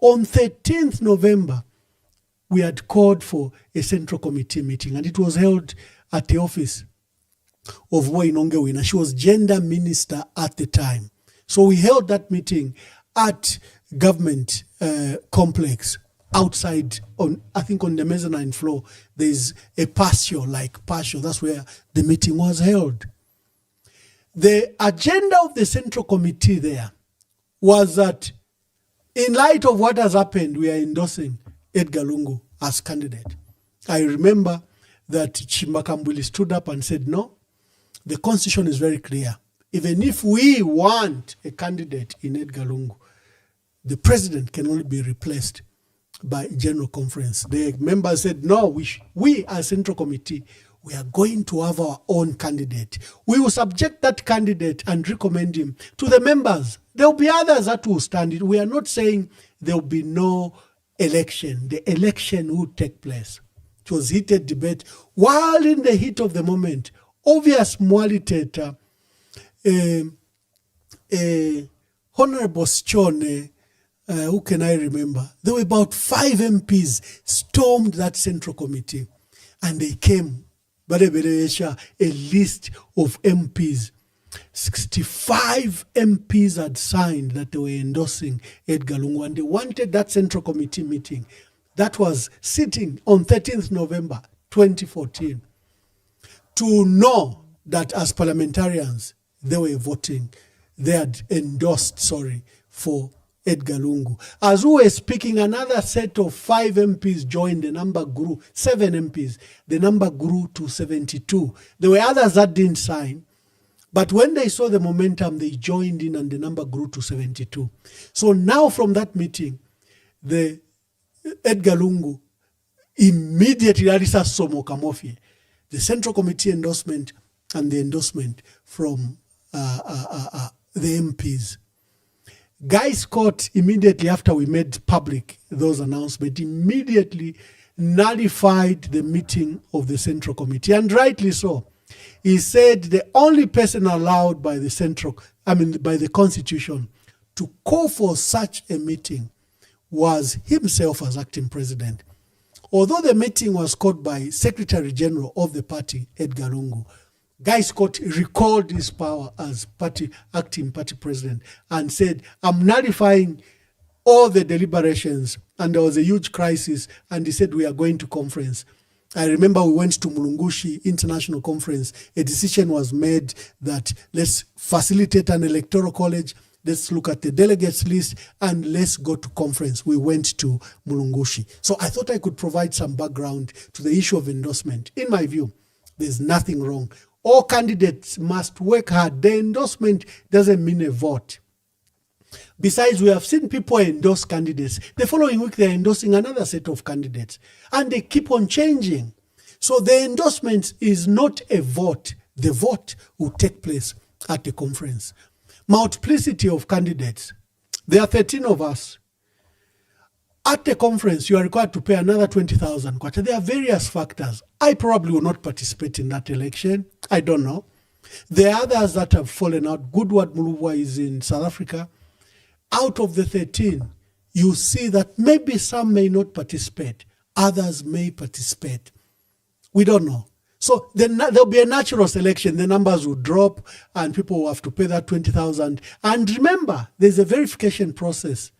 On 13th November, we had called for a central committee meeting, and it was held at the office of Woinongewina. She was gender minister at the time. So we held that meeting at government complex outside, I think on the mezzanine floor, there's a patio. That's where the meeting was held. The agenda of the central committee there was that in light of what has happened, we are endorsing Edgar Lungu as candidate. I remember that Chimbakambuli stood up and said, no, the constitution is very clear. Even if we want a candidate in Edgar Lungu, the president can only be replaced by general conference. The members said, no, we as central committee, we are going to have our own candidate. We will subject that candidate and recommend him to the members. There will be others that will stand it. We are not saying there will be no election. The election will take place. It was heated debate. While in the heat of the moment, obvious Mwaliteta, Honorable Schone, who can I remember? There were about 5 MPs stormed that central committee, and they came, a list of MPs. 65 MPs had signed that they were endorsing Edgar Lungu, and they wanted that central committee meeting that was sitting on 13th November 2014 to know that as parliamentarians they were voting, they had endorsed, for Edgar Lungu. As we were speaking, another set of 5 MPs joined, the number grew, 7 MPs, the number grew to 72. There were others that didn't sign, but when they saw the momentum, they joined in and the number grew to 72. So now from that meeting, the Edgar Lungu immediately, Alisa Somo Kamofie, the Central Committee endorsement and the endorsement from the MPs. Guy Scott, immediately after we made public those announcements, immediately nullified the meeting of the Central Committee, and rightly so. He said the only person allowed by by the Constitution to call for such a meeting was himself as acting president. Although the meeting was called by Secretary General of the party, Edgar Lungu, Guy Scott recalled his power as acting party president and said, I'm nullifying all the deliberations, and there was a huge crisis, and he said, we are going to conference. I remember we went to Mulungushi International Conference. A decision was made that let's facilitate an electoral college, let's look at the delegates list, and let's go to conference. We went to Mulungushi. So I thought I could provide some background to the issue of endorsement. In my view, there's nothing wrong. All candidates must work hard. The endorsement doesn't mean a vote. Besides, we have seen people endorse candidates. The following week, they're endorsing another set of candidates. And they keep on changing. So the endorsement is not a vote. The vote will take place at the conference. Multiplicity of candidates. There are 13 of us. At the conference, you are required to pay another 20,000 kwacha. There are various factors. I probably will not participate in that election. I don't know. There are others that have fallen out. Goodward Mulubwa is in South Africa. Out of the 13, you see that maybe some may not participate. Others may participate. We don't know. So there'll be a natural selection. The numbers will drop and people will have to pay that 20,000. And remember, there's a verification process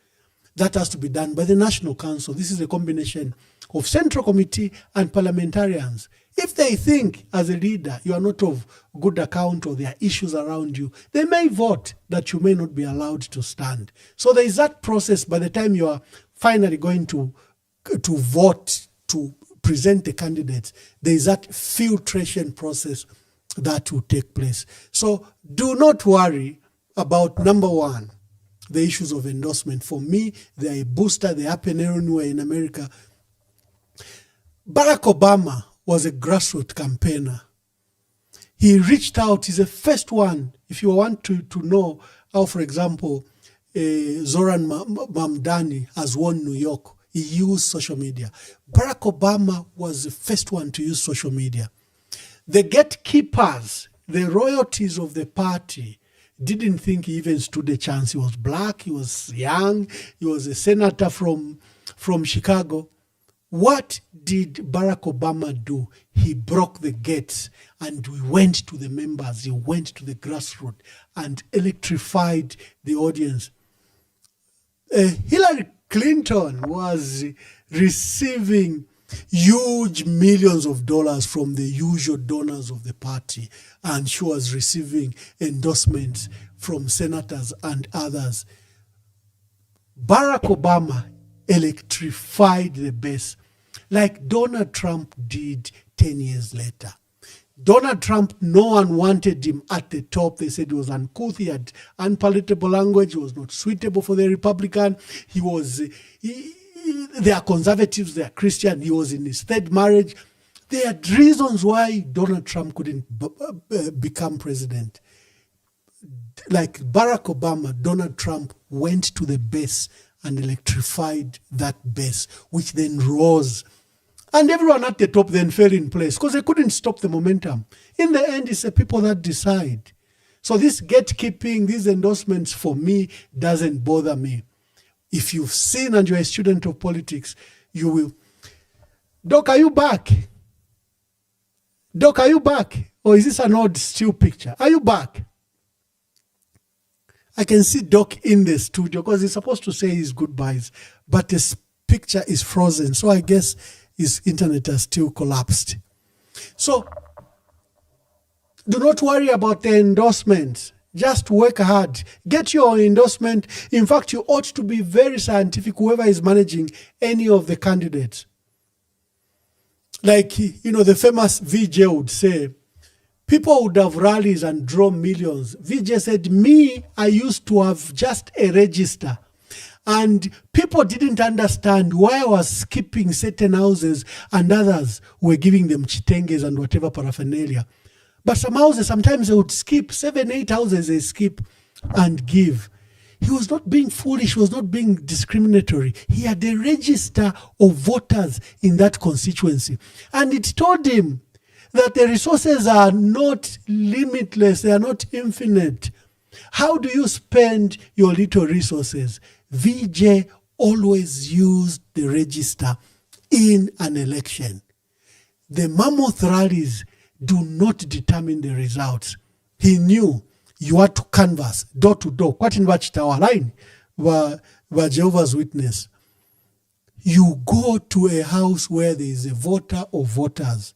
that has to be done by the National Council. This is a combination of Central Committee and parliamentarians. If they think, as a leader, you are not of good account or there are issues around you, they may vote that you may not be allowed to stand. So there is that process. By the time you are finally going to vote to present the candidates, there is that filtration process that will take place. So do not worry about, number one, the issues of endorsement. For me, they are a booster. They happen anywhere in America. Barack Obama was a grassroots campaigner. He reached out. He's the first one. If you want to know how, for example, Zoran Mamdani has won New York, he used social media. Barack Obama was the first one to use social media. The gatekeepers, the royalties of the party, didn't think he even stood a chance. He was black, he was young, he was a senator from Chicago. What did Barack Obama do? He broke the gates and we went to the members, he went to the grassroots and electrified the audience. Hillary Clinton was receiving huge millions of dollars from the usual donors of the party, and she was receiving endorsements from senators and others. Barack Obama electrified the base like Donald Trump did 10 years later. Donald Trump, no one wanted him at the top. They said he was uncouth, he had unpalatable language, he was not suitable for the Republican. They are conservatives, they are Christian. He was in his third marriage. There are reasons why Donald Trump couldn't become president. like Barack Obama, Donald Trump went to the base and electrified that base, which then rose. And everyone at the top then fell in place because they couldn't stop the momentum. In the end, it's the people that decide. So this gatekeeping, these endorsements for me doesn't bother me. If you've seen and you're a student of politics, you will. Doc, are you back? Doc, are you back? Or is this an old still picture? Are you back? I can see Doc in the studio because he's supposed to say his goodbyes, but his picture is frozen. So I guess his internet has still collapsed. So do not worry about the endorsements. Just work hard. Get your endorsement. In fact, you ought to be very scientific, whoever is managing any of the candidates. Like, the famous VJ would say, people would have rallies and draw millions. VJ said, me, I used to have just a register. And people didn't understand why I was skipping certain houses and others were giving them chitenges and whatever paraphernalia. But some houses, sometimes they would skip 7, 8 houses, they skip and give. He was not being foolish, he was not being discriminatory. He had a register of voters in that constituency. And it told him that the resources are not limitless, they are not infinite. How do you spend your little resources? VJ always used the register in an election. The mammoth rallies do not determine the results. He knew you had to canvass door to door. What in our line were Jehovah's Witness. You go to a house where there is a voter or voters.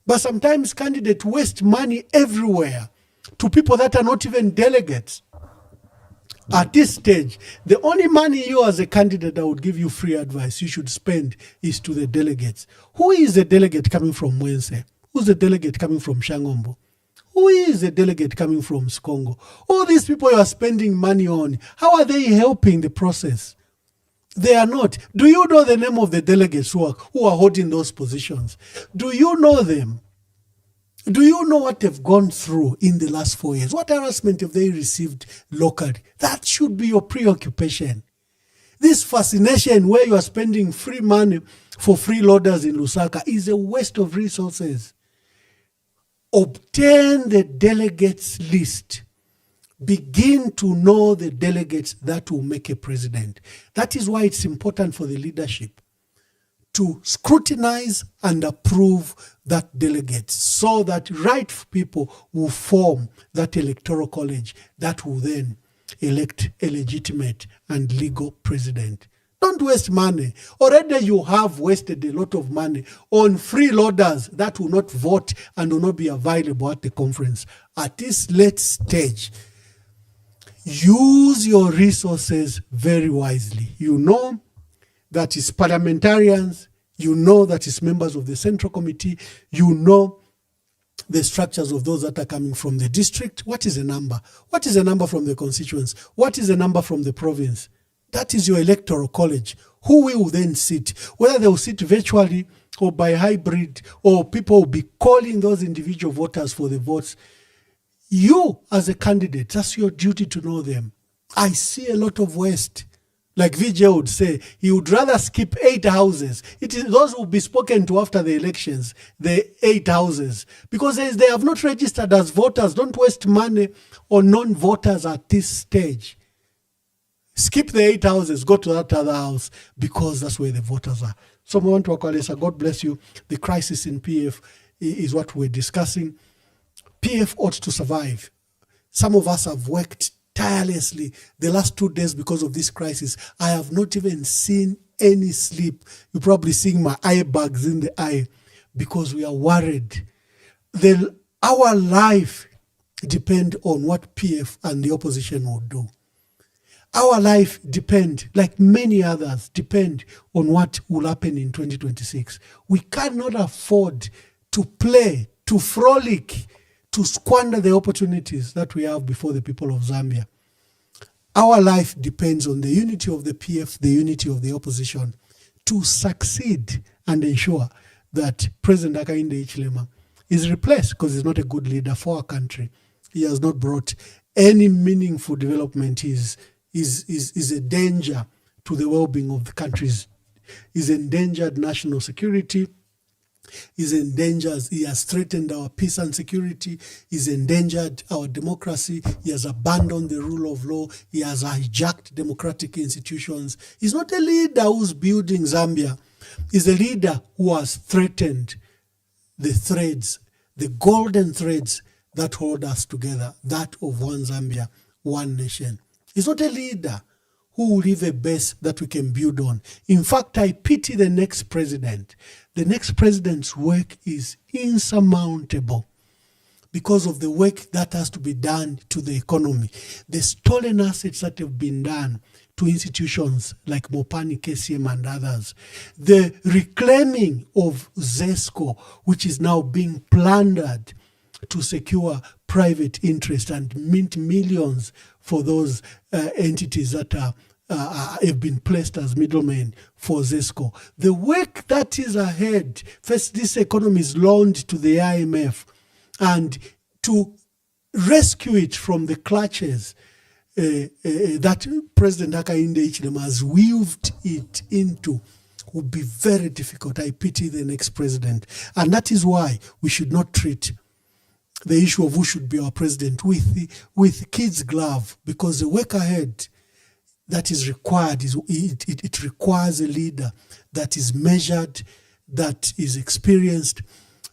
But sometimes candidates waste money everywhere to people that are not even delegates. At this stage, the only money you as a candidate that would give you free advice you should spend is to the delegates. Who is the delegate coming from Mwense? Who's the delegate coming from Shangombo? Who is the delegate coming from Skongo? All these people you are spending money on, how are they helping the process? They are not. Do you know the name of the delegates who are holding those positions? Do you know them? Do you know what they've gone through in the last 4 years? What harassment have they received locally? That should be your preoccupation. This fascination where you are spending free money for freeloaders in Lusaka is a waste of resources. Obtain the delegates list. Begin to know the delegates that will make a president. That is why it's important for the leadership to scrutinize and approve that delegate so that right people will form that electoral college that will then elect a legitimate and legal president. Don't waste money. Already you have wasted a lot of money on freeloaders that will not vote and will not be available at the conference. At this late stage, use your resources very wisely. You know that is parliamentarians, you know that is members of the Central Committee, you know the structures of those that are coming from the district. What is the number? What is the number from the constituents? What is the number from the province? That is your electoral college. Who will then sit? Whether they will sit virtually or by hybrid, or people will be calling those individual voters for the votes. You, as a candidate, that's your duty to know them. I see a lot of waste. Like VJ would say, he would rather skip 8 houses. It is those who will be spoken to after the elections, the 8 houses. Because they have not registered as voters. Don't waste money on non-voters at this stage. Skip the 8 houses, go to that other house, because that's where the voters are. So we want to Akwalesa, God bless you. The crisis in PF is what we're discussing. PF ought to survive. Some of us have worked tirelessly the last 2 days because of this crisis. I have not even seen any sleep. You're probably seeing my eye bags in the eye because we are worried. Our life depends on what PF and the opposition will do. Our life depend, like many others, depend on what will happen in 2026. We cannot afford to play, to frolic, to squander the opportunities that we have before the people of Zambia. Our life depends on the unity of the PF, the unity of the opposition, to succeed and ensure that President Hakainde Hichilema is replaced because he's not a good leader for our country. He has not brought any meaningful development is a danger to the well-being of the countries, is endangered national security, is endangered, he has threatened our peace and security, he's endangered our democracy, he has abandoned the rule of law, he has hijacked democratic institutions. He's not a leader who's building Zambia. He's a leader who has threatened the threads, the golden threads that hold us together, that of one Zambia, one nation. He's not a leader who will leave a base that we can build on. In fact, I pity the next president. The next president's work is insurmountable because of the work that has to be done to the economy. The stolen assets that have been done to institutions like Mopani, KCM and others. The reclaiming of ZESCO, which is now being plundered to secure private interest and mint millions for those entities that have been placed as middlemen for ZESCO. The work that is ahead, first this economy is loaned to the IMF, and to rescue it from the clutches that President Hakainde Hichilema has weaved it into would be very difficult. I pity the next president. And that is why we should not treat the issue of who should be our president with kid's glove, because the work ahead that is required, it requires a leader that is measured, that is experienced,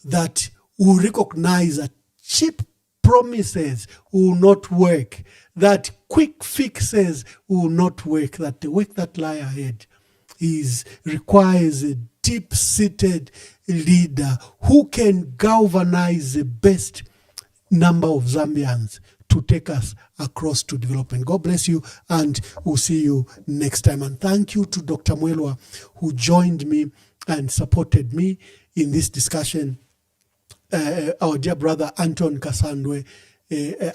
that will recognize that cheap promises will not work, that quick fixes will not work, that the work that lie ahead requires a deep-seated leader who can galvanize the best number of Zambians to take us across to development. God bless you, and we'll see you next time. And thank you to Dr. Mwelwa, who joined me and supported me in this discussion. Our dear brother Anton Kasandwe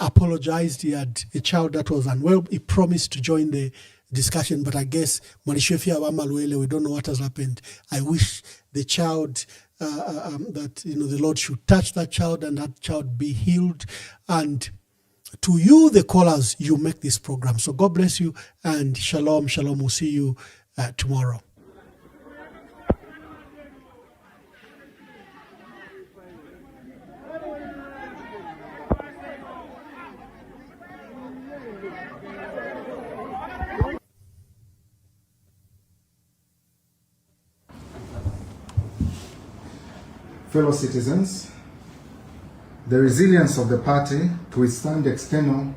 apologized. He had a child that was unwell. He promised to join the discussion, but I guess we don't know what has happened. I wish the child that the Lord should touch that child and that child be healed. And to you, the callers, you make this program. So God bless you, and shalom, shalom. We'll see you tomorrow. Fellow citizens, the resilience of the party to withstand external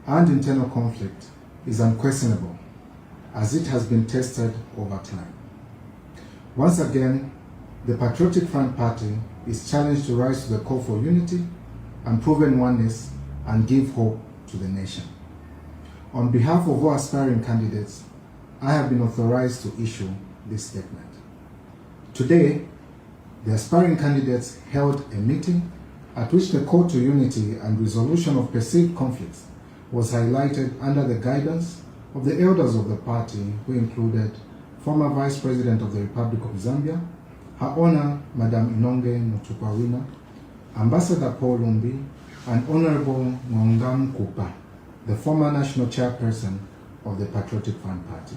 and internal conflict is unquestionable, as it has been tested over time. Once again, the Patriotic Front Party is challenged to rise to the call for unity and proven oneness and give hope to the nation. On behalf of all aspiring candidates, I have been authorized to issue this statement. Today, the aspiring candidates held a meeting at which the call to unity and resolution of perceived conflicts was highlighted under the guidance of the elders of the party, who included former Vice President of the Republic of Zambia, Her Honor Madam Inonge Mutukwawina, Ambassador Paul Lumbi, and Honorable Ngongam Kupa, the former National Chairperson of the Patriotic Front Party.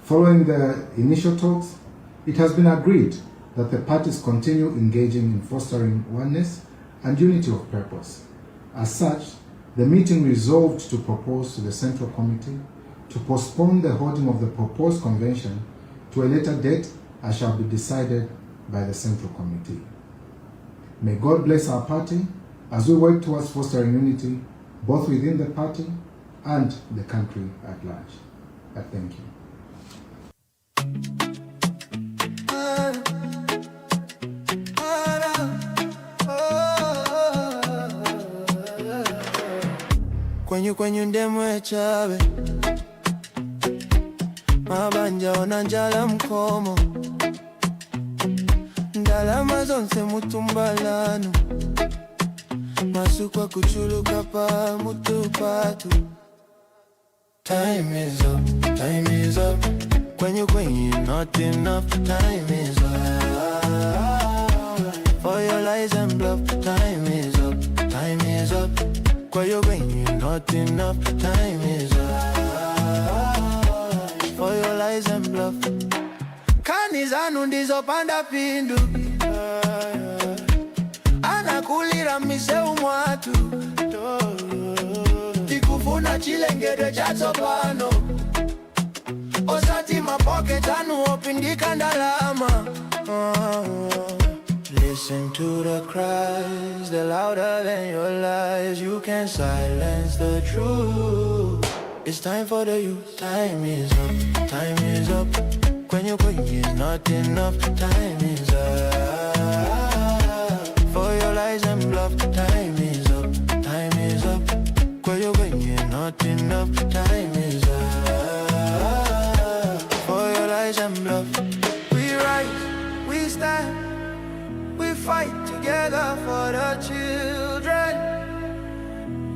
Following the initial talks, it has been agreed that the parties continue engaging in fostering oneness and unity of purpose. As such, the meeting resolved to propose to the Central Committee to postpone the holding of the proposed convention to a later date, as shall be decided by the Central Committee. May God bless our party as we work towards fostering unity both within the party and the country at large. I thank you. Kwenye ndemwe chawe mabanja ona njala mkomo ndalama zonse mutumbalano masukwa kuchuluka pa mutupatu. Time is up, time is up. Kwenye not enough. Time is up for your lies and bluff. Time is up, time is up. Kwenye not not enough. Time is up for your lies and bluff. Kanizanu ndizopanda pindu, anakulira miseu mwatu, tikufuna chilengede chatopano, osati mapoke tanu opindika ndalama. Listen to the cries, they're louder than your lies. You can't silence the truth. It's time for the youth. Time is up, time is up. When you're is not enough. Time is up for your lies and bluff. Time is up, time is up. When you're not enough. Time is up for your lies and bluff. We rise, we stand, we fight together for the children,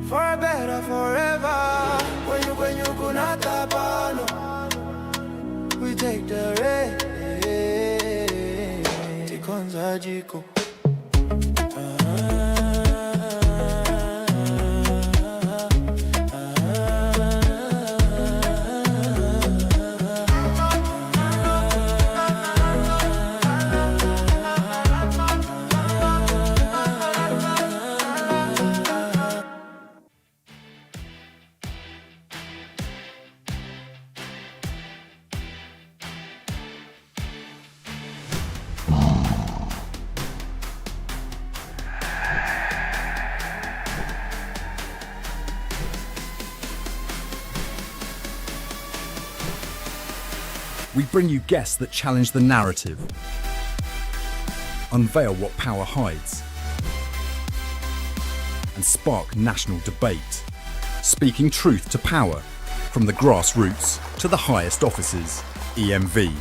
for a better forever. When you kunata pano, we take the rain. Tikonza jiko. We bring you guests that challenge the narrative, unveil what power hides, and spark national debate. Speaking truth to power, from the grassroots to the highest offices. EMV.